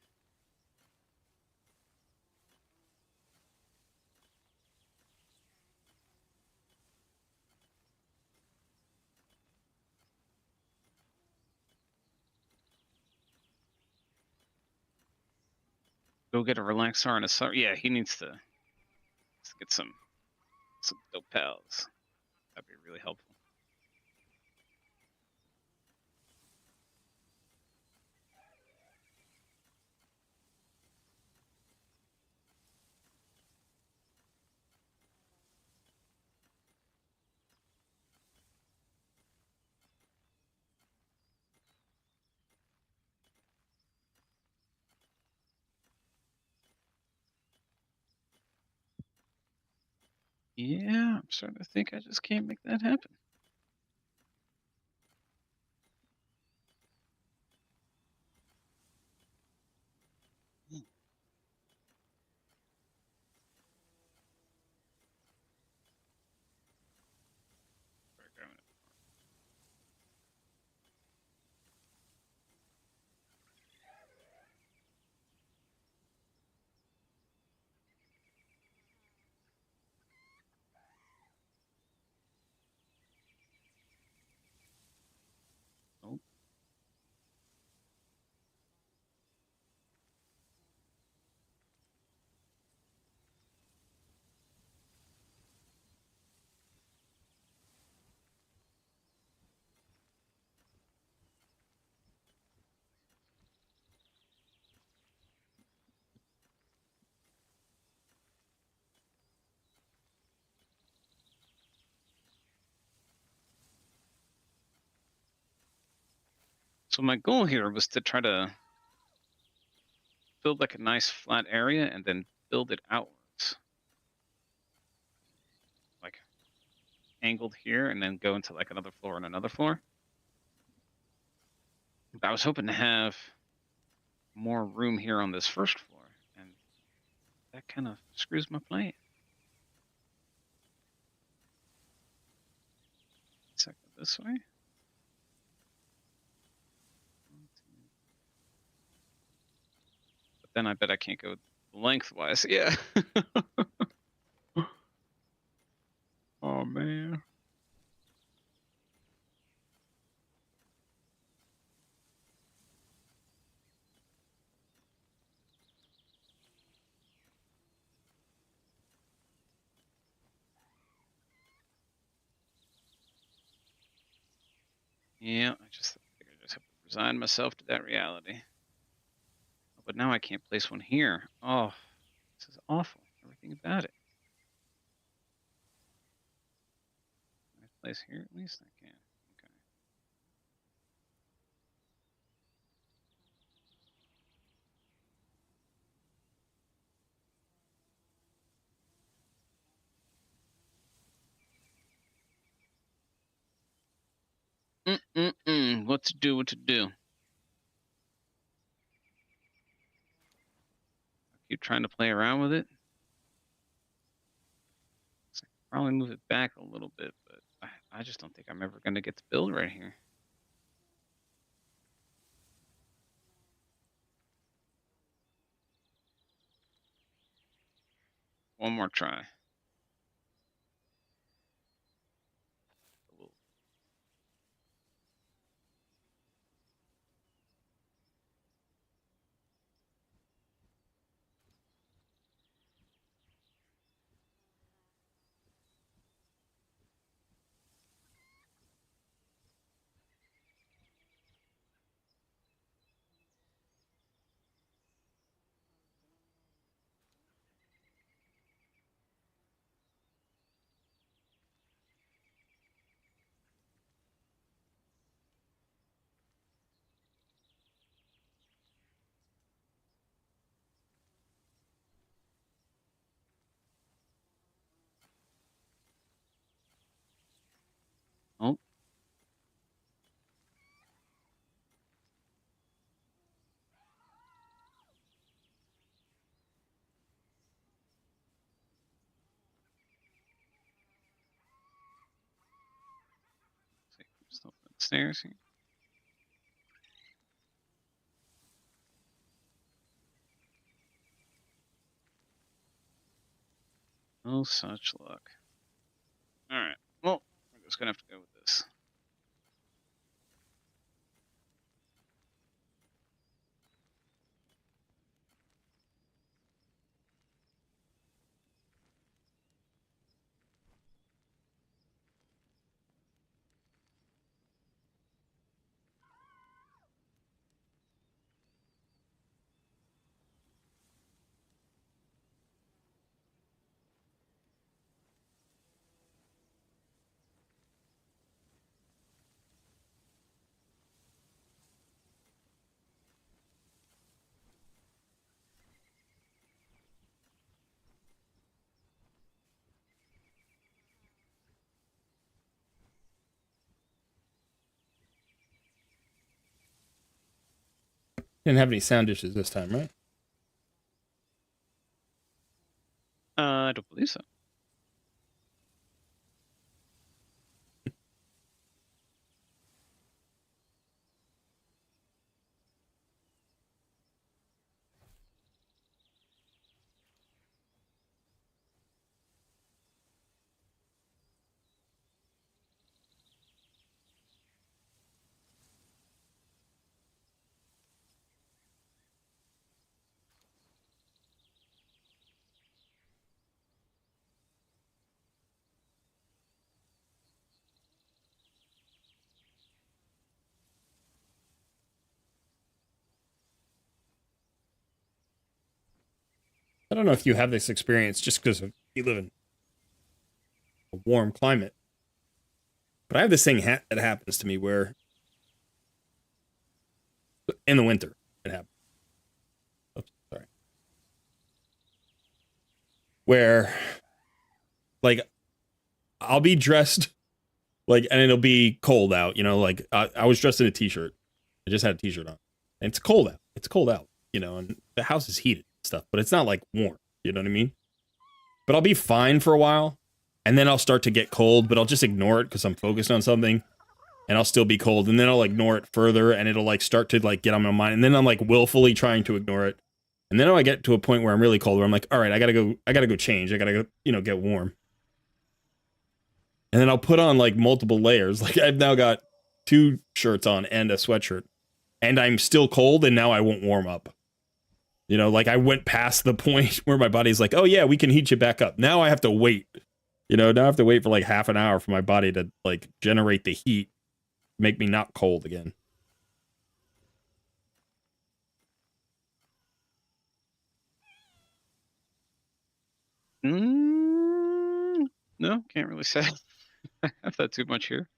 Go get a relaxar and a sar. Yeah, he needs to get some dope pals. That'd be really helpful. Yeah, I'm starting to think I just can't make that happen. So my goal here was to try to build like a nice flat area and then build it outwards. Like angled here and then go into like another floor and another floor. But I was hoping to have more room here on this first floor, and that kind of screws my plan. Second this way. But then I bet I can't go lengthwise. Yeah. Oh man. Yeah, I think I just have to resign myself to that reality. But now I can't place one here. Oh, this is awful. Everything about it. Can I place here at least? I can. Okay. What to do? What to do? I keep trying to play around with it. So I could probably move it back a little bit, but I just don't think I'm ever going to get to build right here. One more try. Oh, see, just open the stairs here. No such luck. All right. Well, we're just gonna have to go with this. Didn't have any sound issues this time, right? I don't believe so. I don't know if you have this experience just because you live in a warm climate, but I have this thing that happens to me where in the winter it happens. Oops, sorry. Where like I'll be dressed like, and it'll be cold out, you know, like I was dressed in a t-shirt. I just had a t-shirt on. And it's cold out. It's cold out, you know, and the house is heated and stuff, but it's not like warm. You know what I mean? But I'll be fine for a while, and then I'll start to get cold, but I'll just ignore it because I'm focused on something, and I'll still be cold, and then I'll ignore it further, and it'll like start to like get on my mind, and then I'm like willfully trying to ignore it. And then I get to a point where I'm really cold, where I'm like, all right, I gotta go change. I gotta go, you know, get warm. And then I'll put on like multiple layers. Like I've now got 2 shirts on and a sweatshirt. And I'm still cold, and now I won't warm up. You know, like I went past the point where my body's like, oh yeah, we can heat you back up. Now I have to wait. You know, now I have to wait for like half an hour for my body to like generate the heat, make me not cold again. No, can't really say. I have that too much here.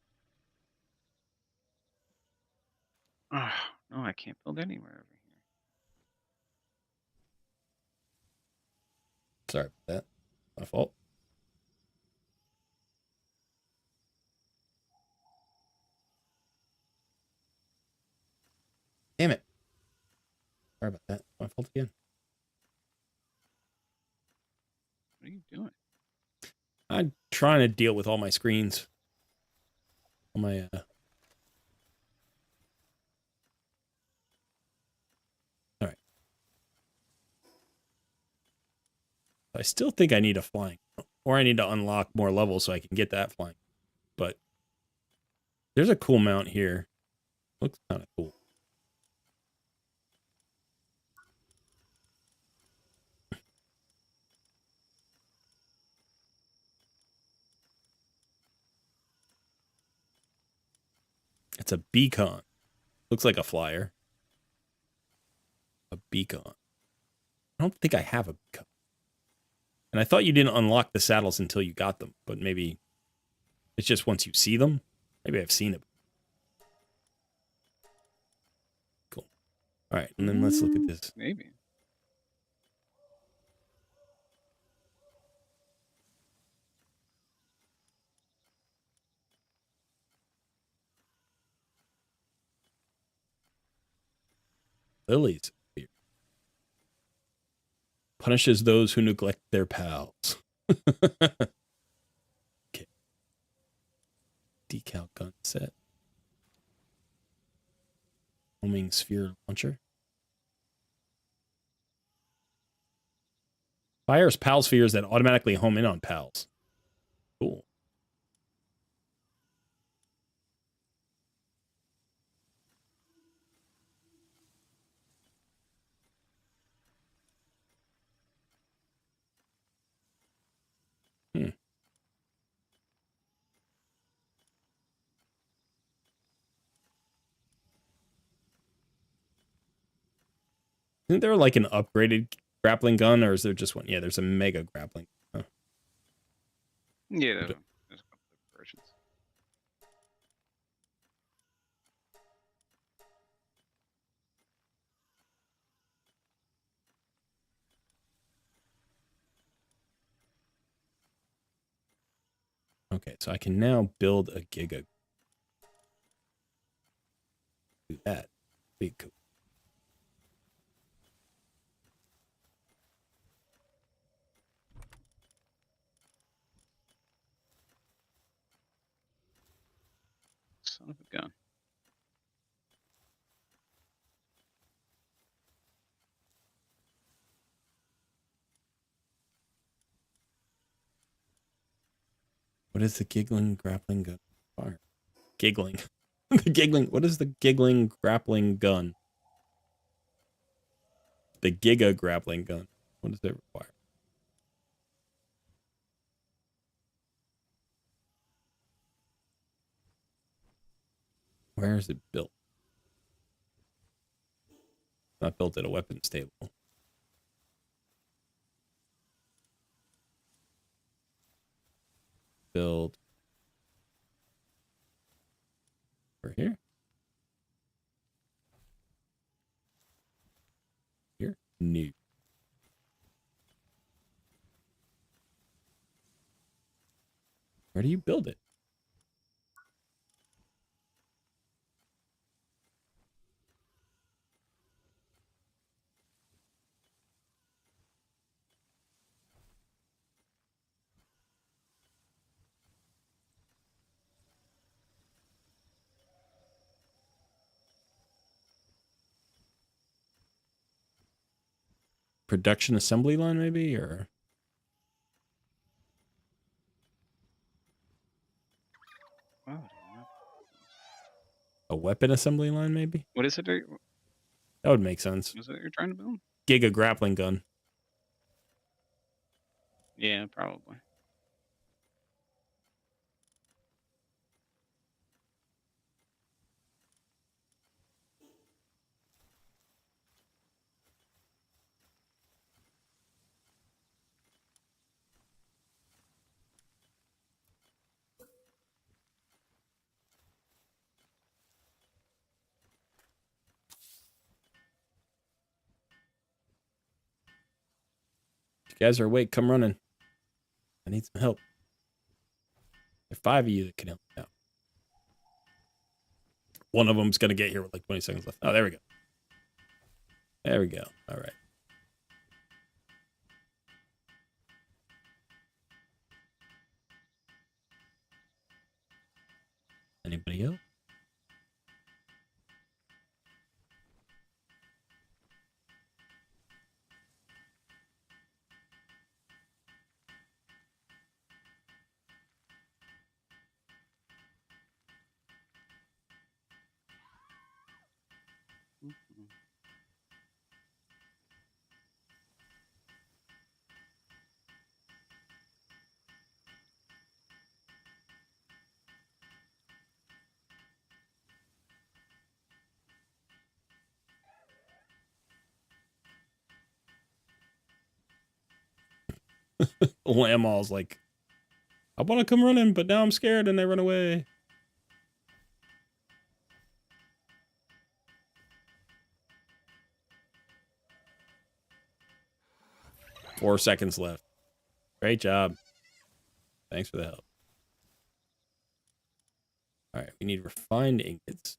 Oh, no, I can't build anywhere over here. Sorry about that. My fault. Damn it. Sorry about that. My fault again. What are you doing? I'm trying to deal with all my screens. All my all right. I still think I need a flying, or I need to unlock more levels so I can get that flying. But there's a cool mount here. Looks kind of cool. It's a beacon. Looks like a flyer. A beacon. I don't think I have a beacon. And I thought you didn't unlock the saddles until you got them, but maybe it's just once you see them. Maybe I've seen it. Cool. All right, and then let's look at this. Maybe. Lily's here. Punishes those who neglect their pals. Okay. Decal gun set. Homing sphere launcher. Fires pal spheres that automatically home in on pals. Cool. Isn't there like an upgraded grappling gun, or is there just one? Yeah, there's a mega grappling. Oh. Yeah, there's a couple of versions. Okay, so I can now build a giga. Do that. Be cool. Son of a gun. What is the giggling grappling gun? Fire. Giggling. The giggling. What is the giggling grappling gun? The giga grappling gun. What does it require? Where is it built? Not built at a weapons table. Build. Over here. New. Where do you build it? Production assembly line, maybe, or Oh, I don't know. a weapon assembly line, maybe. What is it? That would make sense. Is it you're trying to build? Giga grappling gun. Yeah, probably. If you guys are awake, come running. I need some help. There are 5 of you that can help me out. One of them's gonna get here with like 20 seconds left. Oh, there we go. There we go. All right. Anybody else? Mhm. Lamall's like, I want to come running, but now I'm scared and they run away. Four seconds left. Great job. Thanks for the help. All right, we need refined ingots.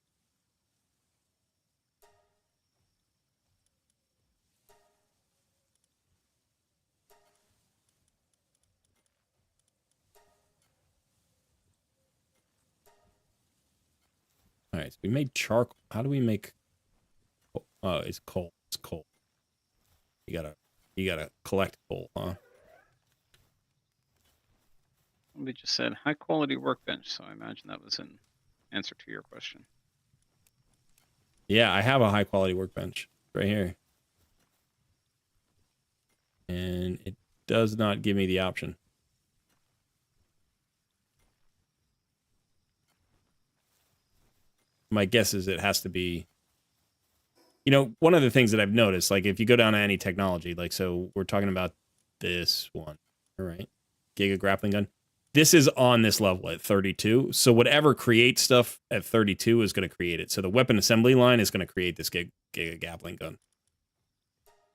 All right, so we made charcoal. How do we make? Oh, it's coal. It's coal. You gotta collect coal, huh? Somebody just said high quality workbench, so I imagine that was an answer to your question. Yeah, I have a high quality workbench right here, and it does not give me the option. My guess is it has to be, you know, one of the things that I've noticed, like if you go down to any technology, like, so we're talking about this one, all right, Giga grappling gun. This is on this level at 32. So whatever creates stuff at 32 is going to create it. So the weapon assembly line is going to create this Giga grappling gun.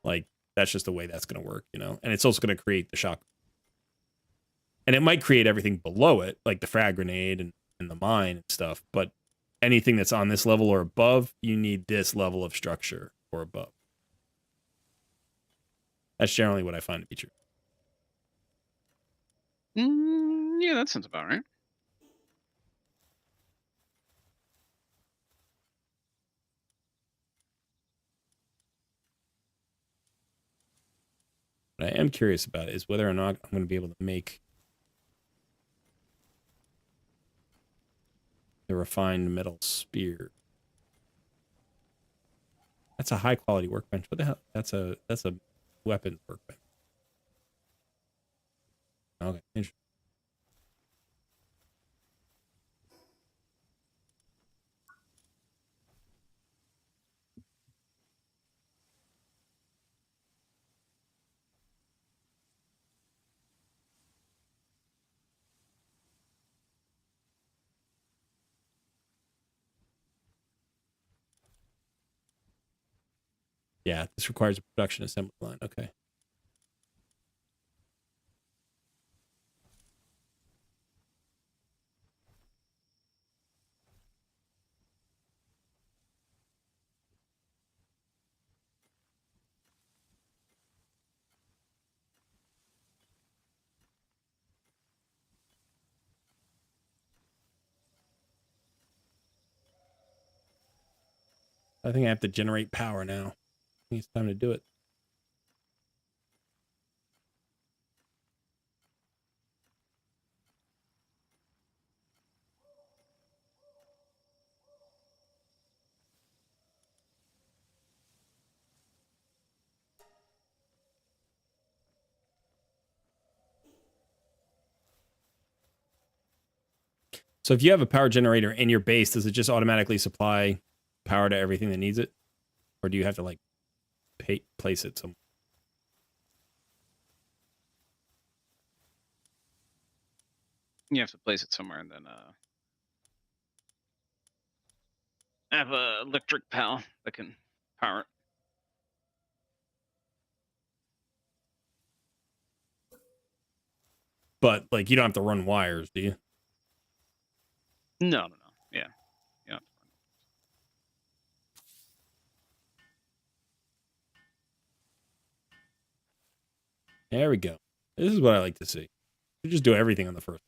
Like, that's just the way that's going to work, you know? And it's also going to create the shock. And it might create everything below it, like the frag grenade and the mine and stuff. But anything that's on this level or above, you need this level of structure or above. That's generally what I find to be true. Yeah, that sounds about right. What I am curious about is whether or not I'm going to be able to make the refined metal spear. That's a high quality workbench. What the hell? That's a weapon workbench. Okay, interesting. Yeah, this requires a production assembly line. Okay. I think I have to generate power now. I think it's time to do it. So if you have a power generator in your base, does it just automatically supply power to everything that needs it? Or do you have to like place it somewhere? You have to place it somewhere and then have a electric pal that can power it. But like you don't have to run wires, do you? No. Yeah. There we go. This is what I like to see. You just do everything on the first.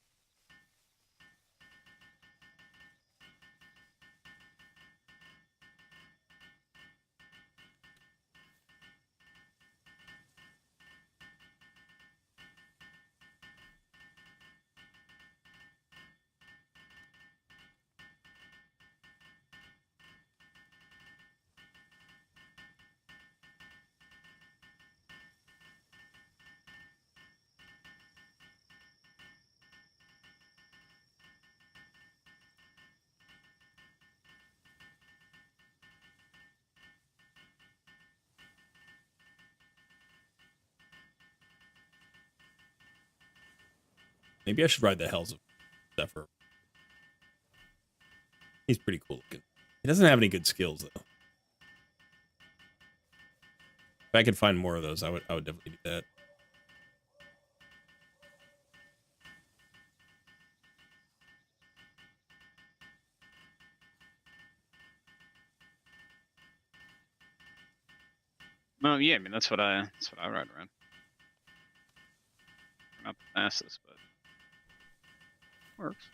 Maybe I should ride the Hells of Zephyr. He's pretty cool looking. He doesn't have any good skills though. If I could find more of those, I would definitely do that. Well, yeah, I mean that's what I ride around. Not the fastest, but works.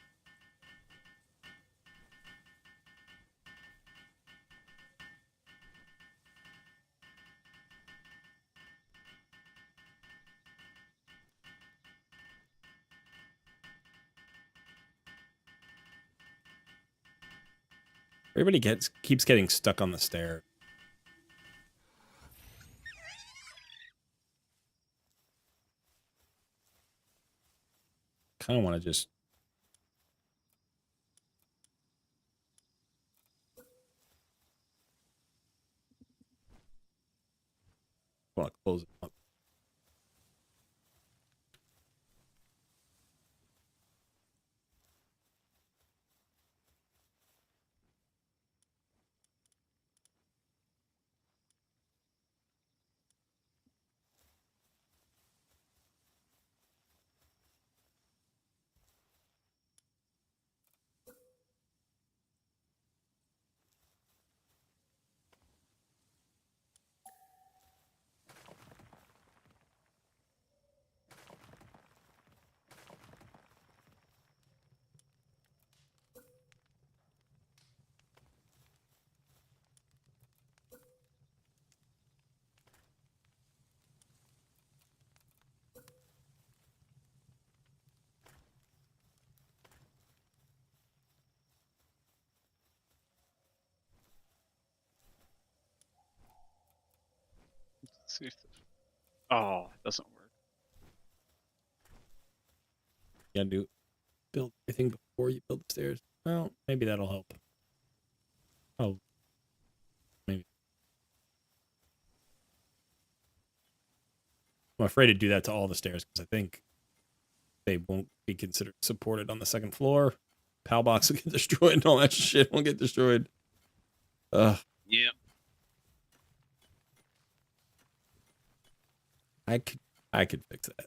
Everybody keeps getting stuck on the stair. Kind of want to just want to close it up. Let's see if this... Oh, it doesn't work. You gotta build everything before you build the stairs. Well, maybe that'll help. Oh, maybe. I'm afraid to do that to all the stairs because I think they won't be considered supported on the second floor. PAL box will get destroyed and all that shit will get destroyed. Ugh. Yep. I could fix that.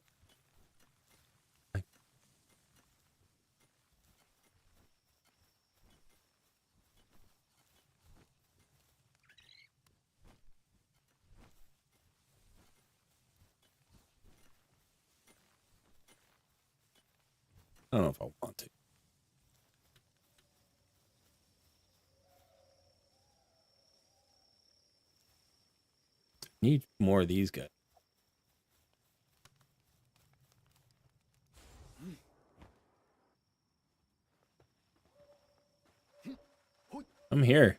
I don't know if I want to. Need more of these guys. I'm here.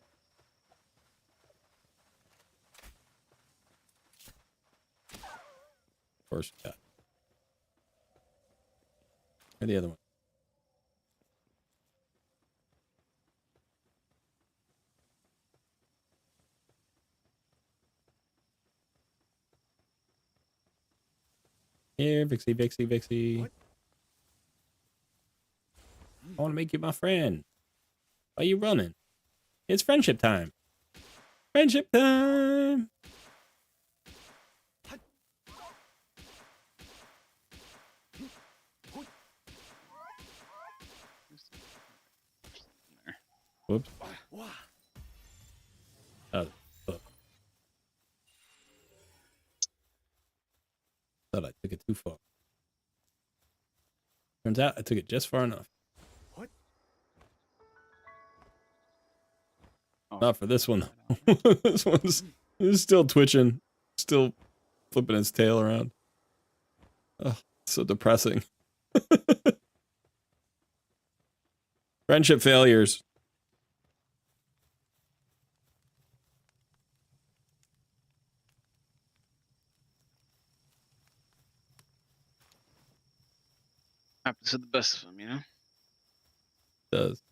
First shot. Where's the other one? Here, Vixie, Vixie, Vixie. What? I want to make you my friend. Why are you running? It's friendship time. Friendship time. Whoops. Wah. Oh, fuck. Thought I took it too far. Turns out I took it just far enough. What? Oh, Not for this one. This one's still twitching, still flipping its tail around. Oh, so depressing. Friendship failures. happens to the best of them, you know. Does.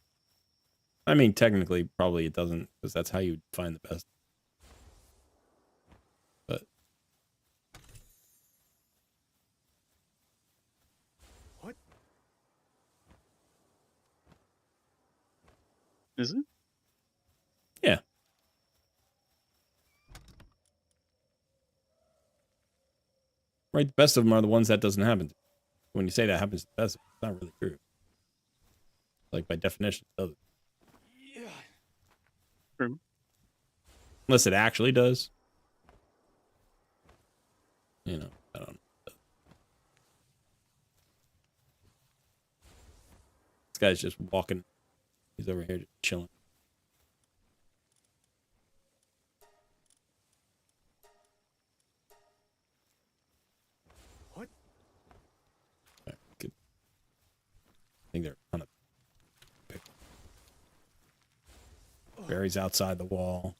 I mean, technically, probably it doesn't, because that's how you find the best. But What? Is it? yeah. Right, the best of them are the ones that doesn't happen to. When you say that happens to the best, it's not really true. Like, by definition, it doesn't. Yeah. True. Unless it actually does. You know, I don't know. This guy's just walking. He's over here just chilling. What? Alright, good. I think they're on a Barry's outside the wall.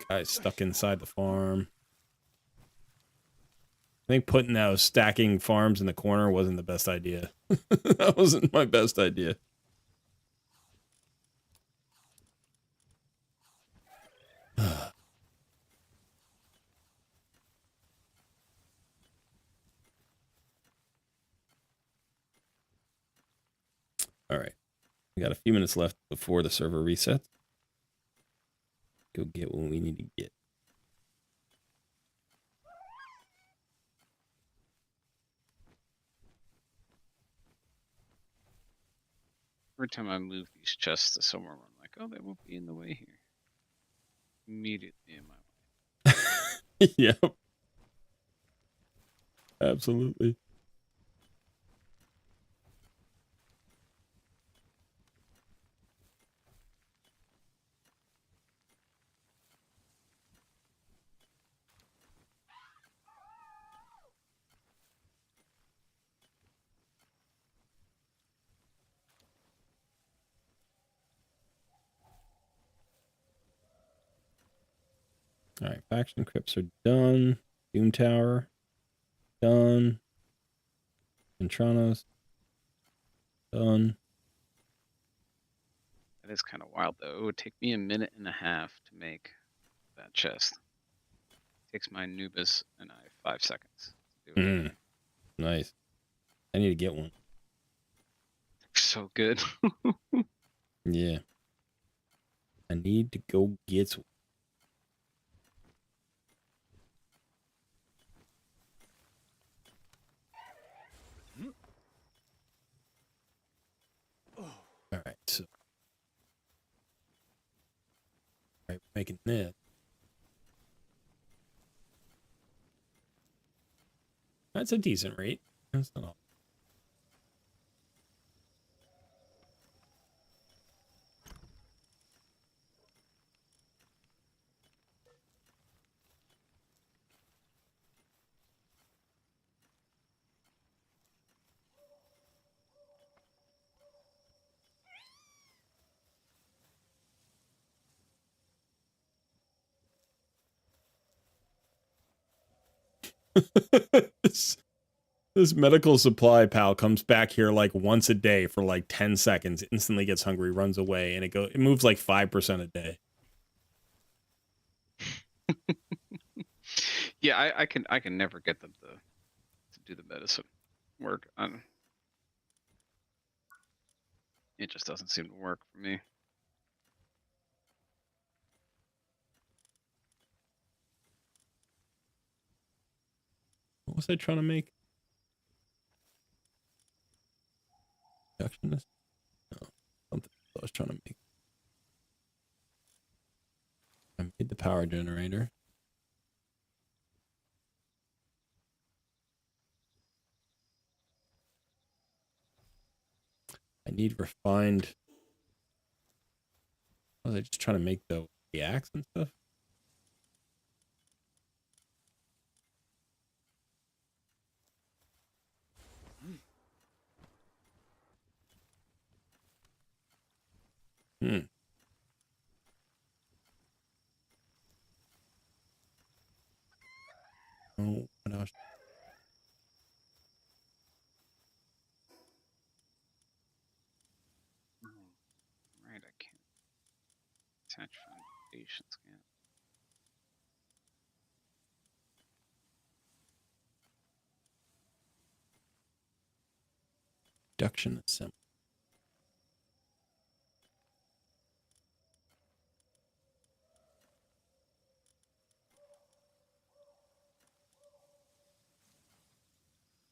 Guy's stuck inside the farm. I think putting those stacking farms in the corner wasn't the best idea. That wasn't my best idea. All right. We got a few minutes left before the server resets. Go get what we need to get. Every time I move these chests to somewhere, I'm like, oh, they won't be in the way here. Immediately in my way. Yep. Absolutely. All right, faction crypts are done. Doom Tower, done. Ventranos, done. That is kind of wild, though. It would take me 1.5 minutes to make that chest. It takes my Anubis and I 5 seconds to do it. Nice. I need to get one. So good. Yeah. I need to go get one. So, right, making this. That's a decent rate. That's not all. this, this medical supply pal comes back here like once a day for like 10 seconds, instantly gets hungry, runs away, and it moves like 5% a day. Yeah, I can never get them to do the medicine work. It just doesn't seem to work for me. What was I trying to make? Reductionist? No, something I was trying to make. I made the power generator. I need refined. Was I just trying to make the axe and stuff? Hmm. Oh, what else? Right, I can't attach foundations. Can't. Reduction assembly.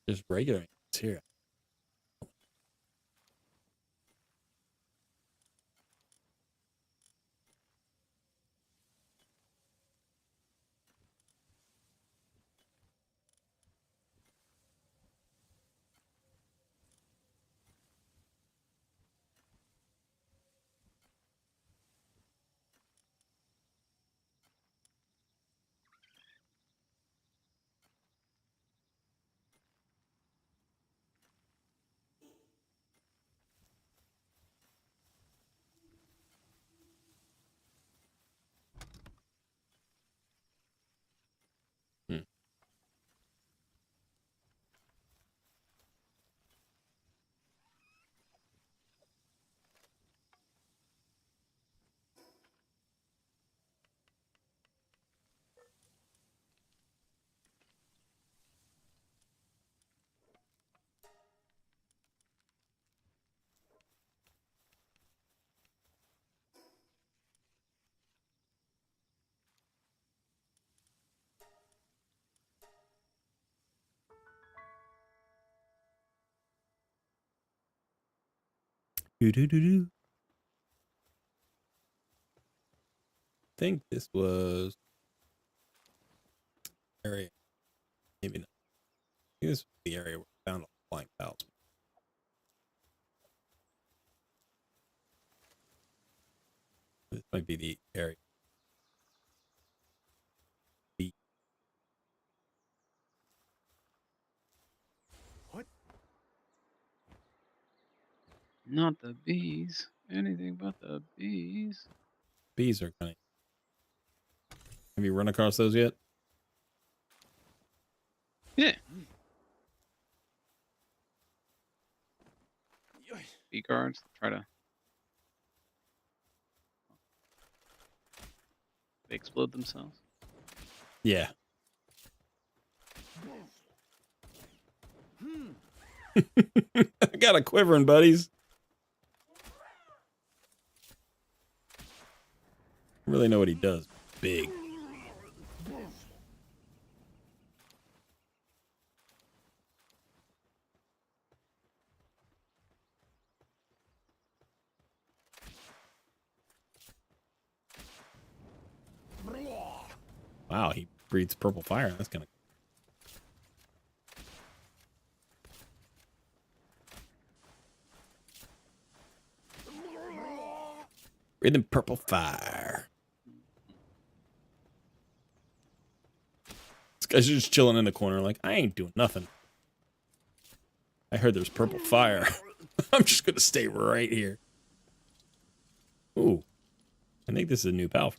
Just regular ants here. Hmm. Do do do do. I think this was area. Maybe not. I think this was the area where we found all the flying pals. This might be the area. B. What? Not the bees. Anything but the bees. Bees are kind of. Have you run across those yet? Yeah, Yoy. bee guards try to. They explode themselves. Yeah. I got a quivering, buddies. I really know what he does. Big. Wow, he breathes purple fire. That's kind of. Breathing purple fire. This guy's just chilling in the corner, like, I ain't doing nothing. I heard there's purple fire. I'm just gonna stay right here. Ooh. I think this is a new pal.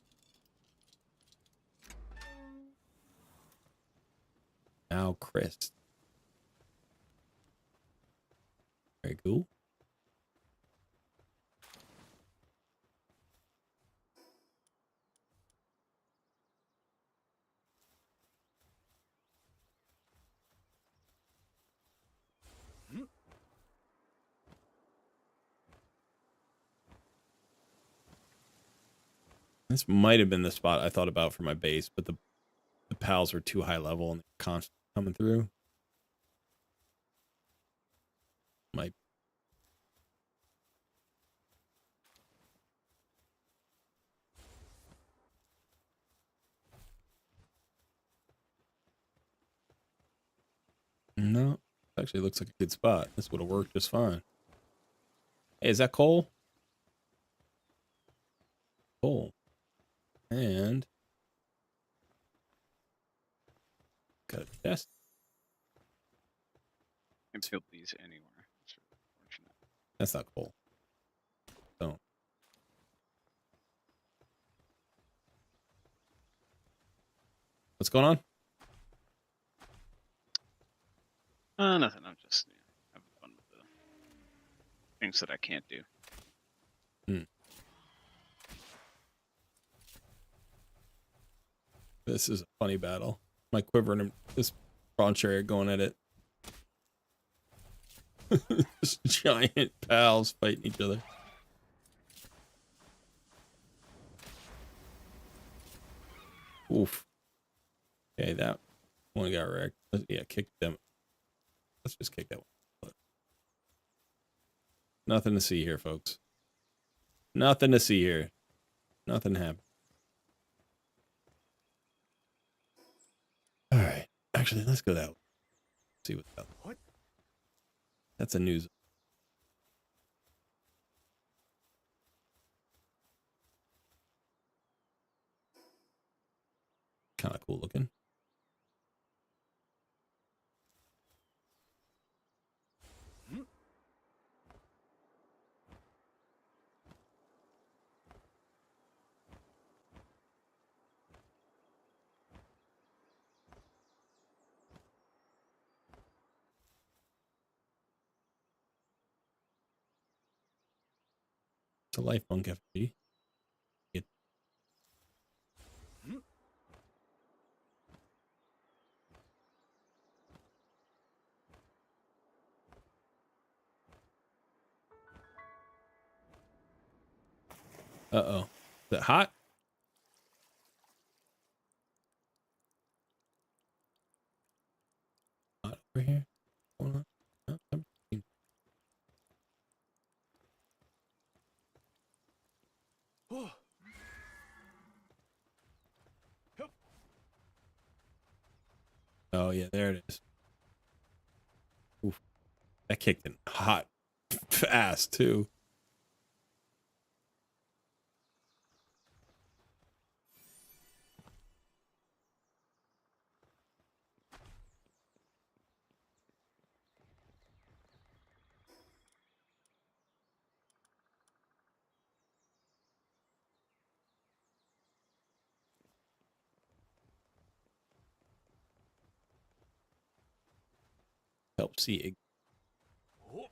Now Chris. Very cool. This might have been the spot I thought about for my base, but the pals were too high level and constantly coming through. Might. No, actually looks like a good spot. This would have worked just fine. Hey, is that coal? Coal. And got a chest. Can build these anywhere. That's really unfortunate. That's not coal. So what's going on? Nothing. I'm just having fun with the things that I can't do. This is a funny battle. My quiver and this prawn chariot going at it. Just giant pals fighting each other. Oof. Okay, that one got wrecked. Yeah, kick them. Let's just kick that one. Nothing to see here, folks. Nothing to see here. Nothing happened. All right. Actually, let's go that way. See what's up. What? That's a news. Kind of cool looking. It's a life bunk FG. It. Uh-oh. Is it hot? Hot over here? What's going on? No, Oh. Help. oh, yeah, there it is. Oof. That kicked in hot fast, too. Help see. Oh.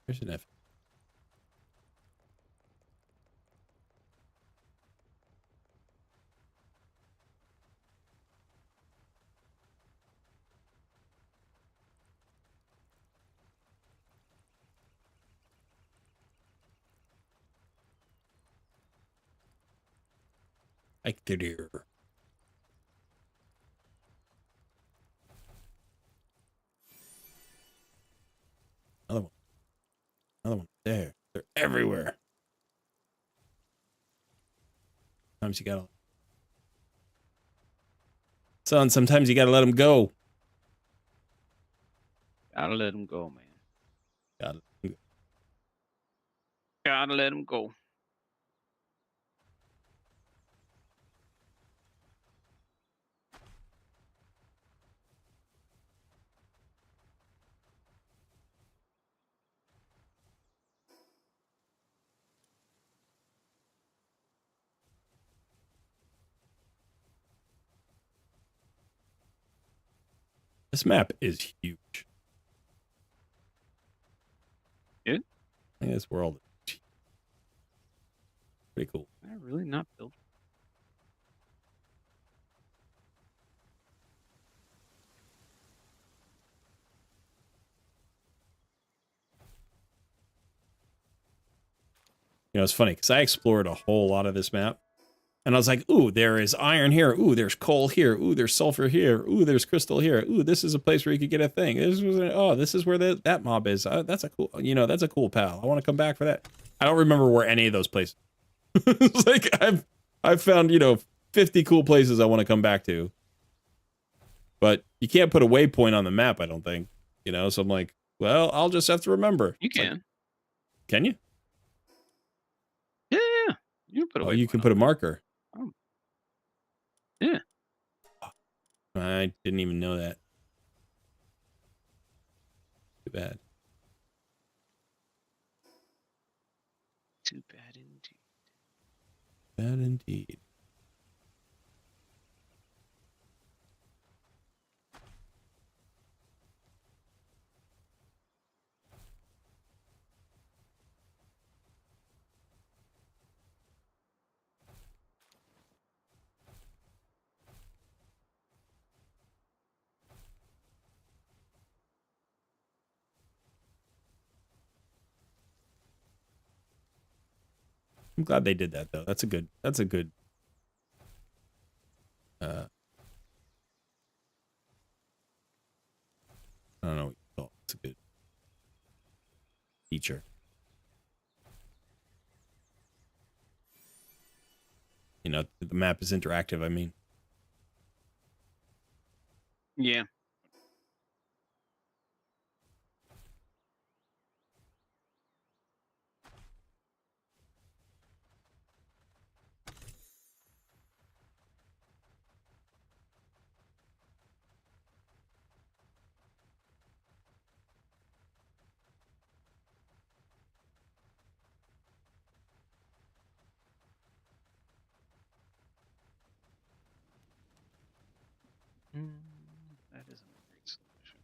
There's an F. Like the deer. Another one. Another one. There. everywhere. Sometimes you gotta, son. Sometimes you gotta let them go. Gotta let him go, man. Gotta. Gotta let him go. This map is huge. Yeah? I think this world is pretty cool. They're really not built. You know, it's funny because I explored a whole lot of this map. And I was like, ooh, there is iron here. Ooh, there's coal here. Ooh, there's sulfur here. Ooh, there's crystal here. Ooh, this is a place where you could get a thing. This is where that mob is. That's a cool, that's a cool pal. I want to come back for that. I don't remember where any of those places. It's like I've found, 50 cool places I want to come back to. But you can't put a waypoint on the map, I don't think. So I'm like, well, I'll just have to remember. You It's like, can. can you? Yeah. You can put a Oh, you can waypoint put a on marker. Oh. Yeah. I didn't even know that. Too bad. Too bad indeed. Bad indeed. I'm glad they did that though. That's a good I don't know what you call it. It's a good feature. The map is interactive, I mean. Yeah. That isn't a great solution.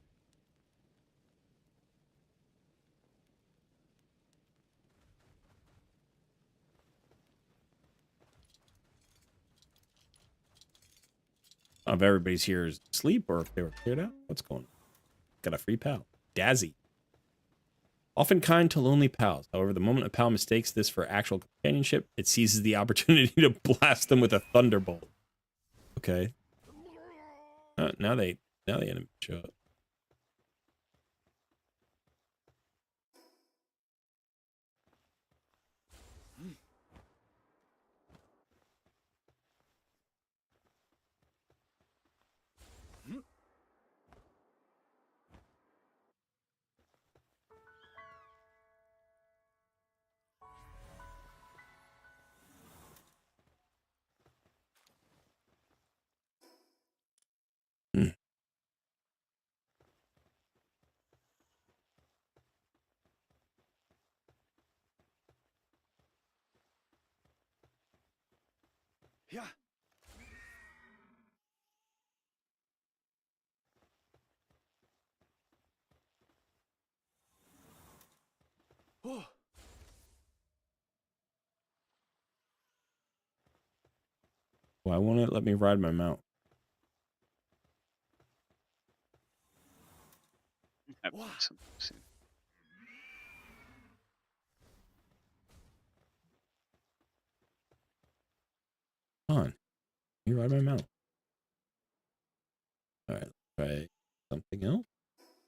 I don't know if everybody's here is asleep or if they were cleared out. What's going on? Got a free pal. Dazzy. Often kind to lonely pals. However, the moment a pal mistakes this for actual companionship, it seizes the opportunity to blast them with a thunderbolt. Okay. Now the enemy show up. Hmm. Yeah. Oh. Why won't it let me ride my mount? Haven't Wow. done something soon. Come on. Let me ride my mount. Alright, let's try something else.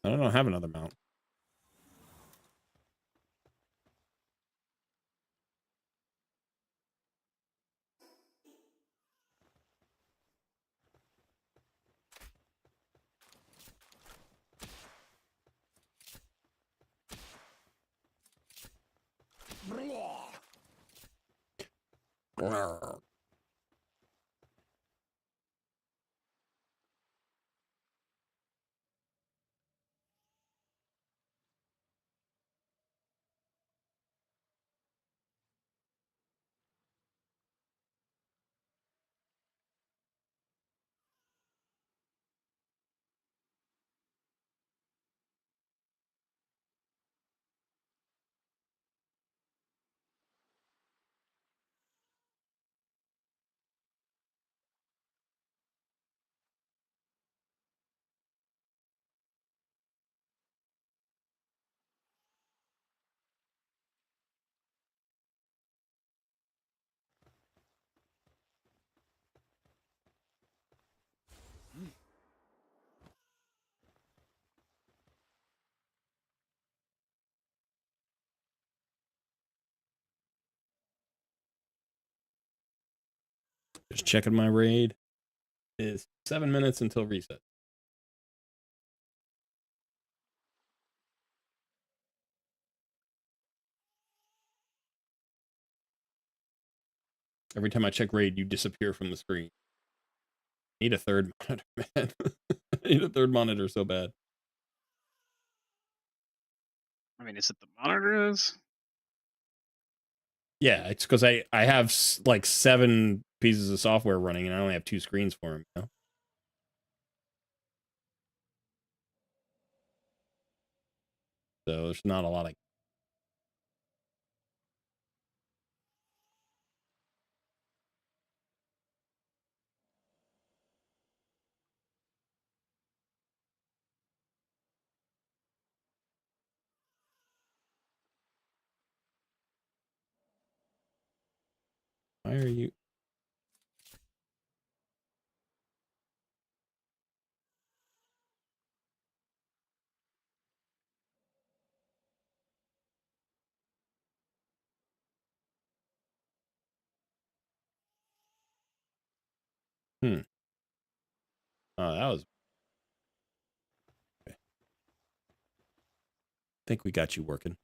I don't have another mount. Just checking my raid. It's 7 minutes until reset. Every time I check raid, you disappear from the screen. I need a third monitor, man. I need a third monitor so bad. I mean, is it the monitors? Yeah, it's because I have like 7 pieces of software running and I only have 2 screens for them. You know? So there's not a lot of. Why are you? Hmm. Oh, that was. Okay. I think we got you working.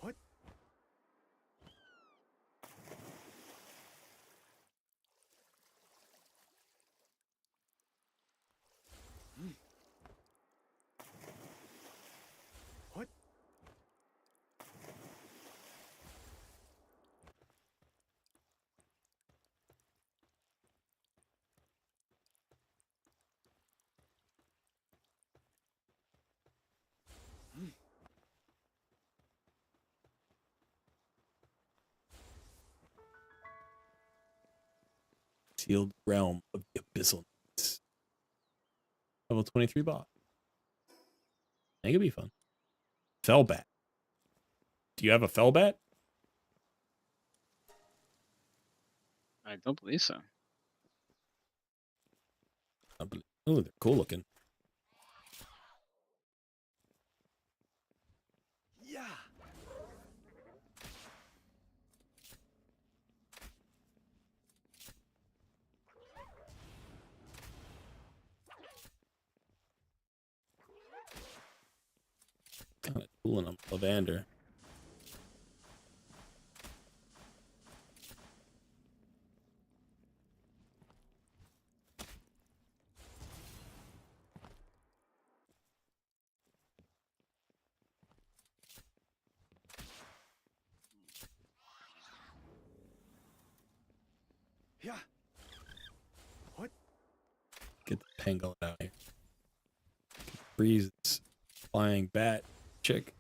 What? What? Sealed realm of the abyssal. Level 23 boss. I think it'd be fun. Fellbat. Do you have a Fellbat? I don't believe so. Oh, they're cool looking. Yeah. Kind of cool in them. Lavander. Yeah. What? Get the pangolin out here. Breeze, flying bat chick.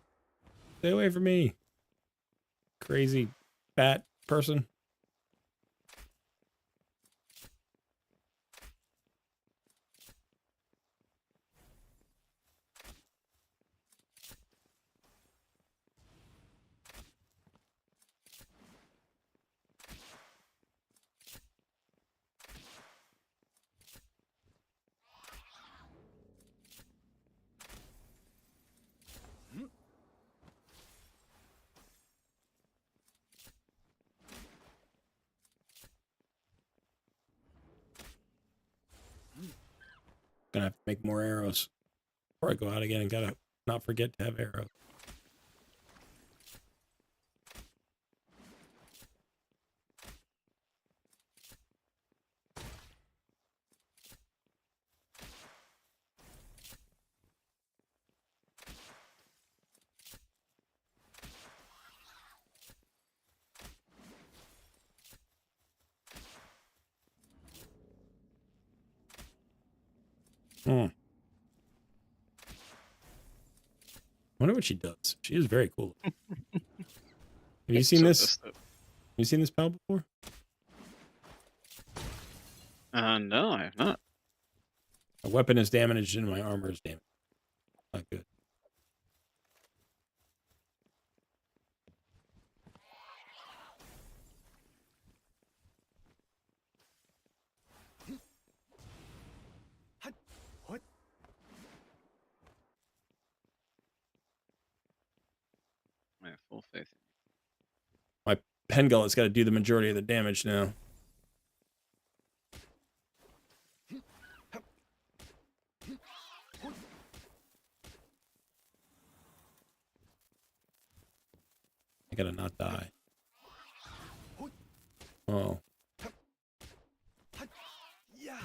Stay away from me. Crazy bat person. Gonna have to make more arrows before I go out again and gotta not forget to have arrows. Hmm. Wonder what she does. She is very cool. Have you seen So this? Have you seen this pal before? No, I have not. A weapon is damaged and my armor is damaged. Not good. What? pen gullet's got to do the majority of the damage now. I gotta not die. Oh. Yeah.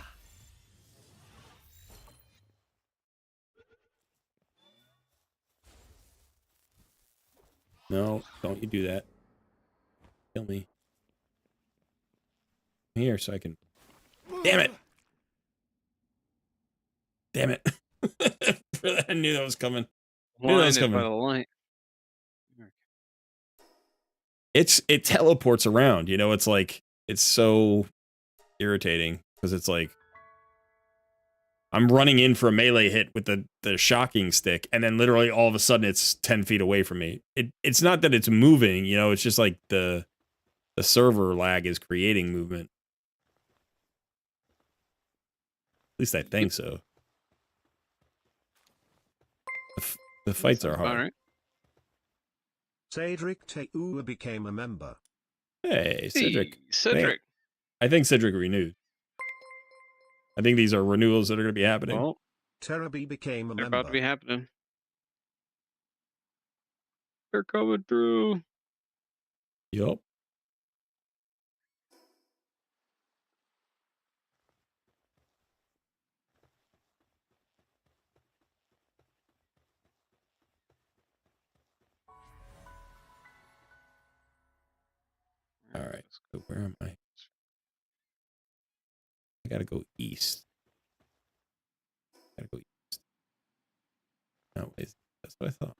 No, don't you do that. Kill me. Here, so I can... Damn it! Damn it. I knew that was coming. I knew that was Blinded by coming. the light. It teleports around, you know, it's like, it's so irritating, because it's like, I'm running in for a melee hit with the shocking stick, and then literally all of a sudden it's 10 feet away from me. It's not that it's moving, you know, it's just like the server lag is creating movement. At least I think so. The fights are hard. All right. Cedric Teua became a member. Hey, Cedric. Hey, Cedric. I think Cedric renewed. I think these are renewals that are going to be happening. Well, Teraby became a they're member. about to be happening. They're coming through. Yup. All right. So where am I? I gotta go east. Gotta go east. No, wait. That's what I thought.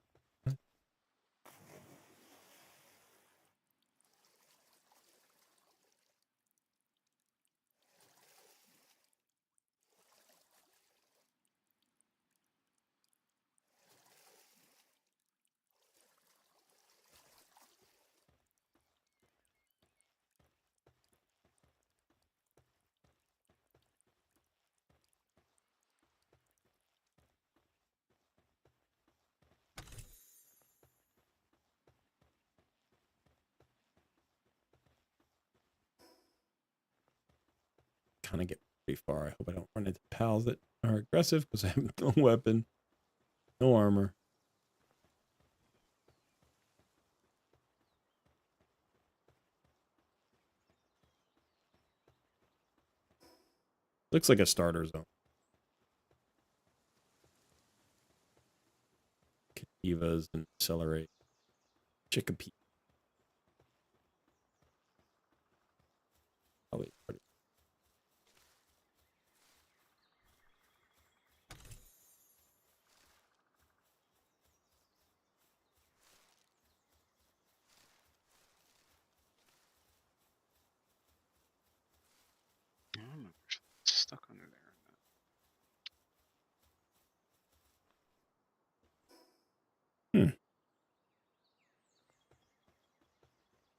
Kind of get pretty far. I hope I don't run into pals that are aggressive because I have no weapon, no armor. Looks like a starter zone. Cativas and accelerate. Chickapee. Probably pretty. Oh, my gosh, it's stuck under there.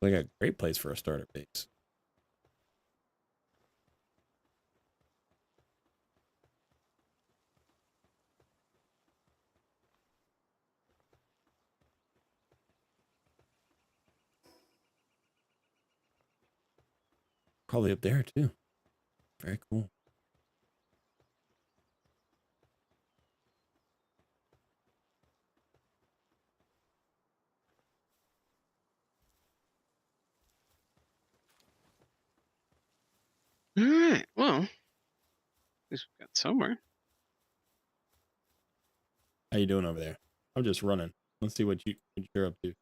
Like a great place for a starter base. Probably up there too. Very cool. All right. Well, at least we got somewhere. How you doing over there? I'm just running. Let's see what you're up to.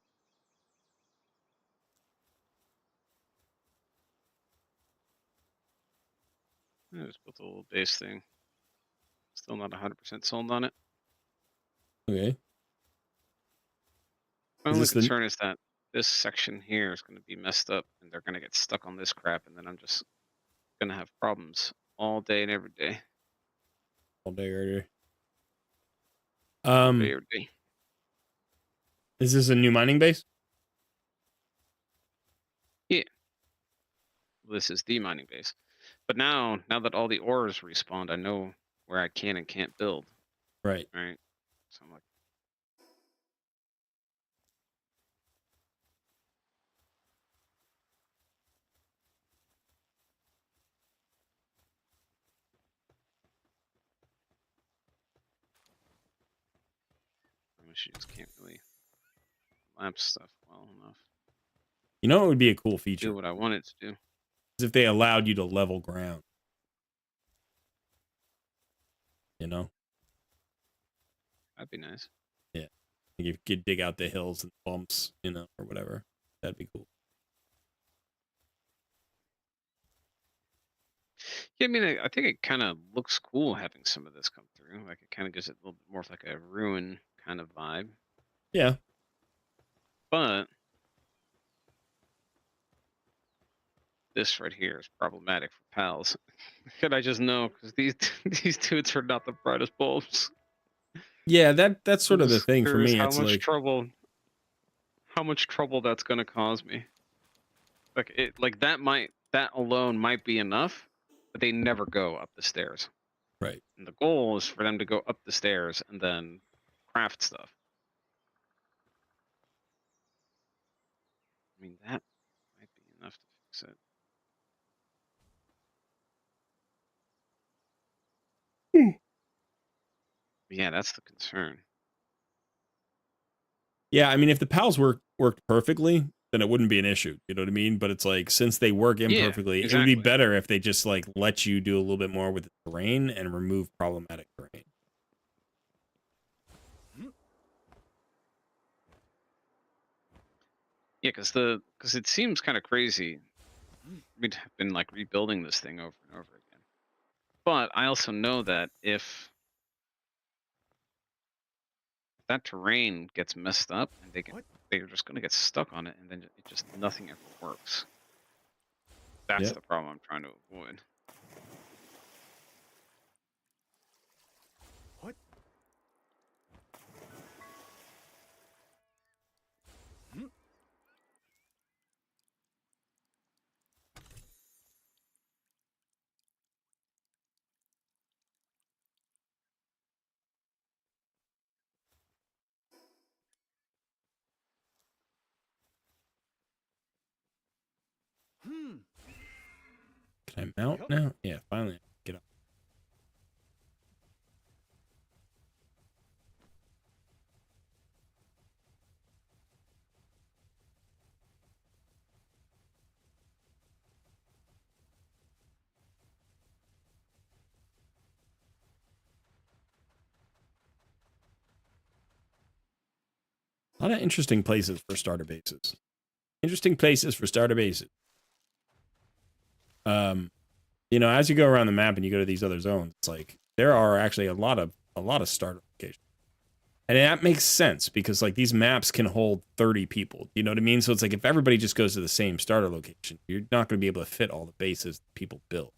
I just built a little base thing. Still not 100% sold on it. Okay. My Is only this the- concern is that this section here is going to be messed up, and they're going to get stuck on this crap, and then I'm just going to have problems all day and every day. All day earlier. Day every day. Is this a new mining base? This is the mining base. But now that all the ores respawned, I know where I can and can't build. Right. Right. So I'm like, She just can't really lap stuff well enough. You know what would be a cool Do feature? what I want it to do. Is if they allowed you to level ground. You know? That'd be nice. Yeah. You could dig out the hills and bumps, you know, or whatever. That'd be cool. Yeah, I mean, I think it kind of looks cool having some of this come through. Like, it kind of gives it a little bit more of like a ruin kind of vibe. Yeah. But this right here is problematic for pals. And I just know because these dudes are not the brightest bulbs. Yeah, that's sort I'm of the just thing for curious me. It's like how much trouble that's gonna cause me. Like that alone might be enough, but they never go up the stairs. right. And the goal is for them to go up the stairs and then craft stuff. I mean, that might be enough to fix it. But yeah, that's the concern. Yeah, I mean, if the pals worked perfectly, then it wouldn't be an issue. You know what I mean? But it's like since they work Yeah, imperfectly, it would be exactly. better if they just like let you do a little bit more with the terrain and remove problematic terrain. Yeah, because it seems kind of crazy. We'd have been like rebuilding this thing over and over again. But I also know that if that terrain gets messed up and they're just gonna get stuck on it and then it just nothing ever works. That's Yep. the problem I'm trying to avoid. What? Hmm. Can I mount Yep. now? Yeah, finally. Get up. A lot of interesting places for starter bases. Interesting places for starter bases. You know, as you go around the map and you go to these other zones, it's like there are actually a lot of starter locations. And that makes sense because like these maps can hold 30 people. You know what I mean? So it's like if everybody just goes to the same starter location, you're not going to be able to fit all the bases people build.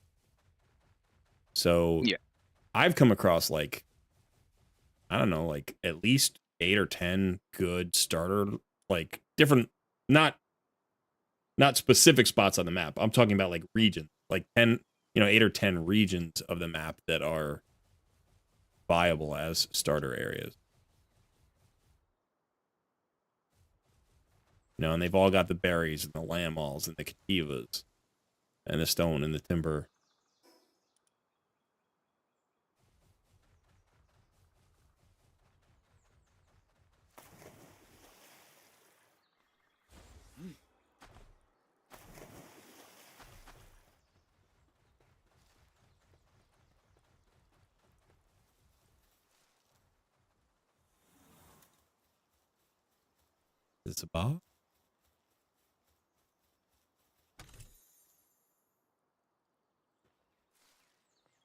So Yeah. I've come across like I don't know, like at least 8 or 10 good starter like different not specific spots on the map. I'm talking about like regions, like 10, 8 or 10 regions of the map that are viable as starter areas. And they've all got the berries and the lamb alls and the cativas and the stone and the timber. Is this a bar?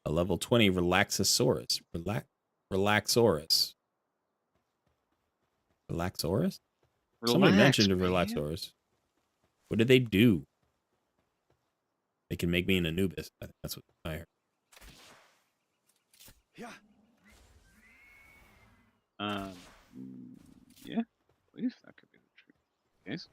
A level 20 Relaxosaurus. Relaxosaurus. Relaxosaurus? Somebody Relax, mentioned a man. Relaxosaurus. What did they do? They can make me an Anubis. I think that's what I heard. Yeah. Yeah, I believe that could be the case.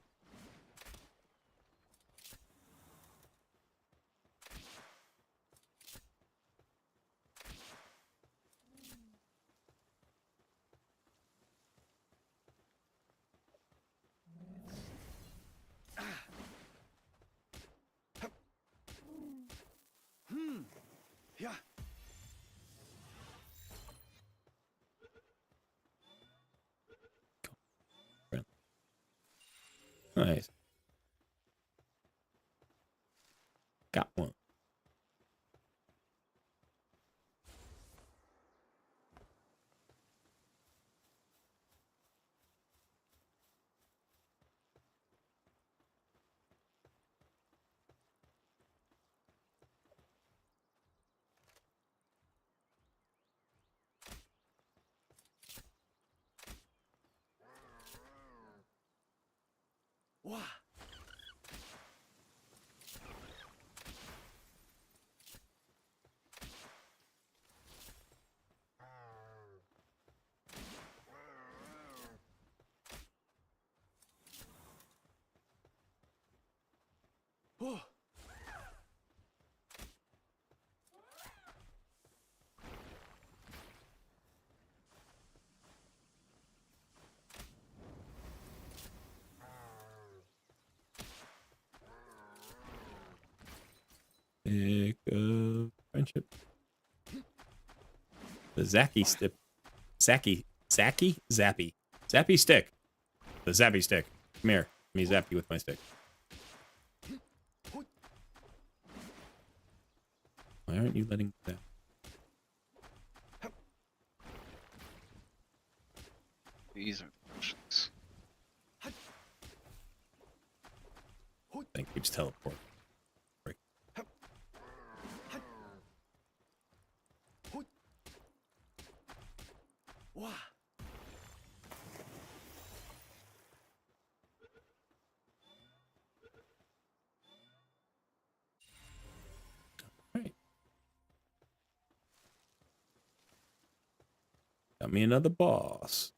Hmm. Yeah. Nice. Got one. Wow. Oh. Pick of friendship. The Zacky stick. Zacky. Zappy. Zappy stick. The Zappy stick. Come here. Let me zap you with my stick. Why aren't you letting that? These are the potions. Thing keeps teleporting. Break. Wow. Right. Got me another boss.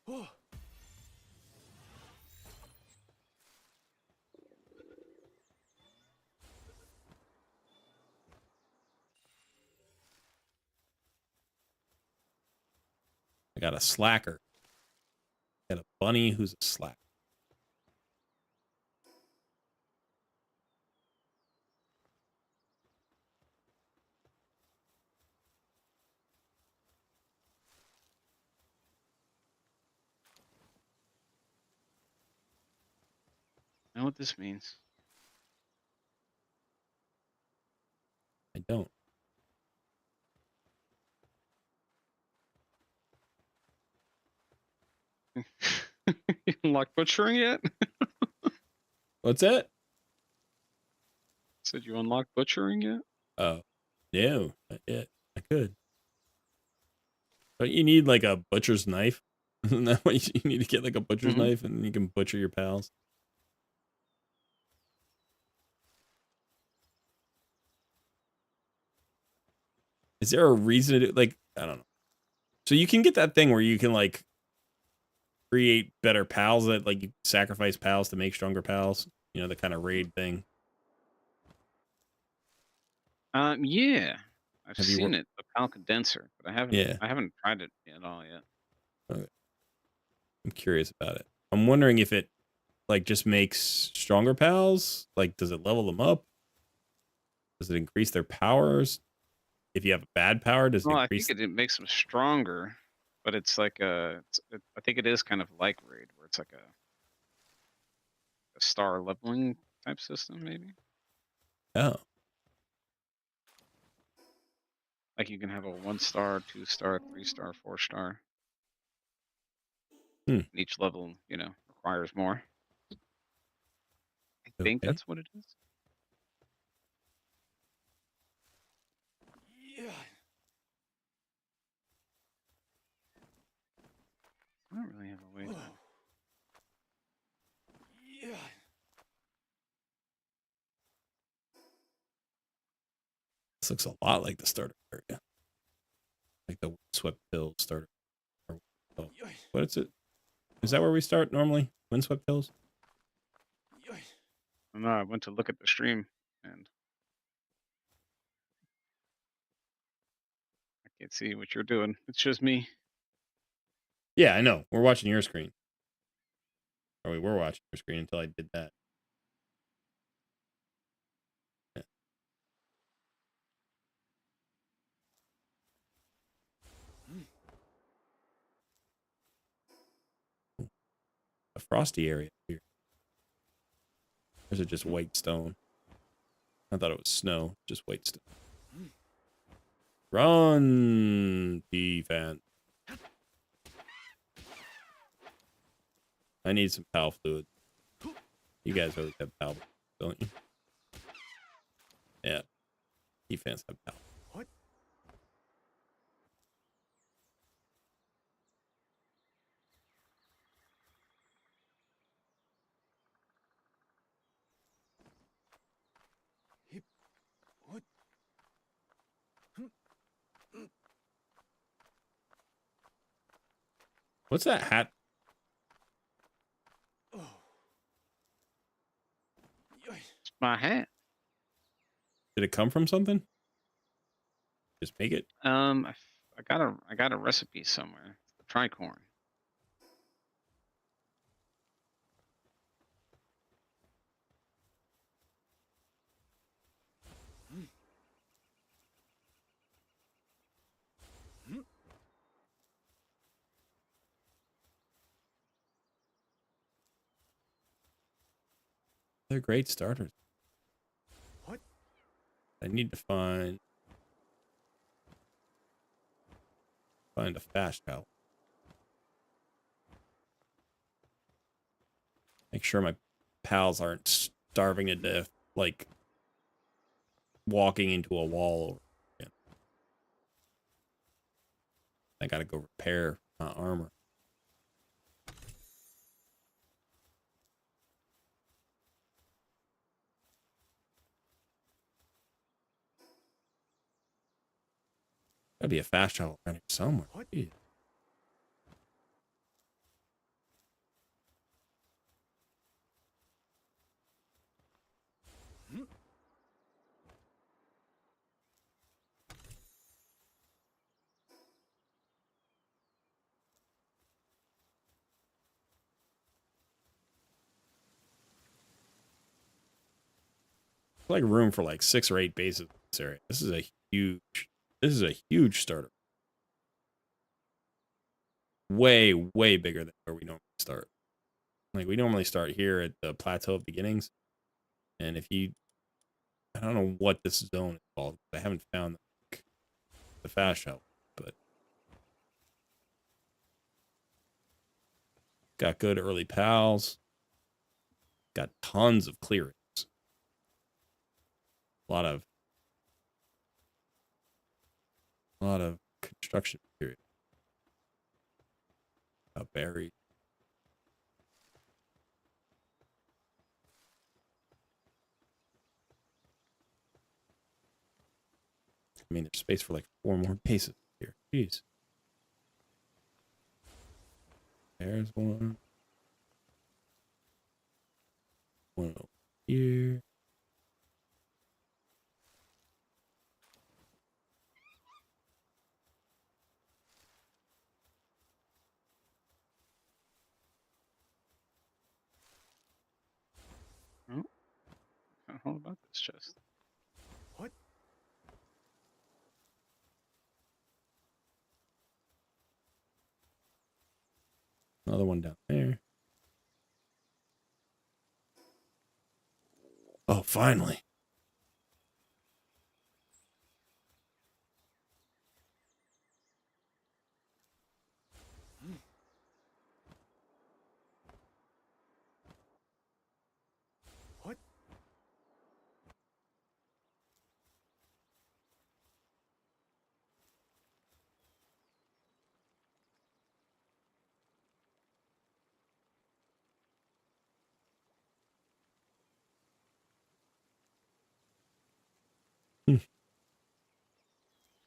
Oh. I got a slacker. Got a bunny who's a slacker. Know what this means? I don't. You unlocked butchering yet? What's that? Said you unlocked butchering yet? Oh, no, not yet. I could. Don't you need like a butcher's knife? Isn't that what you need to get, like a butcher's Mhm. knife, and then you can butcher your pals? Is there a reason to do, like, I don't know. So you can get that thing where you can like create better pals, that like you sacrifice pals to make stronger pals. You know, the kind of raid thing. Yeah, I've Have you seen worked? it, the pal condenser, but I haven't. Yeah, I haven't tried it at all yet. okay. I'm curious about it. I'm wondering if it like just makes stronger pals. Like, does it level them up? Does it increase their powers? If you have a bad power, does it Well, I think increase? it makes them stronger, but it's like I think it is kind of like raid, where it's like a star leveling type system, maybe. Oh, Like you can have a 1-star, 2-star, 3-star, 4-star. Hmm. And each level, requires more. I think okay. that's what it is. Yeah. I don't really have a way to. Oh. Yeah. This looks a lot like the starter area, like the Windswept Hills starter. Oh, what is it? Is that where we start normally? Windswept Hills? Yeah. I don't know. I went to look at the stream and I can't see what you're doing. It's just me. Yeah, I know. We're watching your screen. Or we were watching your screen until I did that. Yeah. frosty area here? Or is it just white stone? I thought it was snow, just white stone. Run, defense. I need some pal fluid. You guys always have pal, don't you? Yeah. Defense have pal. What? Hip. What? What's that hat? Oh. Yoy. It's my hat. Did it come from something? Just make it. I got a recipe somewhere. Tricorn. They're great starters. What? I need to find a fast pal. Make sure my pals aren't starving to death, like walking into a wall over again. I gotta go repair my armor. Gotta be a fast travel around here somewhere. What? Jeez. Like room for like 6 or 8 bases in this area. This is a huge starter. Way, way bigger than where we normally start. Like we normally start here at the Plateau of Beginnings. And if you, I don't know what this zone is called. I haven't found the fast travel, but got good early pals. Got tons of clearings. A lot of construction material. Buried. I mean, there's space for like 4 more bases here. Jeez. There's one. One over here. Oh, how about this chest? What? Another one down there. Oh, finally. What?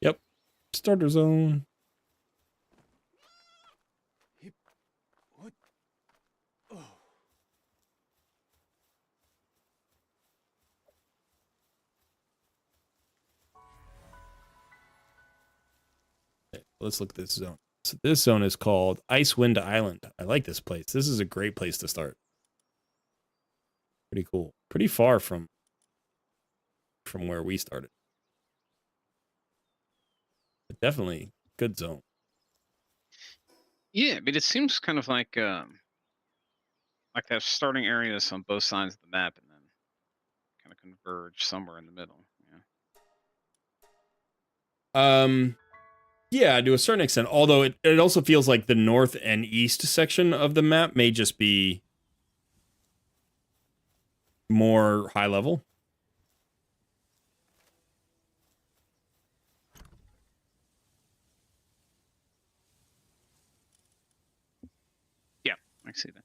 Yep. Starter zone. Hip. What? Oh. Okay, let's look at this zone. So this zone is called Icewind Island. I like this place. This is a great place to start. Pretty cool. Pretty far from where we started. But definitely good zone. Yeah, but it seems kind of like like to have starting areas on both sides of the map and then kind of converge somewhere in the middle. Yeah. Yeah, to a certain extent. Although it also feels like the north and east section of the map may just be more high level. Yeah, I see that.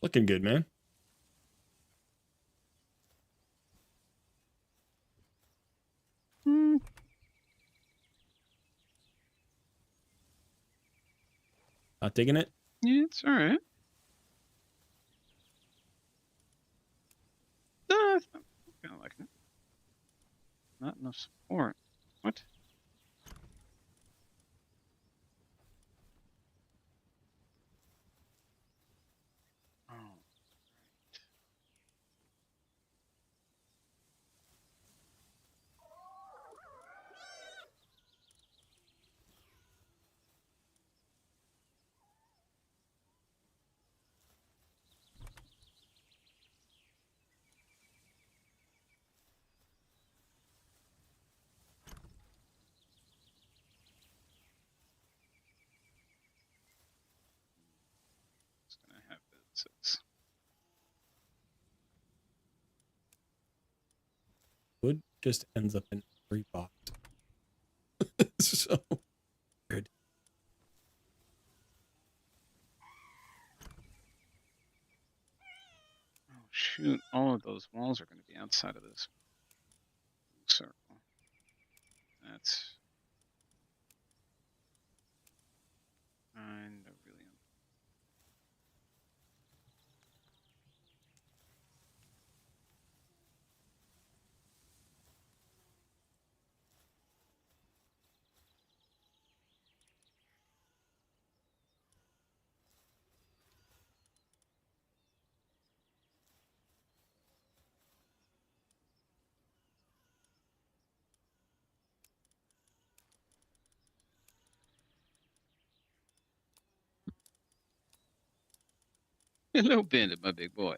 Looking good, man. Mm, Not digging it. yeah, it's all right. I'm kind of liking it. Not enough support. What? Oh. It's gonna have this. Wood just ends up in every box. So weird. Oh shoot! All of those walls are going to be outside of this circle. That's kind of really. Hello, Bandit, my big boy.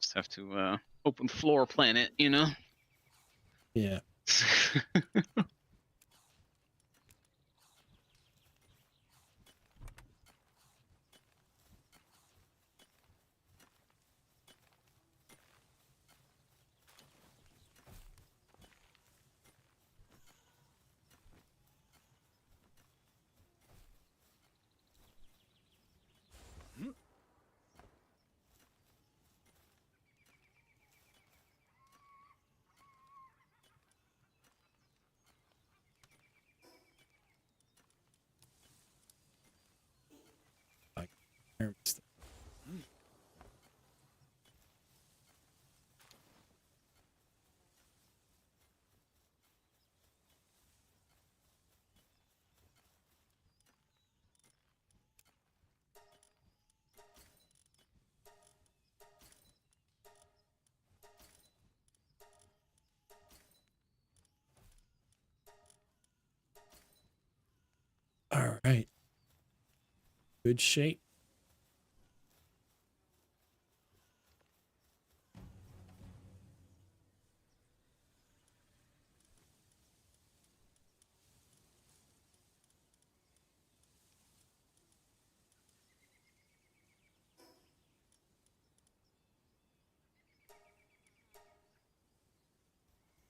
Just have to open floor plan it, you know. Yeah. Like, all right. Good shape.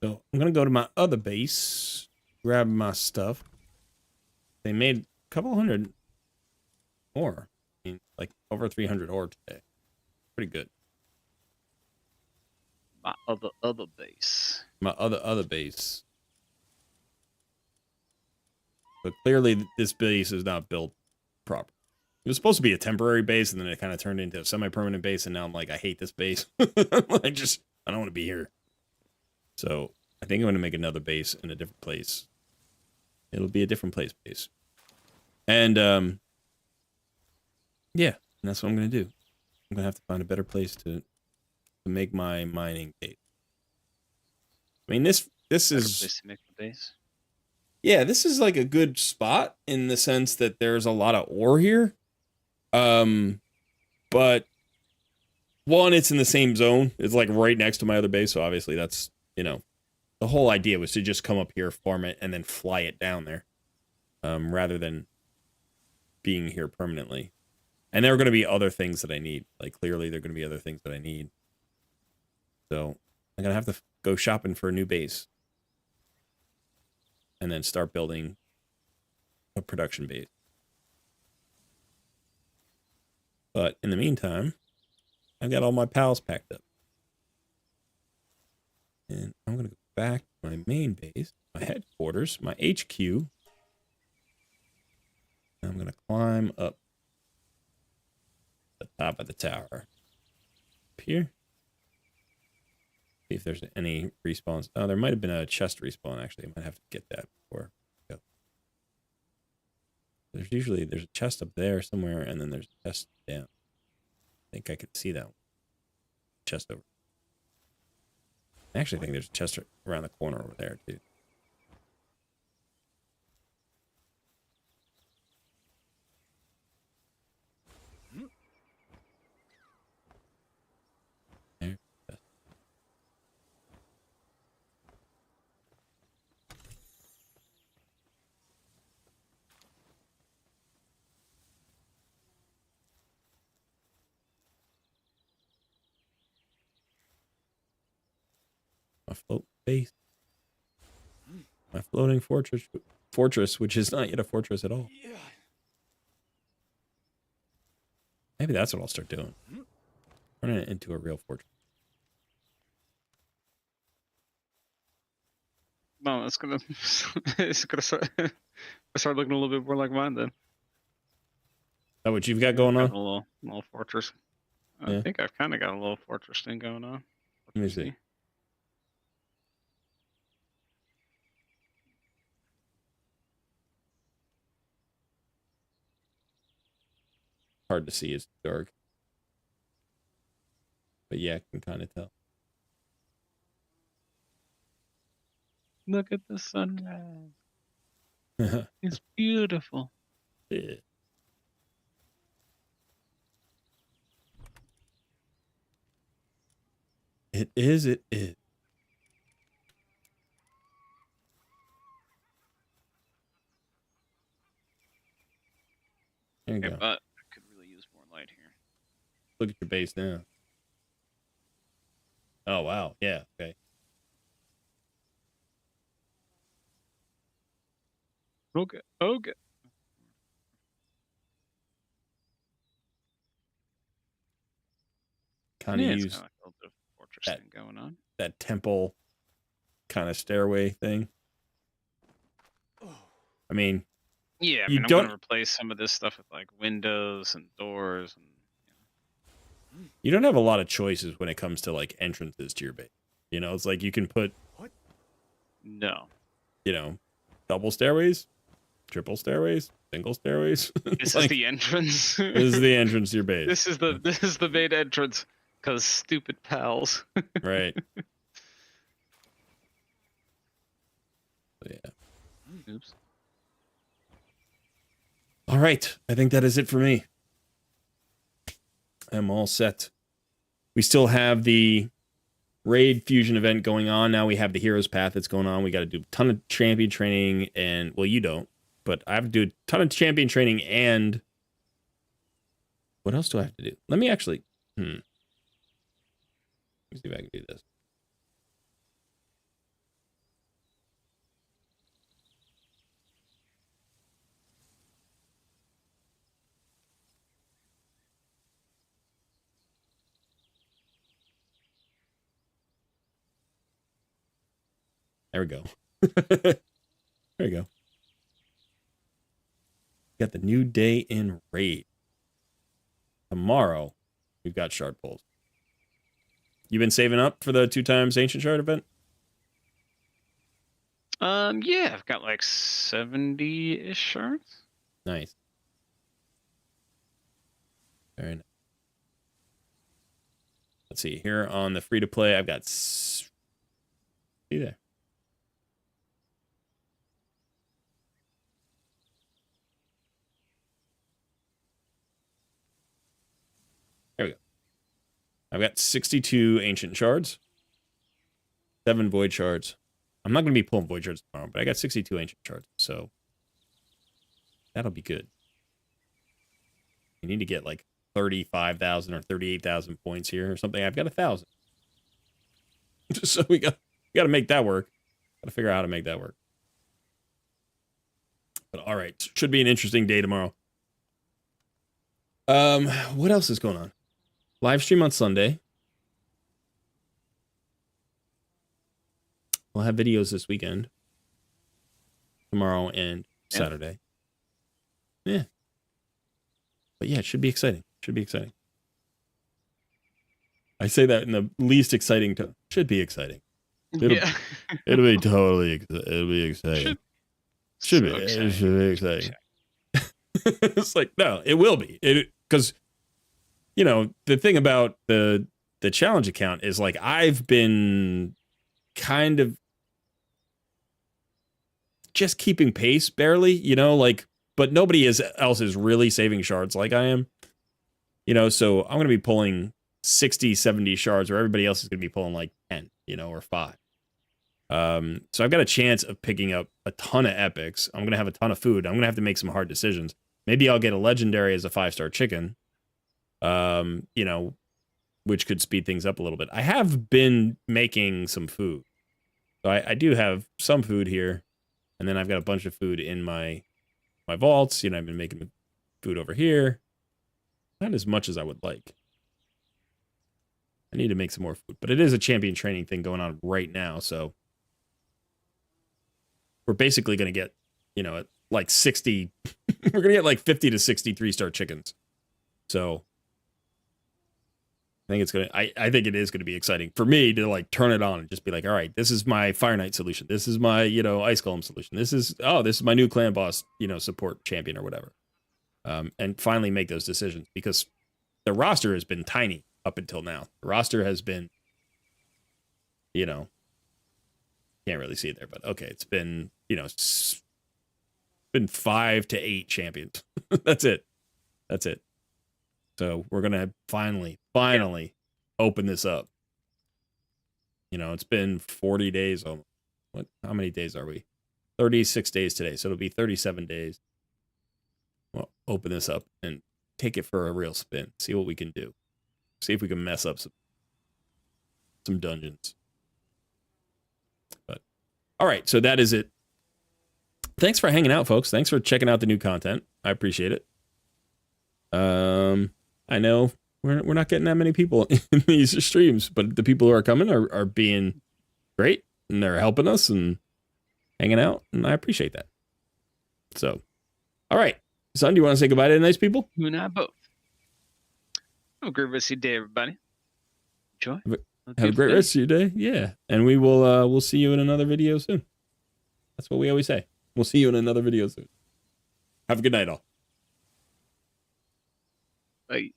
So I'm gonna go to my other base, grab my stuff. They made a couple hundred more. I mean, like over 300 ore today. Pretty good. My other base. My other base. But clearly this base is not built proper. It was supposed to be a temporary base, and then it kind of turned into a semi-permanent base, and now I'm like, I hate this base. I don't want to be here. So I think I'm going to make another base in a different place. It'll be a different place base. And, yeah, and that's what I'm going to do. I'm going to have to find a better place to make my mining base. I mean, this Better is... place to make the base. Yeah, this is like a good spot in the sense that there's a lot of ore here. But one, it's in the same zone. It's like right next to my other base, so obviously that's, you know, the whole idea was to just come up here, farm it, and then fly it down there. Rather than being here permanently. And there are going to be other things that I need. Like, clearly there are going to be other things that I need. So, I'm going to have to go shopping for a new base. And then start building a production base. But in the meantime, I've got all my pals packed up. And I'm going to go back to my main base, my headquarters, my HQ. And I'm going to climb up the top of the tower. Up here. See if there's any respawns. Oh, there might have been a chest respawn, actually. I might have to get that before I go. There's a chest up there somewhere, and then there's a chest down. I think I could see that one. Chest over. I actually think there's a chest around the corner over there, too. There. My float base. My floating fortress, which is not yet a fortress at all. Yeah. Maybe that's what I'll start doing. Turning it into a real fortress. No, it's gonna start looking a little bit more like mine then. Is that what you've got going Got on? a little fortress. Yeah. I think I've kind of got a little fortress thing going on. Let me see. Hard to see, it's dark. But yeah, I can kind of tell. Look at the sunrise. It's beautiful. Yeah. It is. There you Okay, go. but I could really use more light here. Look at your base now. Oh, wow. Yeah, okay. Okay. Kind Yeah, of it's use kind of like a little bit of fortress that- thing going on. that temple kind of stairway thing. I mean, Yeah, I You mean, I'm don't- gonna replace some of this stuff with like windows and doors and you don't have a lot of choices when it comes to like entrances to your base. You know, it's like you can put, no. you know, double stairways, triple stairways, single stairways. This Like, is the entrance. this is the entrance to your base. This is the main entrance because stupid pals. Right. So, yeah. Oops. All right. I think that is it for me. I'm all set. We still have the raid fusion event going on. Now we have the heroes path that's going on. We got to do a ton of champion training and, well, you don't, but I have to do a ton of champion training and what else do I have to do? Let me actually, Let me see if I can do this. There we go. There we go. Got the new day in Raid. Tomorrow, we've got shard pulls. You been saving up for the 2x ancient shard event? Yeah, I've got like 70-ish shards. Nice. Very nice. Let's see. Here on the free-to-play, I've got... See there. There we go. I've got 62 ancient shards. 7 void shards. I'm not going to be pulling void shards tomorrow, but I got 62 ancient shards, so that'll be good. You need to get like 35,000 or 38,000 points here or something. I've got 1,000. So we got to make that work. Got to figure out how to make that work. But all right, should be an interesting day tomorrow. What else is going on? Live stream on Sunday. We'll have videos this weekend. Tomorrow and Saturday. Yeah. But yeah, it should be exciting. Should be exciting. I say that in the least exciting tone. Should be exciting. It'll be totally it'll be exciting. Should be. Exciting. It should be exciting. It's like, no, it will be. Because, you know, the thing about the challenge account is like I've been kind of just keeping pace barely, you know, like, but nobody else is really saving shards like I am, you know, so I'm going to be pulling 60, 70 shards where everybody else is going to be pulling like 10, you know, or 5. So I've got a chance of picking up a ton of epics. I'm going to have a ton of food. I'm going to have to make some hard decisions. Maybe I'll get a legendary as a 5-star chicken, you know, which could speed things up a little bit. I have been making some food. So I do have some food here. And then I've got a bunch of food in my vaults. You know, I've been making food over here. Not as much as I would like. I need to make some more food. But it is a champion training thing going on right now. So we're basically going to get, you know, like 60. We're going to get like 50 to 60 3-star chickens. So I think it's I think it is gonna be exciting for me to like turn it on and just be like, all right, this is my Fire Knight solution. This is my, you know, Ice Golem solution. This is my new clan boss, you know, support champion or whatever. And finally make those decisions because the roster has been tiny up until now. The roster has been, you know, can't really see it there, but okay, it's been, you know, it's been 5 to 8 champions. That's it. That's it. So we're going to finally open this up. You know, it's been 40 days. How many days are we? 36 days today. So it'll be 37 days. We'll open this up and take it for a real spin. See what we can do. See if we can mess up some dungeons. But all right, so that is it. Thanks for hanging out, folks. Thanks for checking out the new content. I appreciate it. I know we're not getting that many people in these streams, but the people who are coming are being great and they're helping us and hanging out, and I appreciate that. So, all right, son, do you want to say goodbye to the nice people? You and I both. Have a great rest of your day, everybody. Enjoy. Have a great rest of your day. Yeah, and we will we'll see you in another video soon. That's what we always say. We'll see you in another video soon. Have a good night, all. Bye.